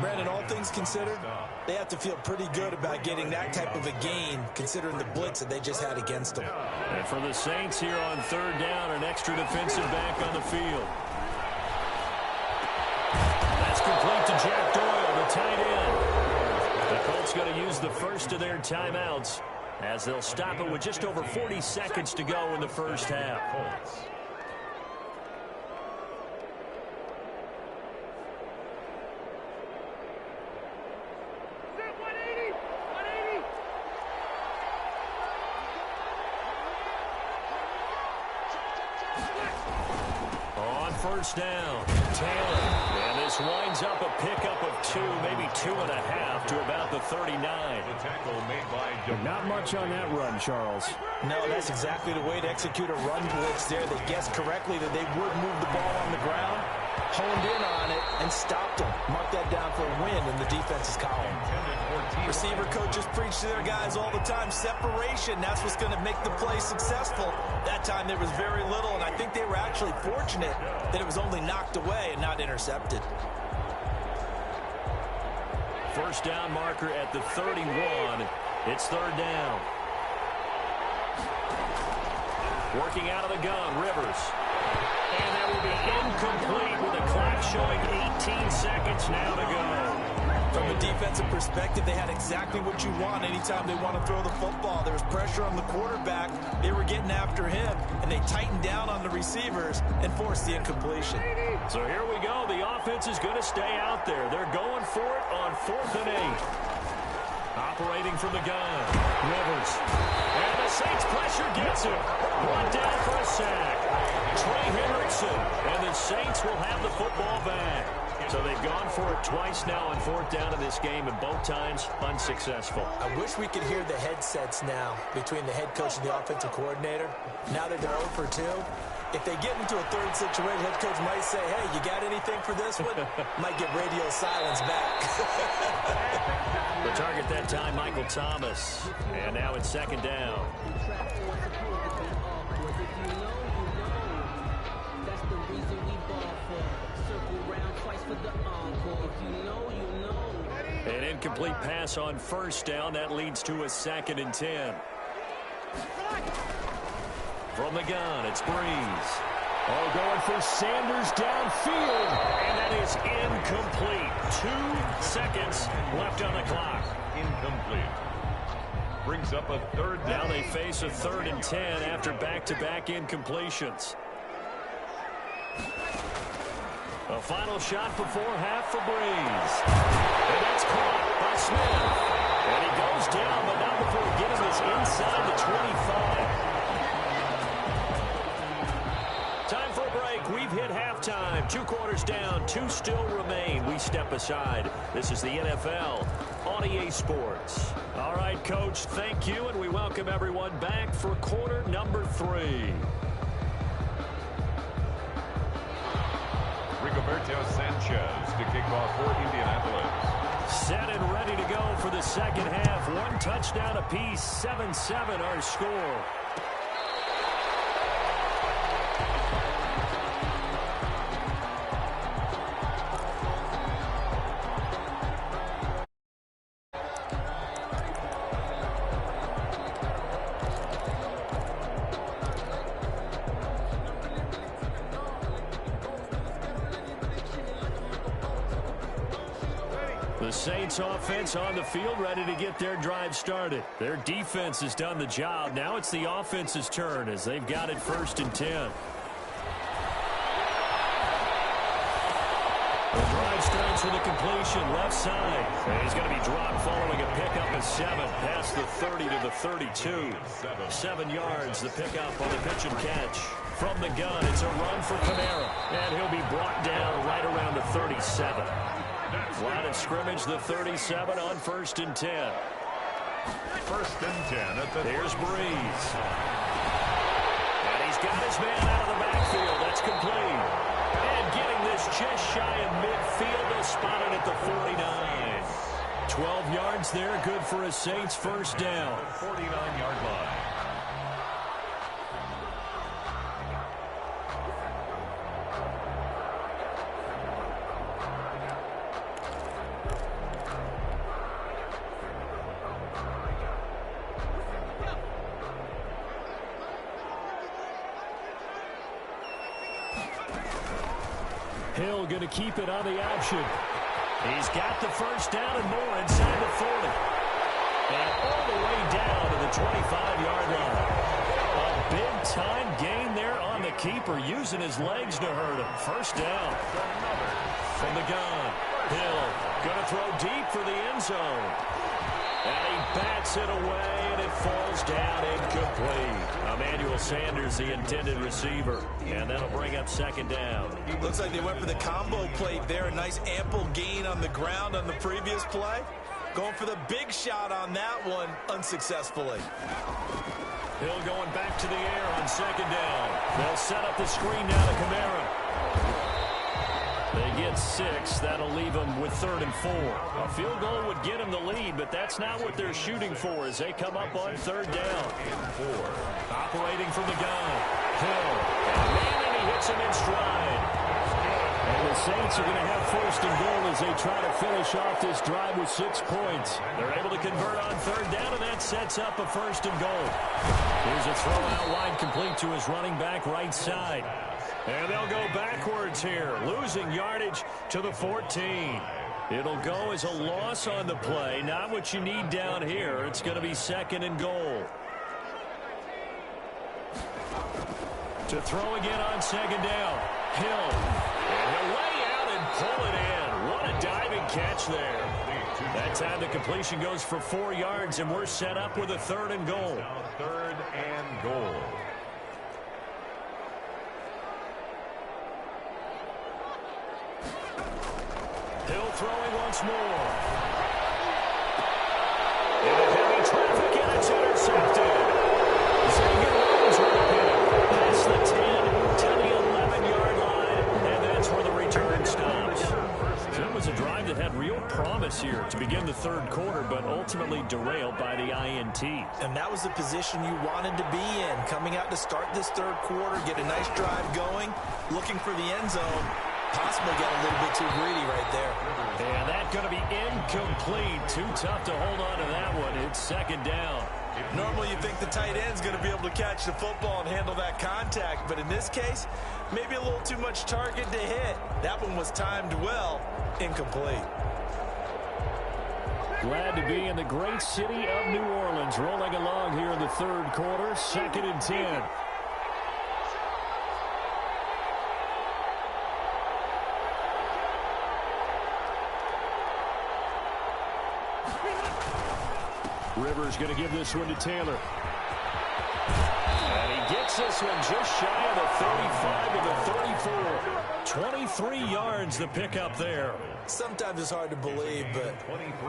Speaker 4: Brandon, all things considered, they have to feel pretty good about getting that type of a gain, considering the blitz that they just had against them.
Speaker 6: And for the Saints here on third down, an extra defensive back on the field. That's complete to Jack Doyle, the tight end. The Colts going to use the first of their timeouts as they'll stop it with just over 40 seconds to go in the first half. On first down, Taylor. And this winds up a pickup of 2, maybe 2.5 to about the 39.
Speaker 2: The tackle made by
Speaker 7: Not much on that run, Charles.
Speaker 4: No, that's exactly the way to execute a run blitz there. They guessed correctly that they would move the ball on the ground, honed in on it, and stopped them. Mark that down for a win in the defense's column. Receiver coaches preach to their guys all the time. Separation, that's what's going to make the play successful. That time there was very little, and I think they were actually fortunate that it was only knocked away and not intercepted.
Speaker 6: First down marker at the 31. It's third down. Working out of the gun, Rivers. And that will be incomplete with a clock showing 18 seconds now to go.
Speaker 4: From a defensive perspective, they had exactly what you want anytime they want to throw the football. There was pressure on the quarterback. They were getting after him, and they tightened down on the receivers and forced the incompletion.
Speaker 6: So here we go. The offense is going to stay out there. They're going for it on 4th and 8. Operating from the gun, Rivers. And the Saints pressure gets him. Brought down for a sack. Trey Hendrickson. And the Saints will have the football back. So they've gone for it twice now on 4th down in this game, and both times unsuccessful.
Speaker 4: I wish we could hear the headsets now between the head coach and the offensive coordinator. Now that they're 0 for 2, if they get into a third situation, head coach might say, hey, you got anything for this one? Might get radio silence back.
Speaker 6: The target that time, Michael Thomas. And now it's 2nd down. An incomplete pass on 1st down. That leads to a 2nd and 10. From the gun, it's Breeze. Oh, going for Sanders downfield. And that is incomplete. 2 seconds left on the clock.
Speaker 2: Incomplete. Brings up a 3rd down.
Speaker 6: Now they face a 3rd and 10 after back-to-back incompletions. A final shot before half for Breeze. And that's caught by Smith. And he goes down, but not before getting this inside the 25. Time for a break. We've hit halftime. 2 quarters down. 2 still remain. We step aside. This is the NFL on EA Sports. All right, Coach, thank you, and we welcome everyone back for quarter number 3.
Speaker 2: Rigoberto Sanchez to kick off for Indianapolis.
Speaker 6: Set and ready to go for the 2nd half. 1 touchdown apiece. 7-7 our score. The Saints offense on the field, ready to get their drive started. Their defense has done the job. Now it's the offense's turn as they've got it 1st and 10. The drive starts with a completion left side. And he's going to be dropped following a pickup of 7 past the 30 to the 32. 7 yards, the pickup on the pitch and catch. From the gun, it's a run for Kamara. And he'll be brought down right around the 37. Line of scrimmage, the 37 on 1st and 10.
Speaker 2: 1st and 10 at the...
Speaker 6: There's Breeze. And he's got his man out of the backfield. That's complete. And getting this just shy of midfield. They'll spot it at the 49. 12 yards there, good for a Saints 1st down.
Speaker 2: 49-yard line.
Speaker 6: Hill going to keep it on the option. He's got the 1st down and more inside the 40. And all the way down to the 25-yard line. A big-time gain there on the keeper, using his legs to hurt him. 1st down. From the gun, Hill going to throw deep for the end zone. And he bats it away, and it falls down incomplete. Emmanuel Sanders, the intended receiver. And that'll bring up 2nd down.
Speaker 4: Looks like they went for the combo plate there. A nice ample gain on the ground on the previous play. Going for the big shot on that one unsuccessfully.
Speaker 6: Hill going back to the air on 2nd down. They'll set up the screen now to Kamara. They get 6. That'll leave them with 3rd and 4. A field goal would get them the lead, but that's not what they're shooting for as they come up on 3rd down. Operating from the gun. Hill. And he hits him in stride. And the Saints are going to have 1st and goal as they try to finish off this drive with 6 points. They're able to convert on 3rd down, and that sets up a 1st and goal. Here's a throw out wide complete to his running back right side. And they'll go backwards here, losing yardage to the 14. It'll go as a loss on the play. Not what you need down here. It's going to be 2nd and goal. To throw again on 2nd down. Hill. And he'll lay out and pull it in. What a diving catch there. That time the completion goes for 4 yards, and we're set up with a 3rd and goal.
Speaker 2: 3rd and goal.
Speaker 6: Hill throwing once more. Into heavy traffic, and it's intercepted. Xavier Rhodes with it. That's the 10 to the 11-yard line, and that's where the return stops. So it was a drive that had real promise here to begin the 3rd quarter, but ultimately derailed by the INT.
Speaker 4: And that was the position you wanted to be in. Coming out to start this 3rd quarter, get a nice drive going, looking for the end zone. Possibly got a little bit too greedy right there.
Speaker 6: And that's going to be incomplete. Too tough to hold on to that one. It's 2nd down.
Speaker 4: Normally you think the tight end's going to be able to catch the football and handle that contact, but in this case, maybe a little too much target to hit. That one was timed well. Incomplete.
Speaker 6: Glad to be in the great city of New Orleans, rolling along here in the 3rd quarter, 2nd and 10. Rivers going to give this one to Taylor. And he gets this one just shy of the 35 to the 34. 23 yards the pickup there.
Speaker 4: Sometimes it's hard to believe, but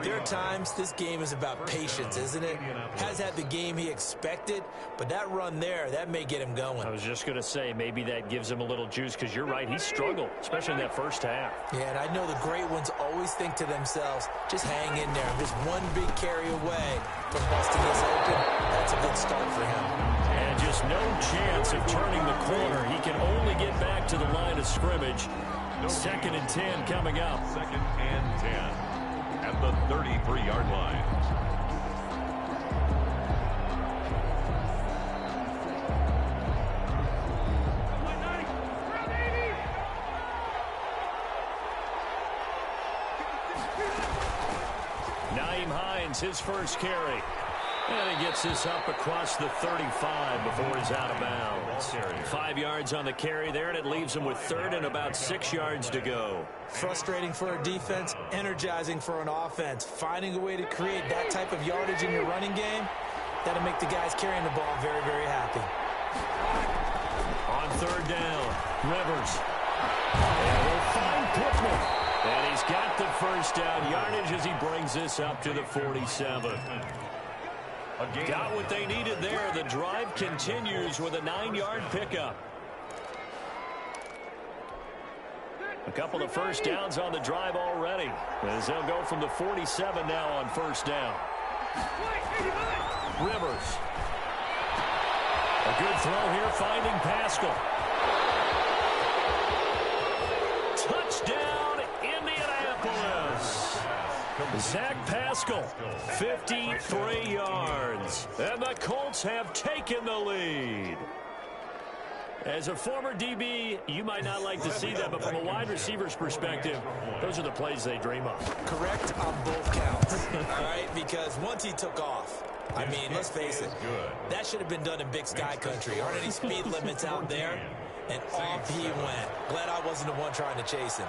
Speaker 4: there are times this game is about patience, isn't it? Has had the game he expected, but that run there, that may get him going.
Speaker 6: I was just going to say, maybe that gives him a little juice, because you're right, he struggled, especially in that first half.
Speaker 4: Yeah, and I know the great ones always think to themselves, just hang in there. Just one big carry away from busting this open. That's a good start for him.
Speaker 6: And just no chance of turning the corner. He can only get back to the line of scrimmage. 2nd and 10 coming up.
Speaker 2: 2nd and 10 at the 33-yard line.
Speaker 6: Nyheim Hines, his first carry. And he gets this up across the 35 before he's out of bounds. 5 yards on the carry there, and it leaves him with 3rd and about 6 yards to go.
Speaker 4: Frustrating for a defense, energizing for an offense. Finding a way to create that type of yardage in your running game, that'll make the guys carrying the ball very, very happy.
Speaker 6: On 3rd down, Rivers. And we'll find Pittman. And he's got the first down yardage as he brings this up to the 47. Got what they needed there. The drive continues with a 9-yard pickup. A couple of first downs on the drive already, as they'll go from the 47 now on 1st down. Rivers. A good throw here, finding Pascal. Touchdown, Indianapolis. Zach Pascal, 53 yards. And the Colts have taken the lead. As a former DB, you might not like to see that, but from a wide receiver's perspective, those are the plays they dream of.
Speaker 4: Correct on both counts, all right? Because once he took off, I mean, let's face it, that should have been done in Big Sky Country. Aren't any speed limits out there? And off he went. Glad I wasn't the one trying to chase him.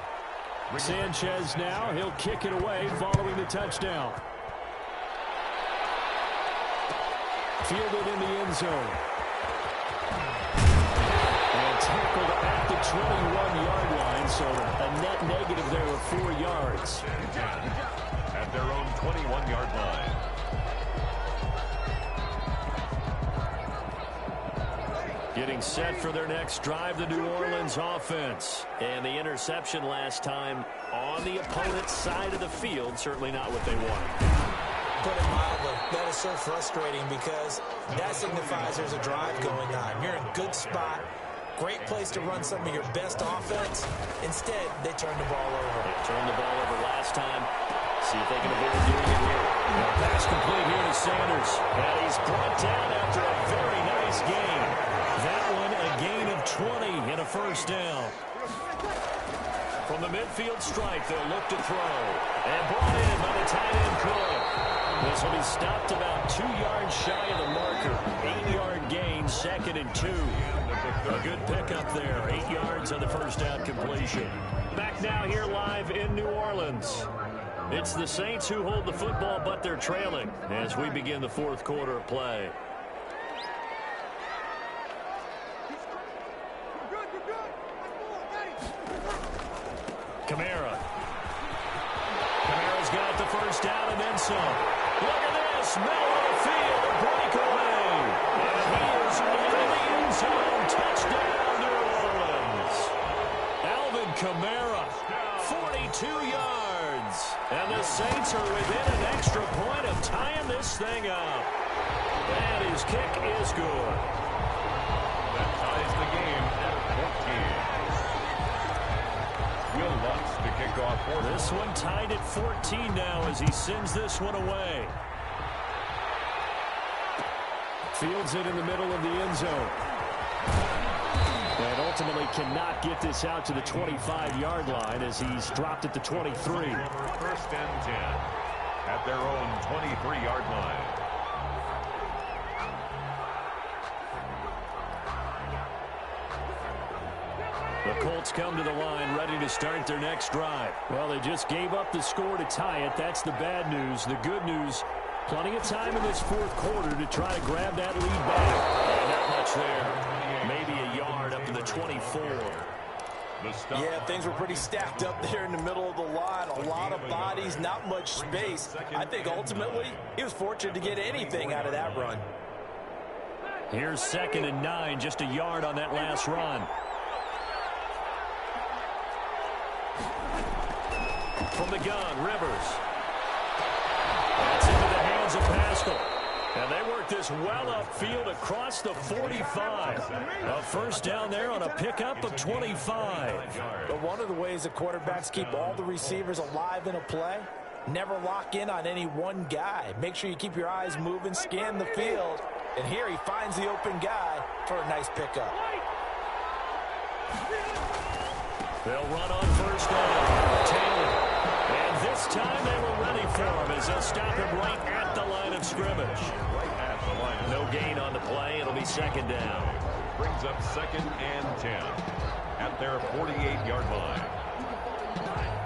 Speaker 6: Sanchez now, he'll kick it away following the touchdown. Fielded in the end zone. And tackled at the 21-yard line, so a net negative there of 4 yards.
Speaker 2: At their own 21-yard line.
Speaker 6: Getting set for their next drive, the New Orleans offense. And the interception last time on the opponent's side of the field, certainly not what they wanted.
Speaker 4: Put it mildly, that is so frustrating because that signifies there's a drive going on. You're in a good spot, great place to run some of your best offense. Instead, they turn the ball over.
Speaker 6: They turned the ball over last time. See if they can avoid doing it here. Pass complete here to Sanders. And he's brought down after a very nice game. That one a gain of 20 and a first down. From the midfield strike, they'll look to throw. And brought in by the tight end, Cook. This will be stopped about 2 yards shy of the marker. 8-yard gain, 2nd and 2. A good pickup there. 8 yards on the first down completion. Back now here live in New Orleans. It's the Saints who hold the football, but they're trailing as we begin the fourth quarter of play. Kamara's got the first down and then some. Look at this. Middle of the field. A breakaway. And he is into the end zone. Touchdown, New Orleans. Alvin Kamara, 42 yards. And the Saints are within an extra point of tying this thing up. And his kick is good.
Speaker 2: That ties the game at 14. Will Lutz to kick off for
Speaker 6: this one tied at 14 now as he sends this one away.
Speaker 7: Fields it in the middle of the end zone. And ultimately cannot get this out to the 25-yard line as he's dropped at the 23.
Speaker 2: First and 10 at their own 23-yard line.
Speaker 6: The Colts come to the line ready to start their next drive.
Speaker 7: Well, they just gave up the score to tie it. That's the bad news. The good news, plenty of time in this fourth quarter to try to grab that lead back.
Speaker 6: Not much there. Maybe a yard up to the 24.
Speaker 4: Yeah, things were pretty stacked up there in the middle of the line. A lot of bodies, not much space. I think ultimately he was fortunate to get anything out of that run.
Speaker 6: Here's 2nd and 9, just a yard on that last run. From the gun, Rivers. That's into the hands of Pascal. And they work this well upfield across the 45. A first down there on a pickup of 25.
Speaker 4: But one of the ways the quarterbacks keep all the receivers alive in a play, never lock in on any one guy. Make sure you keep your eyes moving, scan the field. And here he finds the open guy for a nice pickup.
Speaker 6: They'll run on first down. Taylor. And this time they were ready for him as they'll stop him right at the line of scrimmage. No gain on the play. It'll be 2nd down.
Speaker 2: Brings up 2nd and 10 at their 48-yard line.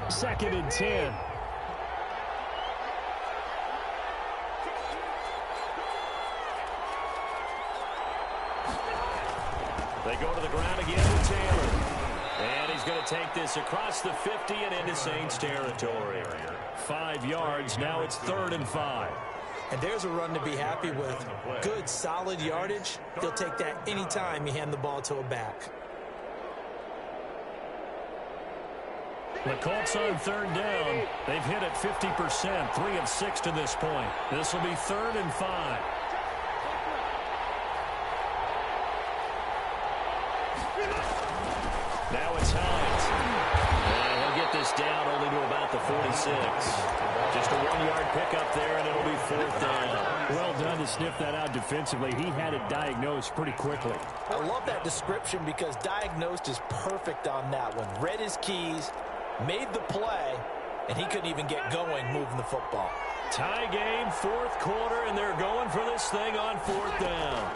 Speaker 7: 2nd and 10.
Speaker 6: They go to the ground again with Taylor. And he's going to take this across the 50 and into Saints territory. 5 yards. Now it's 3rd and 5.
Speaker 3: And there's a run to be happy with. Good, solid yardage. They'll take that anytime you hand the ball to a back.
Speaker 6: The Colts on 3rd down. They've hit it 50%, 3 of 6 to this point. This will be 3rd and 5. Now it's Hines. And he'll get this down only to about the 46. Just a 1-yard pickup there, and it'll be 4th down.
Speaker 7: Well done to sniff that out defensively. He had it diagnosed pretty quickly.
Speaker 4: I love that description because diagnosed is perfect on that one. Read his keys, made the play, and he couldn't even get going moving the football.
Speaker 6: Tie game, 4th quarter, and they're going for this thing on 4th down.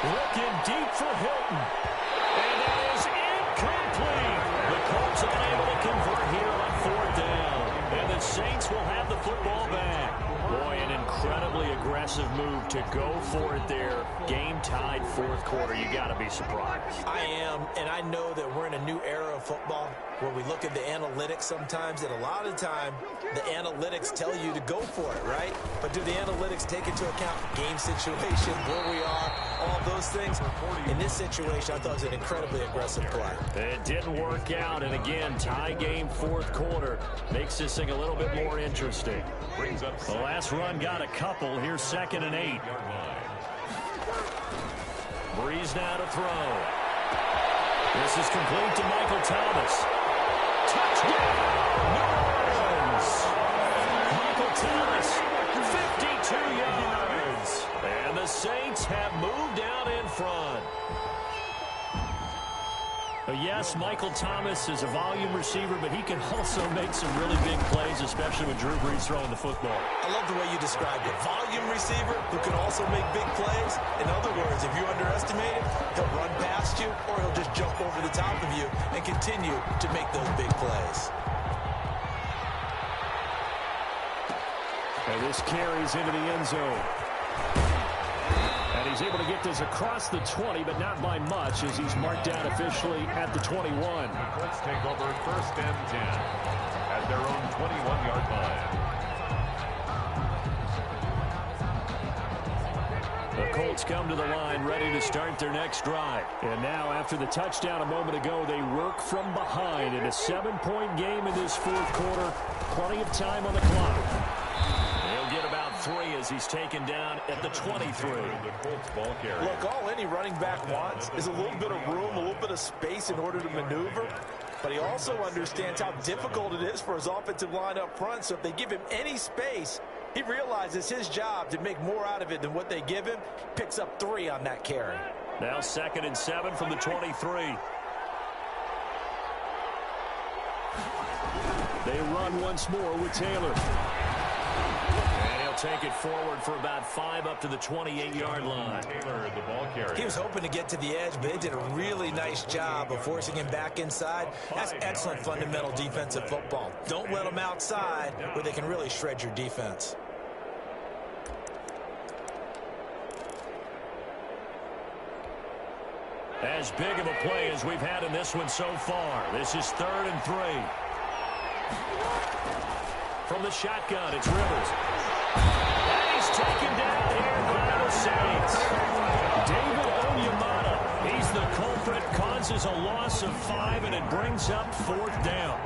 Speaker 6: Looking deep for Hilton. And that is incomplete. The Colts unable to convert here on 4th down. And the Saints will have the football back. Boy, an incredibly aggressive move to go for it there. Game tied 4th quarter. You got to be surprised.
Speaker 3: I am, and I know that we're in a new era of football where we look at the analytics sometimes, and a lot of the time the analytics tell you to go for it, right? But do the analytics take into account game situation, where we are, all those things? In this situation, I thought it was an incredibly aggressive play.
Speaker 6: It didn't work out, and again, tie game 4th quarter makes this thing a little bit more interesting.
Speaker 2: Brings up
Speaker 6: The last run got a couple. Here's 2nd and 8. Breeze now to throw. This is complete to Michael Thomas. Touchdown, New Orleans. Michael Thomas, 52 yards. And the Saints have moved out in front.
Speaker 7: Yes, Michael Thomas is a volume receiver, but he can also make some really big plays, especially with Drew Brees throwing the football.
Speaker 3: I love the way you described it. Volume receiver who can also make big plays. In other words, if you underestimate him, he'll run past you or he'll just jump over the top of you and continue to make those big plays.
Speaker 7: And this carries into the end zone. And he's able to get this across the 20, but not by much as he's marked down officially at the 21.
Speaker 2: The Colts take over first and 10 at their own 21-yard line.
Speaker 7: The Colts come to the line ready to start their next drive. And now after the touchdown a moment ago, they work from behind in a 7-point game in this fourth quarter. Plenty of time on the clock. He'll get about 3 as he's taken down at the 23.
Speaker 4: Look, all any running back wants is a little bit of room, a little bit of space in order to maneuver. But he also understands how difficult it is for his offensive line up front. So if they give him any space, he realizes his job to make more out of it than what they give him. Picks up 3 on that carry.
Speaker 7: Now 2nd and 7 from the 23. They run once more with Taylor. And he'll take it forward for about 5 up to the 28-yard line.
Speaker 2: Taylor, the ball carrier.
Speaker 3: He was hoping to get to the edge, but they did a really nice job of forcing him back inside. That's excellent fundamental defensive football. Don't let them outside where they can really shred your defense.
Speaker 7: As big of a play as we've had in this one so far. This is 3rd and 3. From the shotgun, it's Rivers. And he's taken down here by the Saints. David Onyemata, he's the culprit, causes a loss of 5, and it brings up 4th down.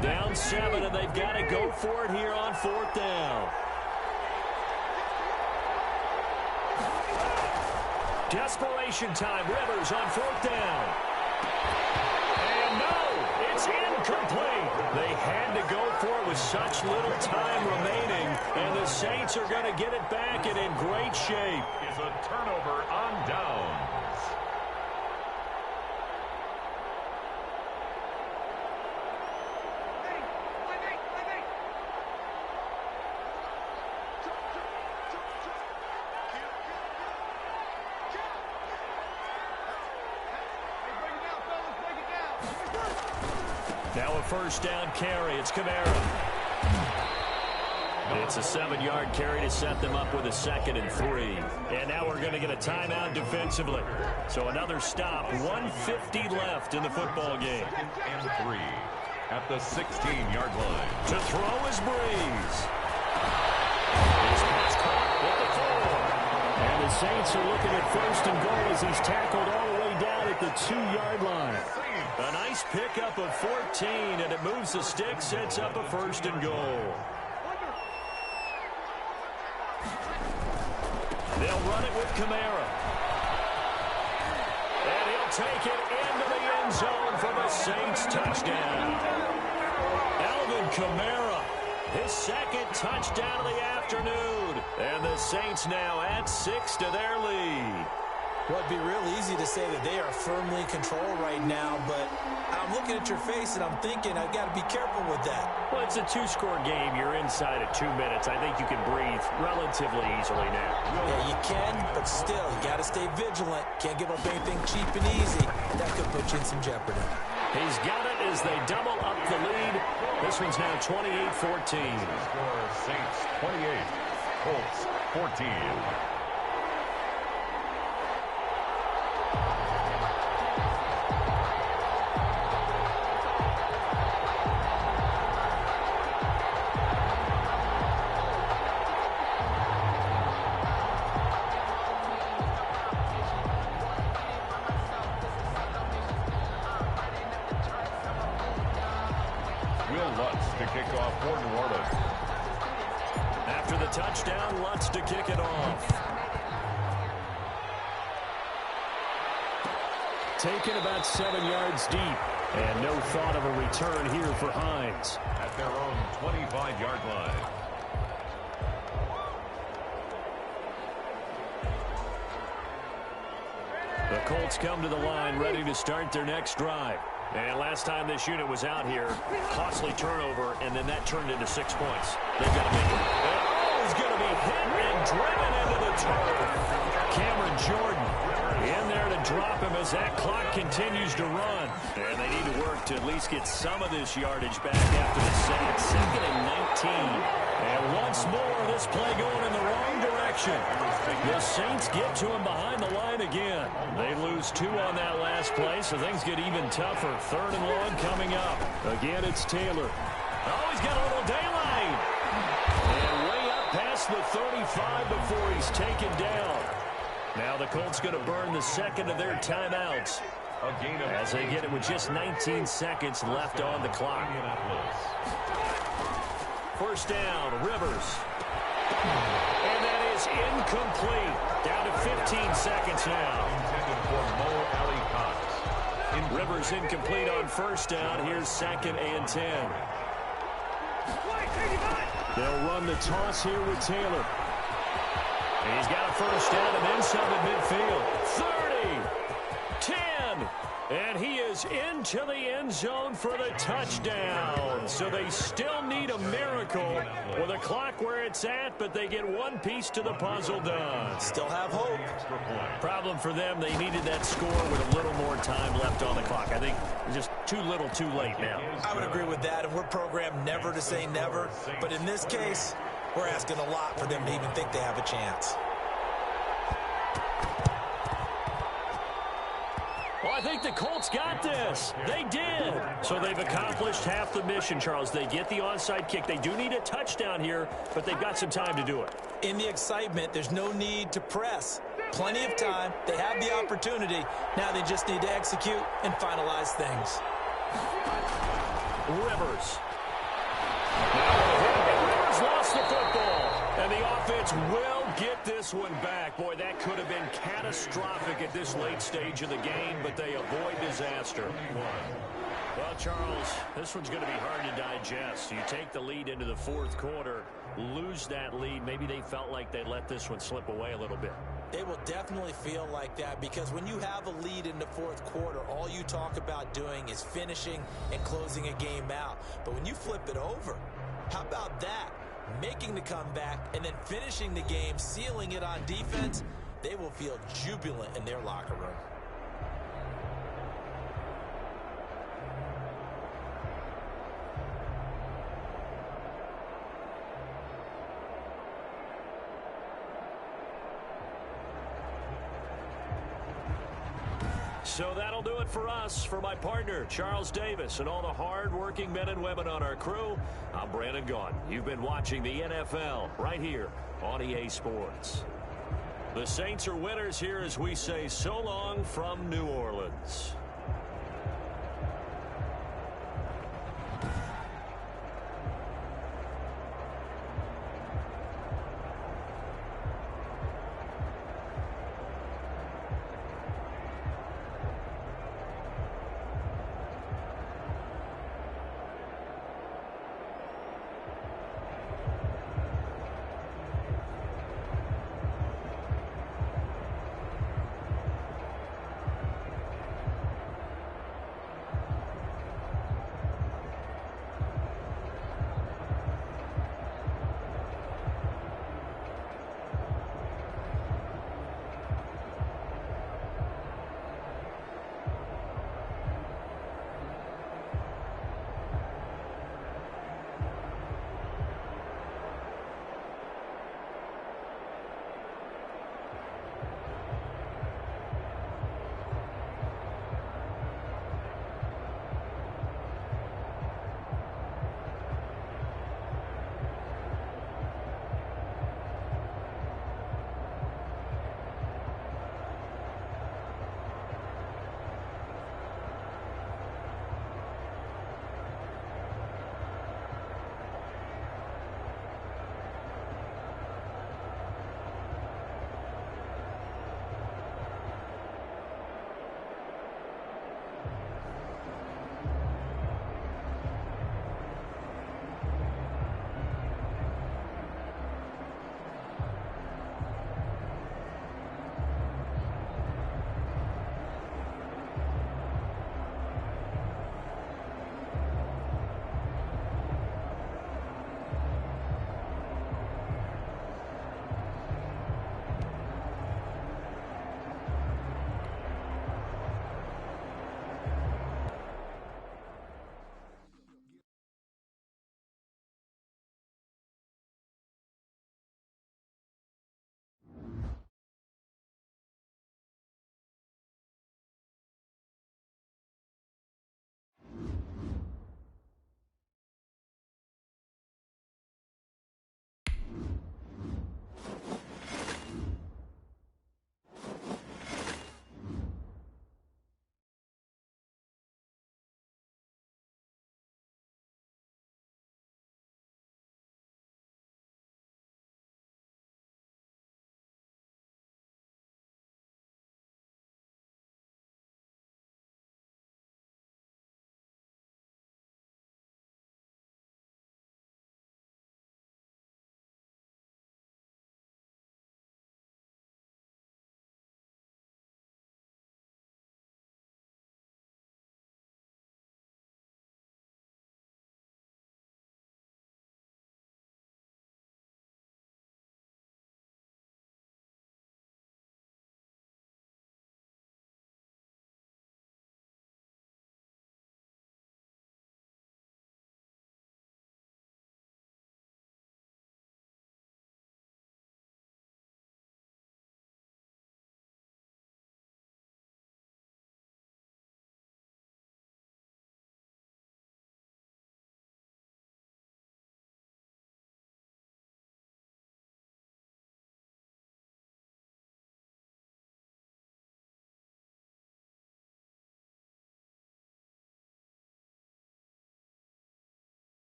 Speaker 7: Down 7, and they've got to go for it here on 4th down. Desperation time. Rivers on 4th down. And no, it's incomplete. They had to go for it with such little time remaining, and the Saints are going to get it back and in great shape.
Speaker 2: Is a turnover on downs.
Speaker 7: Now a 1st down carry. It's Kamara. It's a 7-yard carry to set them up with a 2nd and 3. And now we're going to get a timeout defensively. So another stop. 1:50 left in the football game.
Speaker 2: 2nd and 3 at the 16-yard line.
Speaker 7: To throw is Brees. His pass caught at the 4. And the Saints are looking at 1st and goal as he's tackled all the way down at the 2-yard line. A nice pickup of 14, and it moves the stick, sets up a 1st and goal. They'll run it with Kamara. And he'll take it into the end zone for the Saints touchdown. Alvin Kamara, his 2nd touchdown of the afternoon. And the Saints now add 6 to their lead.
Speaker 3: Well, it'd be real easy to say that they are firmly in control right now, but I'm looking at your face and I'm thinking I've got to be careful with that.
Speaker 7: Well, it's a 2-score game. You're inside of 2 minutes. I think you can breathe relatively easily now.
Speaker 3: Yeah, you can, but still, you got to stay vigilant. Can't give up anything cheap and easy. That could put you in some jeopardy.
Speaker 7: He's got it as they double up the lead. This one's now 28-14.
Speaker 2: Score Saints 28, Colts 14. To kick off for New Orleans.
Speaker 7: After the touchdown, Lutz to kick it off. taken about 7 yards deep. And no thought of a return here for Hines.
Speaker 2: At their own 25-yard line.
Speaker 6: The Colts come to the line ready to start their next drive. And last time this unit was out here, costly turnover, and then that turned into 6 points. They've got to make it. Oh, he's going to be hit and driven into the turf. Cameron Jordan in there to drop him as that clock continues to run. And they need to work to at least get some of this yardage back after the sack. 2nd and 19. And once more, this play going in the wrong direction. The Saints get to him behind the line again. They lose 2 on that last play, so things get even tougher. 3rd and long coming up. Again, it's Taylor. Oh, he's got a little daylight. And way up past the 35 before he's taken down. Now the Colts going to burn the second of their timeouts as they get it with just 19 seconds left on the clock. First down, Rivers. And that is incomplete. Down to 15 seconds now.
Speaker 2: Intended for Mo Alley-Cox.
Speaker 6: Rivers incomplete on first down. Here's 2nd and 10.
Speaker 7: They'll run the toss here with Taylor.
Speaker 6: And he's got a first down and then some at midfield. 30, 10, and he is into the end zone for the touchdown. So they still need a miracle with a clock where it's at, but they get one piece to the puzzle done.
Speaker 3: Still have hope.
Speaker 6: Problem for them, they needed that score with a little more time left on the clock. I think just too little too late now.
Speaker 3: I would agree with that, and we're programmed never to say never. But in this case, we're asking a lot for them to even think they have a chance.
Speaker 6: Well, I think the Colts got this. They did. So they've accomplished half the mission, Charles. They get the onside kick. They do need a touchdown here, but they've got some time to do it.
Speaker 3: In the excitement, there's no need to press. Plenty of time. They have the opportunity. Now they just need to execute and finalize things.
Speaker 6: Rivers. Rivers lost the football. And the offense will get this one back. Boy, that could have been catastrophic at this late stage of the game, but they avoid disaster. Well, Charles, this one's going to be hard to digest. You take the lead into the 4th quarter, lose that lead. Maybe they felt like they let this one slip away a little bit.
Speaker 3: They will definitely feel like that because when you have a lead in the 4th quarter, all you talk about doing is finishing and closing a game out. But when you flip it over, how about that? Making the comeback and then finishing the game, sealing it on defense, they will feel jubilant in their locker room.
Speaker 6: So that'll do it for us. For my partner, Charles Davis, and all the hard-working men and women on our crew, I'm Brandon Gaudin. You've been watching the NFL right here on EA Sports. The Saints are winners here as we say so long from New Orleans.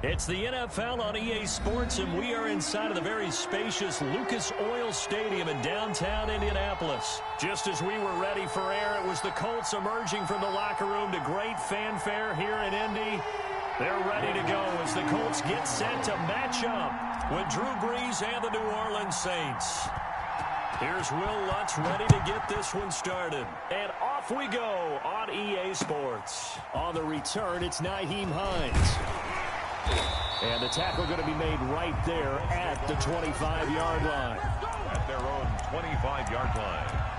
Speaker 6: It's the NFL on EA Sports, and we are inside of the very spacious Lucas Oil Stadium in downtown Indianapolis. Just as we were ready for air, it was the Colts emerging from the locker room to great fanfare here in Indy. They're ready to go as the Colts get set to match up with Drew Brees and the New Orleans Saints. Here's Will Lutz ready to get this one started. And off we go on EA Sports. On the return, it's Nyheim Hines. And the tackle going to be made right there at the 25-yard line.
Speaker 2: At their own 25-yard line.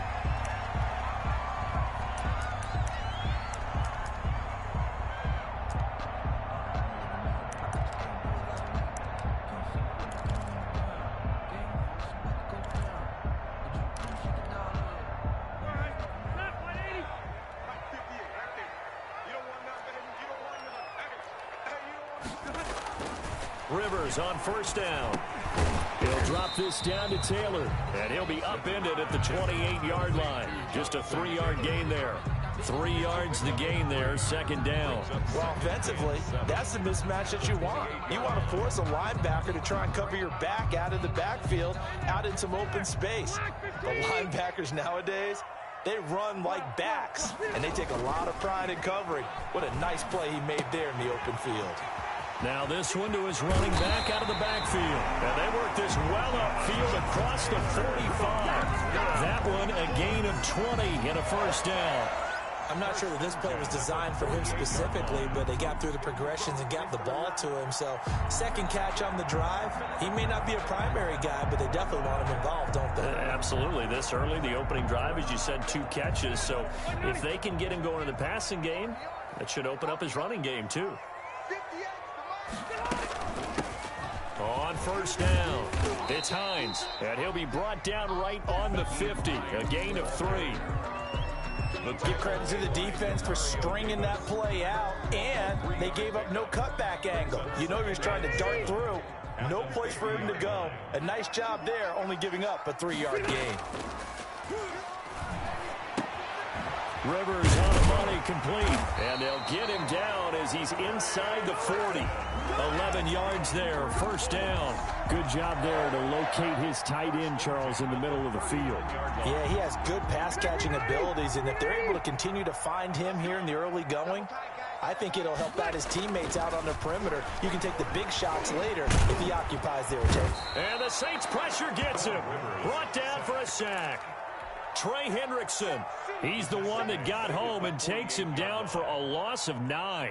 Speaker 6: Rivers on first down. He'll drop this down to Taylor, and he'll be upended at the 28-yard line. Just a 3-yard gain there. 3 yards to gain there, second down.
Speaker 4: Well, offensively, that's the mismatch that you want. You want to force a linebacker to try and cover your back out of the backfield, out in some open space. The linebackers nowadays, they run like backs, and they take a lot of pride in covering. What a nice play he made there in the open field.
Speaker 6: Now this one to his running back out of the backfield. And they work this well upfield across the 45. That one a gain of 20 and a first down.
Speaker 3: I'm not sure that this play was designed for him specifically, but they got through the progressions and got the ball to him. So second catch on the drive. He may not be a primary guy, but they definitely want him involved, don't they?
Speaker 6: Absolutely. This early, the opening drive, as you said, 2 catches. So if they can get him going in the passing game, that should open up his running game too. On first down, it's Hines, and he'll be brought down right on the 50, a gain of 3.
Speaker 4: Give credit to the defense for stringing that play out, and they gave up no cutback angle. You know he was trying to dart through. No place for him to go. A nice job there, only giving up a 3-yard gain.
Speaker 6: Rivers on the money, complete, and they'll get him down as he's inside the 40. 11 yards there, first down.
Speaker 7: Good job there to locate his tight end, Charles, in the middle of the field.
Speaker 4: Yeah, he has good pass-catching abilities, and if they're able to continue to find him here in the early going, I think it'll help out his teammates out on the perimeter. You can take the big shots later if he occupies their tape.
Speaker 6: And the Saints pressure gets him. Brought down for a sack. Trey Hendrickson, he's the one that got home and takes him down for a loss of 9.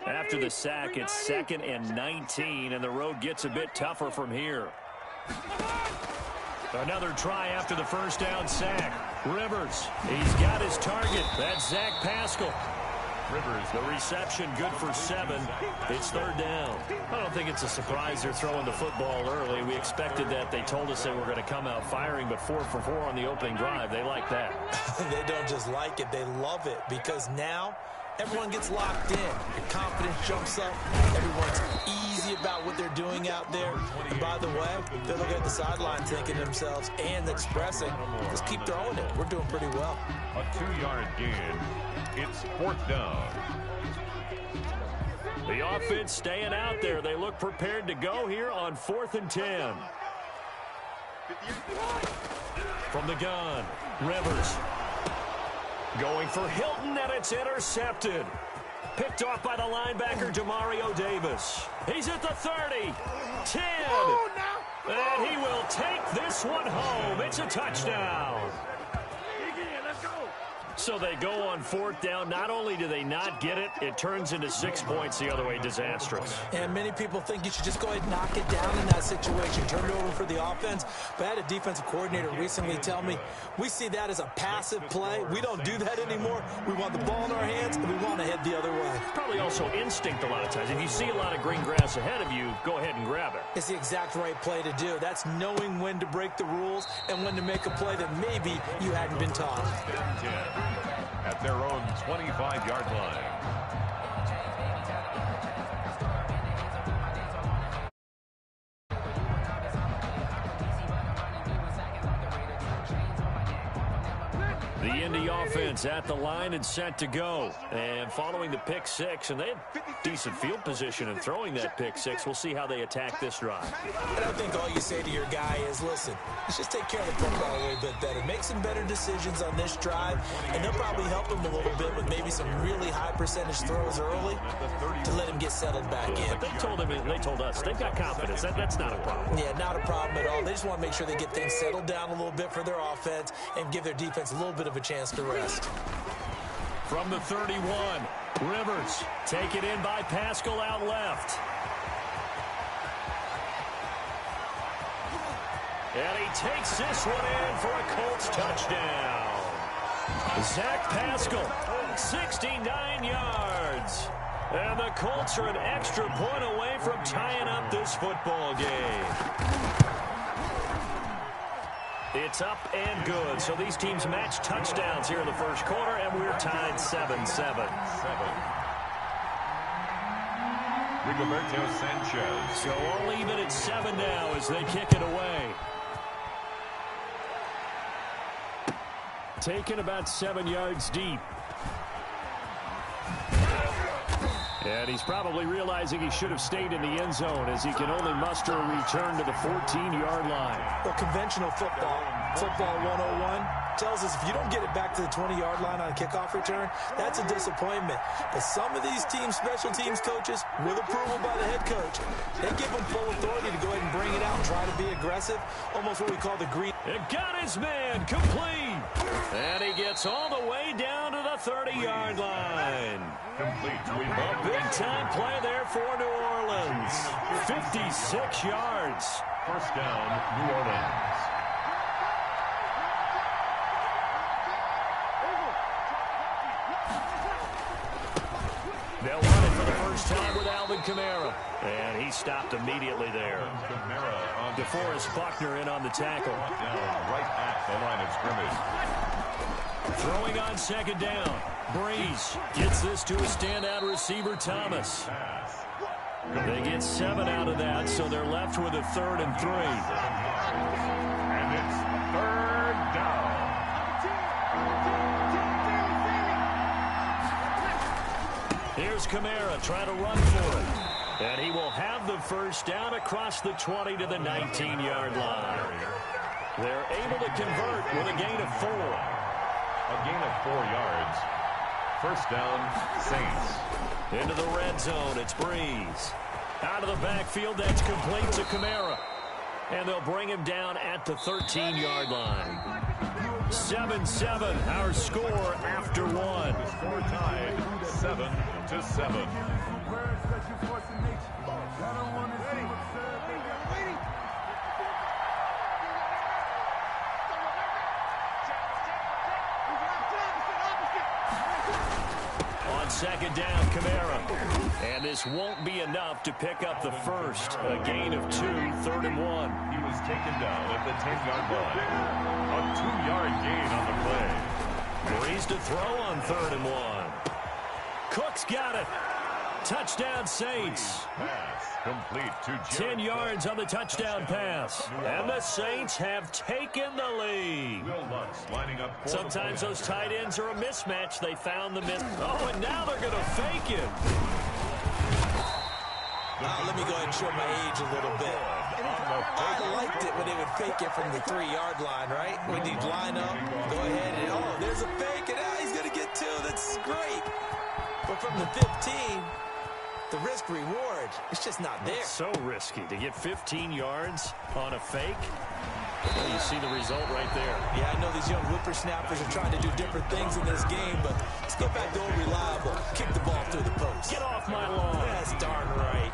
Speaker 6: After the sack, it's 2nd and 19, and the road gets a bit tougher from here. Another try after the first down sack. Rivers, he's got his target. That's Zach Pascal. Rivers, the reception, good for 7. It's third down. I don't think it's a surprise they're throwing the football early. We expected that. They told us they were going to come out firing, but 4 for 4 on the opening drive. They like that.
Speaker 3: They don't just like it, they love it, because now everyone gets locked in. Your confidence jumps up. Everyone's easy about what they're doing out there. And by the way, they're looking at the sideline thinking to themselves and expressing, just keep throwing it. We're doing pretty well.
Speaker 2: A 2-yard gain. It's 4th down.
Speaker 6: The offense staying out there. They look prepared to go here on 4th and 10. From the gun, Rivers. Going for Hilton, and it's intercepted. Picked off by the linebacker, Demario Davis. He's at the 30, 10. And he will take this one home. It's a touchdown. So they go on 4th down. Not only do they not get it, it turns into 6 points the other way. Disastrous.
Speaker 3: And many people think you should just go ahead and knock it down in that situation. Turn it over for the offense. But I had a defensive coordinator recently tell me, we see that as a passive play. We don't do that anymore. We want the ball in our hands, and we want to head the other way.
Speaker 6: Probably also instinct a lot of times. If you see a lot of green grass ahead of you, go ahead and grab it.
Speaker 3: It's the exact right play to do. That's knowing when to break the rules and when to make a play that maybe you hadn't been taught.
Speaker 2: At their own 25-yard line.
Speaker 6: The Indy offense at the line and set to go. And following the pick six, and they had decent field position in throwing that pick six. We'll see how they attack this drive.
Speaker 3: And I think all you say to your guy is, listen, let's just take care of the football a little bit better. Make some better decisions on this drive, and they'll probably help him a little bit with maybe some really high percentage throws early to let him get settled back in.
Speaker 6: But they told us they've got confidence. That's not a problem.
Speaker 3: Yeah, not a problem at all. They just want to make sure they get things settled down a little bit for their offense and give their defense a little bit of a chance to rest.
Speaker 6: From the 31, Rivers taken in by Pascal out left. And he takes this one in for a Colts touchdown. Zach Pascal, 69 yards. And the Colts are an extra point away from tying up this football game. It's up and good. So these teams match touchdowns here in the first quarter, and we're tied 7-7.
Speaker 2: Rigoberto Sanchez.
Speaker 6: So all even at 7 now as they kick it away. Taken about 7 yards deep. And he's probably realizing he should have stayed in the end zone as he can only muster a return to the 14-yard line.
Speaker 4: Well, conventional football 101, tells us if you don't get it back to the 20-yard line on a kickoff return, that's a disappointment. But some of these teams, special teams coaches, with approval by the head coach, they give them full authority to go ahead and bring it out and try to be aggressive, almost what we call the green.
Speaker 6: It got his man complete. And he gets all the way down to the 30-yard line.
Speaker 2: Complete to
Speaker 6: A big-time play there for New Orleans. 56 yards.
Speaker 2: First down, New Orleans.
Speaker 6: They'll run it for the first time with Alvin Kamara. And he stopped immediately there. DeForest Buckner in on the tackle.
Speaker 2: Down right at the line of scrimmage.
Speaker 6: Throwing on second down. Breeze gets this to a standout receiver, Thomas. They get 7 out of that, so they're left with a 3rd and 3.
Speaker 2: And it's 3rd down.
Speaker 6: Here's Kamara trying to run for it. And he will have the first down across the 20 to the 19-yard line. They're able to convert with a gain of 4.
Speaker 2: A gain of 4 yards. First down, Saints.
Speaker 6: Into the red zone, it's Breeze. Out of the backfield, that's complete to Kamara. And they'll bring him down at the 13-yard line. 7-7, our score after 1.
Speaker 2: The score tied 7-7.
Speaker 6: On second down, Kamara. And this won't be enough to pick up the first. A gain of 2, 3rd and 1.
Speaker 2: He was taken down at the 10-yard line. A 2-yard gain on the play.
Speaker 6: Breeze to throw on 3rd and 1. Cook's got it. Touchdown, Saints.
Speaker 2: Pass complete to
Speaker 6: 10 yards on the touchdown pass. And the Saints have taken the lead.
Speaker 2: Will Lutz lining up.
Speaker 6: Sometimes those tight ends are a mismatch. They found the Oh, and now they're going to fake it.
Speaker 3: Let me go ahead and show my age a little bit. I liked it when they would fake it from the 3-yard line, right? When you'd line up, go ahead and, oh, there's a fake, and he's going to get 2. That's great. But from the 15, the risk-reward, it's just not there.
Speaker 6: It's so risky to get 15 yards on a fake. Well, you see the result right there.
Speaker 3: Yeah, I know these young whippersnappers are trying to do different things in this game, but let's get back to old reliable. Kick the ball through the post.
Speaker 6: Get off my lawn.
Speaker 3: That's darn right.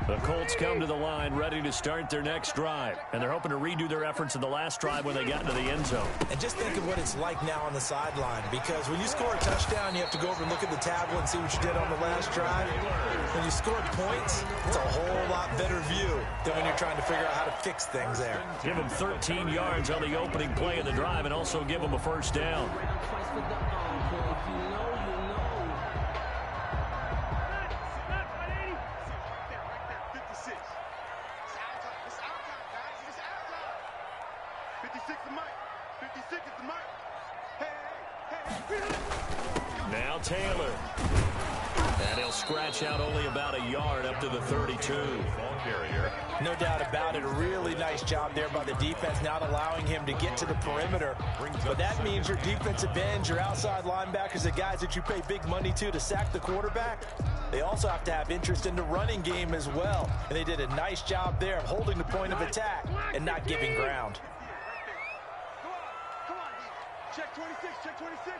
Speaker 6: The Colts come to the line ready to start their next drive. And they're hoping to redo their efforts in the last drive when they got into the end zone.
Speaker 3: And just think of what it's like now on the sideline. Because when you score a touchdown, you have to go over and look at the tablet and see what you did on the last drive. When you scored points, it's a whole lot better view than when you're trying to figure out how to fix things there.
Speaker 6: Give them 13 yards on the opening play of the drive and also give them a first down.
Speaker 5: 56 is the mark. Hey.
Speaker 6: Now Taylor. And he'll scratch out only about a yard up to the 32.
Speaker 2: Ball carrier.
Speaker 4: No doubt about it. A really nice job there by the defense, not allowing him to get to the perimeter. But that means your defensive ends, your outside linebackers, the guys that you pay big money to sack the quarterback, they also have to have interest in the running game as well. And they did a nice job there of holding the point of attack and not giving ground.
Speaker 5: Come on, D. Check 26, check 26.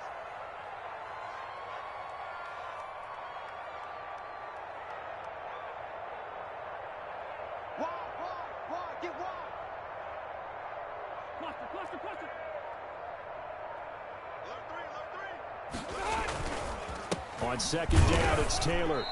Speaker 5: Wide, get wide. Cluster. Alert three.
Speaker 6: On second down, it's Taylor.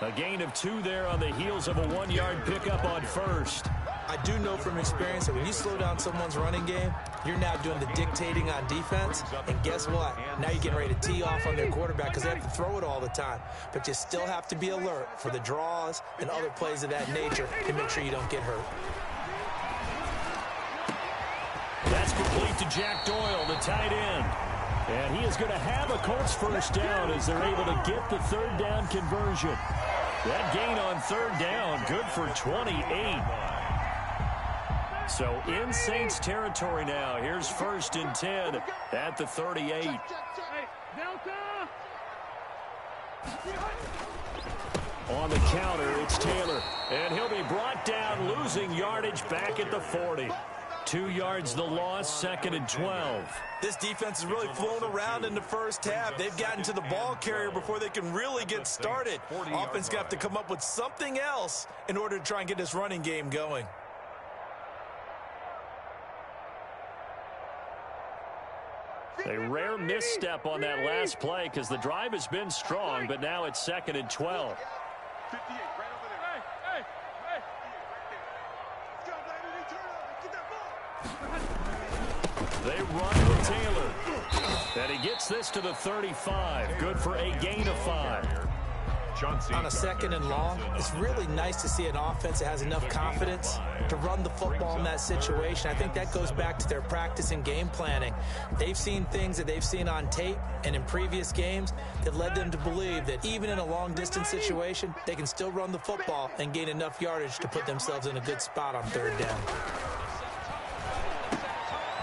Speaker 6: A gain of 2 there on the heels of a 1-yard pickup on first.
Speaker 3: I do know from experience that when you slow down someone's running game, you're now doing the dictating on defense. And guess what? Now you're getting ready to tee off on their quarterback because they have to throw it all the time. But you still have to be alert for the draws and other plays of that nature to make sure you don't get hurt.
Speaker 6: That's complete to Jack Doyle, the tight end. And he is going to have a Colts first down as they're able to get the third down conversion. That gain on third down, good for 28. So in Saints territory now. Here's 1st and 10 at the 38. On the counter, it's Taylor. And he'll be brought down, losing yardage back at the 40. 2 yards the loss, 2nd and 12.
Speaker 3: This defense has really flown around in the first half. They've gotten to the ball carrier before they can really get started. Offense got to come up with something else in order to try and get this running game going.
Speaker 6: A rare misstep on that last play because the drive has been strong, but now it's 2nd and 12.
Speaker 5: 58, right over there. Hey. Let's go, baby. Get that ball.
Speaker 6: They run with Taylor. And he gets this to the 35. Good for a gain of 5.
Speaker 3: On a 2nd and long, it's really nice to see an offense that has enough confidence to run the football in that situation. I think that goes back to their practice and game planning. They've seen things that they've seen on tape and in previous games that led them to believe that even in a long-distance situation, they can still run the football and gain enough yardage to put themselves in a good spot on third down.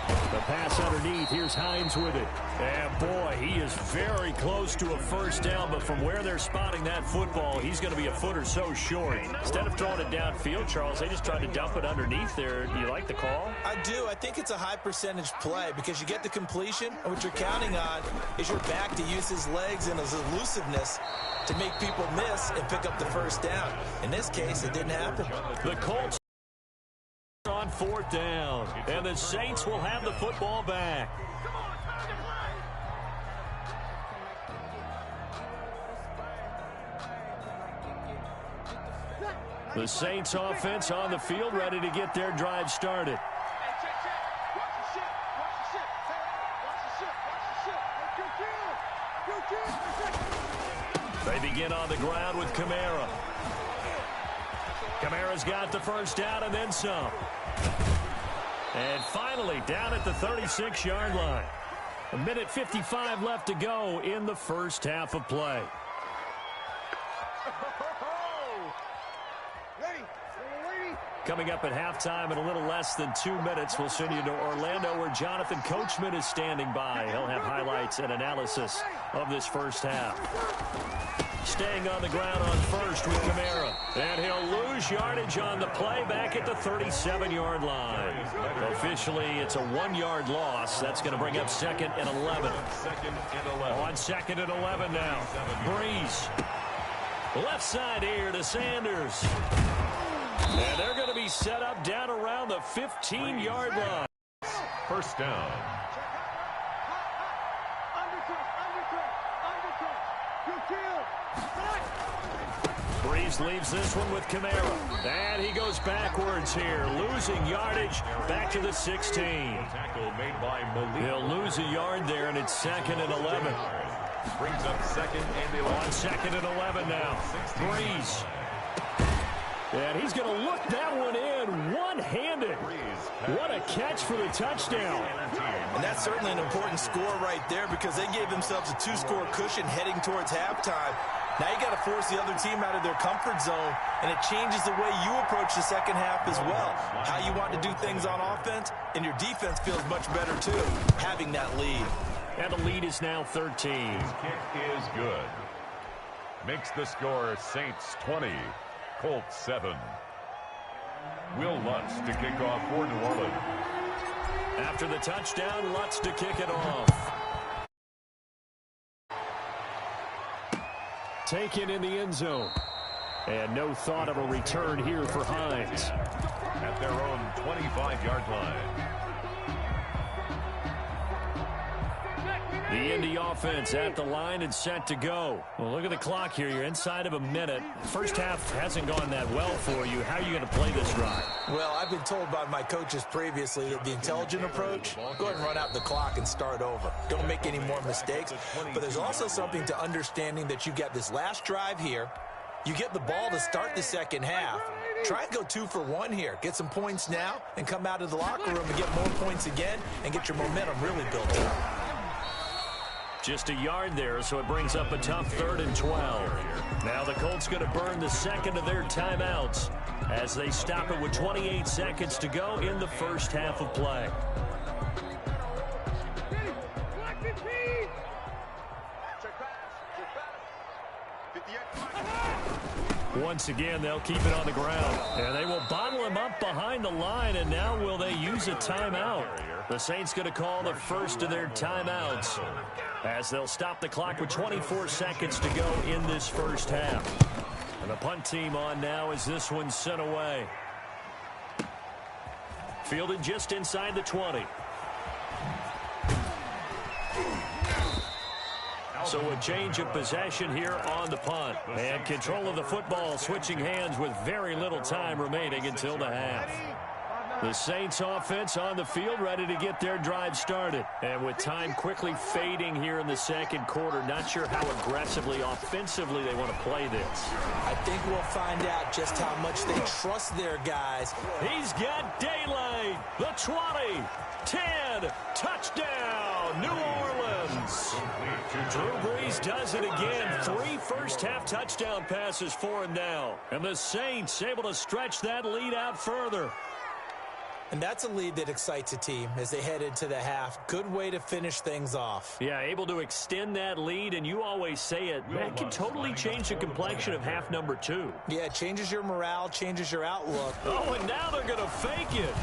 Speaker 6: The pass underneath. Here's Hines with it. And, boy, he is very close to a first down, but from where they're spotting that football, he's going to be a foot or so short. Instead of throwing it downfield, Charles, they just tried to dump it underneath there. Do you like the call?
Speaker 3: I do. I think it's a high-percentage play because you get the completion, and what you're counting on is your back to use his legs and his elusiveness to make people miss and pick up the first down. In this case, it didn't happen.
Speaker 6: The Colts on 4th down, and the Saints will have the football back. The Saints offense on the field, ready to get their drive started. They begin on the ground with Kamara. Kamara's got the first down and then some. And finally down at the 36-yard line. 1:55 left to go in the first half of play. Coming up at halftime in a little less than 2 minutes, we'll send you to Orlando where Jonathan Coachman is standing by. He'll have highlights and analysis of this first half. Staying on the ground on first with Kamara. And he'll lose yardage on the play back at the 37-yard line. Officially, it's a 1-yard loss. That's going to bring up 2nd and 11. On 2nd and 11 now. Breeze. Left side here to Sanders. And they're going to be set up down around the 15-yard line.
Speaker 2: First down.
Speaker 6: Breeze leaves this one with Kamara. And he goes backwards here, losing yardage back to the 16.
Speaker 2: Tackle made by Malik.
Speaker 6: He'll lose a yard there, and it's 2nd and 11.
Speaker 2: Brings up 2nd and 11.
Speaker 6: On 2nd and 11 now. Breeze.
Speaker 7: And he's going to look that one in one-handed. What a catch for the touchdown.
Speaker 4: And that's certainly an important score right there because they gave themselves a 2-score cushion heading towards halftime. Now you got to force the other team out of their comfort zone, and it changes the way you approach the second half as well. How you want to do things on offense, and your defense feels much better too, having that lead.
Speaker 6: And the lead is now 13.
Speaker 2: His kick is good. Makes the score Saints 20, Colts 7. Will Lutz to kick off for New Orleans.
Speaker 6: After the touchdown, Lutz to kick it off.
Speaker 7: Taken in the end zone. And no thought of a return here for Hines.
Speaker 2: At their own 25-yard line.
Speaker 6: The Indy offense at the line and set to go. Well, look at the clock here. You're inside of a minute. First half hasn't gone that well for you. How are you going to play this drive?
Speaker 4: Well, I've been told by my coaches previously that the intelligent approach, go ahead and run out the clock and start over. Don't make any more mistakes. But there's also something to understanding that you get this last drive here. You get the ball to start the second half. Try and go 2 for 1 here. Get some points now and come out of the locker room and get more points again and get your momentum really built up.
Speaker 6: Just a yard there, so it brings up a tough 3rd and 12. Now the Colts going to burn the second of their timeouts as they stop it with 28 seconds to go in the first half of play. Once again, they'll keep it on the ground. And they will bottle him up behind the line, and now will they use a timeout? The Saints going to call the first of their timeouts as they'll stop the clock with 24 seconds to go in this first half. And the punt team on now as this one's sent away. Fielded just inside the 20. So a change of possession here on the punt. And control of the football switching hands with very little time remaining until the half. The Saints offense on the field ready to get their drive started. And with time quickly fading here in the second quarter, not sure how aggressively, offensively they want to play this.
Speaker 4: I think we'll find out just how much they trust their guys.
Speaker 6: He's got daylight. The 20, 10, touchdown, New Orleans. Drew Brees does it again. 3 first-half touchdown passes for him now. And the Saints able to stretch that lead out further.
Speaker 4: And that's a lead that excites a team as they head into the half. Good way to finish things off.
Speaker 6: Yeah, able to extend that lead, and you always say it, that can totally change the complexion of half number 2.
Speaker 4: Yeah, it changes your morale, changes your outlook.
Speaker 6: Oh, and now they're going to fake it.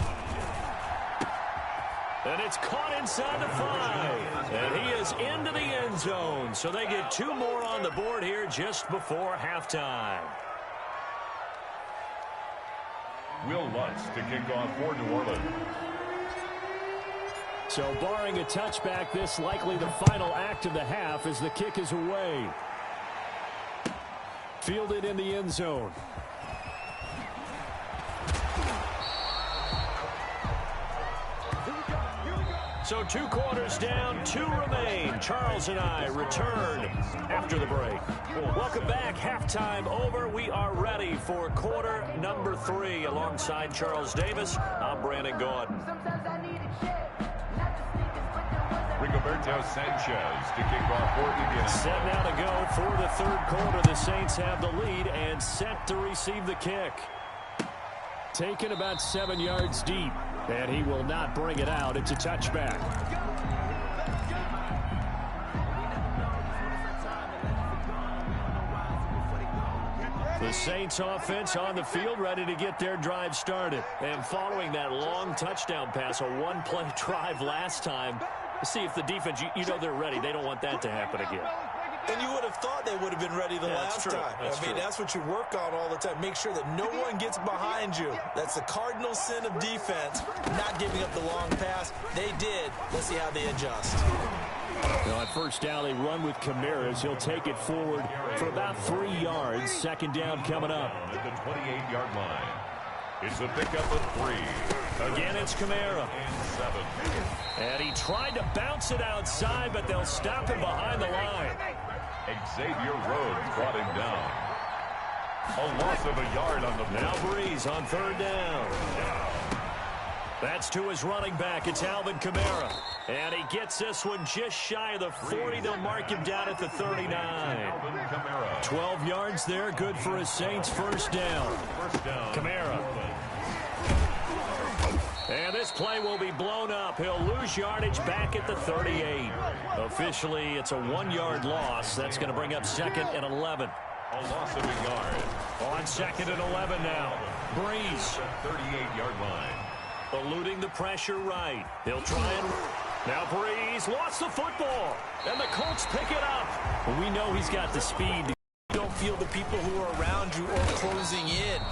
Speaker 6: And it's caught inside the 5. And he is into the end zone. So they get 2 more on the board here just before halftime.
Speaker 2: Will Lutz to kick off for New Orleans.
Speaker 7: So barring a touchback, this likely the final act of the half as the kick is away. Fielded in the end zone.
Speaker 6: So 2 quarters down, 2 remain. Charles and I return after the break. Welcome back. Halftime over. We are ready for quarter number 3. Alongside Charles Davis, I'm Brandon Gaudin.
Speaker 2: Rigoberto Sanchez to kick off for Indiana.
Speaker 6: Set now to go for the 3rd quarter. The Saints have the lead and set to receive the kick.
Speaker 7: Taken about 7 yards deep. And he will not bring it out. It's a touchback.
Speaker 6: The Saints offense on the field ready to get their drive started. And following that long touchdown pass, a 1-play drive last time, see if the defense, you know they're ready. They don't want that to happen again.
Speaker 4: And you would have thought they would have been ready the last time. That's what you work on all the time. Make sure that no one gets behind you. That's the cardinal sin of defense, not giving up the long pass. They did. Let's see how they adjust.
Speaker 7: Well, at first down, they run with Camaras. He'll take it forward for about 3 yards. Second down coming up.
Speaker 2: At the 28-yard line. It's a pickup of 3.
Speaker 6: Again, it's Kamara.
Speaker 2: And 7.
Speaker 6: And he tried to bounce it outside, but they'll stop him behind the line.
Speaker 2: Xavier Rhodes brought him down. A loss of a yard on the play.
Speaker 6: Now Breeze on third down. That's to his running back. It's Alvin Kamara. And he gets this one just shy of the 40. They'll mark him down at the 39.
Speaker 2: Alvin Kamara.
Speaker 6: 12 yards there. Good for his Saints. First down. Kamara. And this play will be blown up. He'll lose yardage back at the 38. Officially, it's a 1-yard loss. That's going to bring up 2nd and 11.
Speaker 2: A loss of a yard.
Speaker 6: On 2nd and 11 now. Breeze.
Speaker 2: 38-yard line.
Speaker 6: Eluding the pressure right. He'll try and... Now Breeze lost the football. And the Colts pick it up.
Speaker 4: We know he's got the speed. You don't feel the people who are around you or closing in.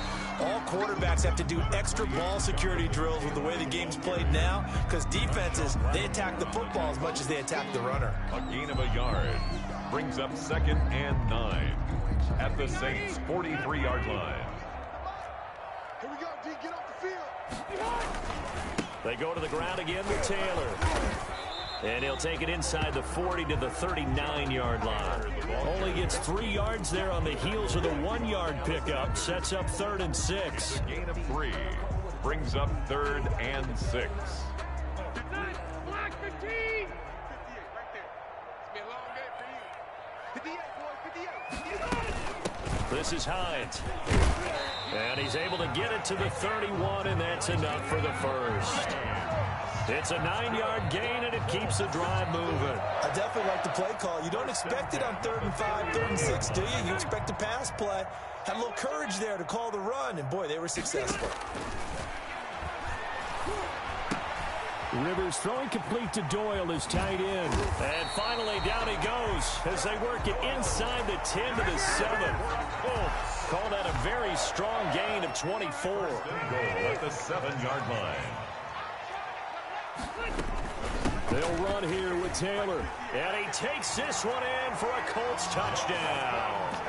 Speaker 4: All quarterbacks have to do extra ball security drills with the way the game's played now, because defenses, they attack the football as much as they attack the runner.
Speaker 2: A gain of a yard. Brings up 2nd and 9. At the Saints' 43-yard line.
Speaker 5: Here we go, D. Get off the field.
Speaker 6: They go to the ground again with Taylor. And he'll take it inside the 40 to the 39-yard line. Only gets 3 yards there on the heels of the 1-yard pickup. Sets up 3rd and 6.
Speaker 2: Gain of 3. Brings up 3rd and 6.
Speaker 5: Block 15. 58 right there. It's been a long day for you. 58, boys, 58.
Speaker 6: This is Hines. And he's able to get it to the 31, and that's enough for the first. It's a 9-yard gain, and it keeps the drive moving.
Speaker 4: I definitely like the play call. You don't expect it on 3rd and 5, 3rd and 6, do you? You expect a pass play. Had a little courage there to call the run, and boy, they were successful.
Speaker 6: Rivers throwing complete to Doyle is tight end. And finally, down he goes as they work it inside the 10 to the 7. Oh, call that a very strong gain of 24.
Speaker 2: Goal at the 7-yard line.
Speaker 6: They'll run here with Taylor. And he takes this one in for a Colts touchdown.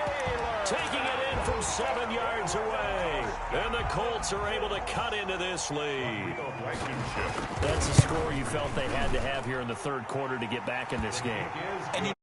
Speaker 6: Taking it in from 7 yards away. And the Colts are able to cut into this lead. That's a score you felt they had to have here in the 3rd quarter to get back in this game.
Speaker 4: And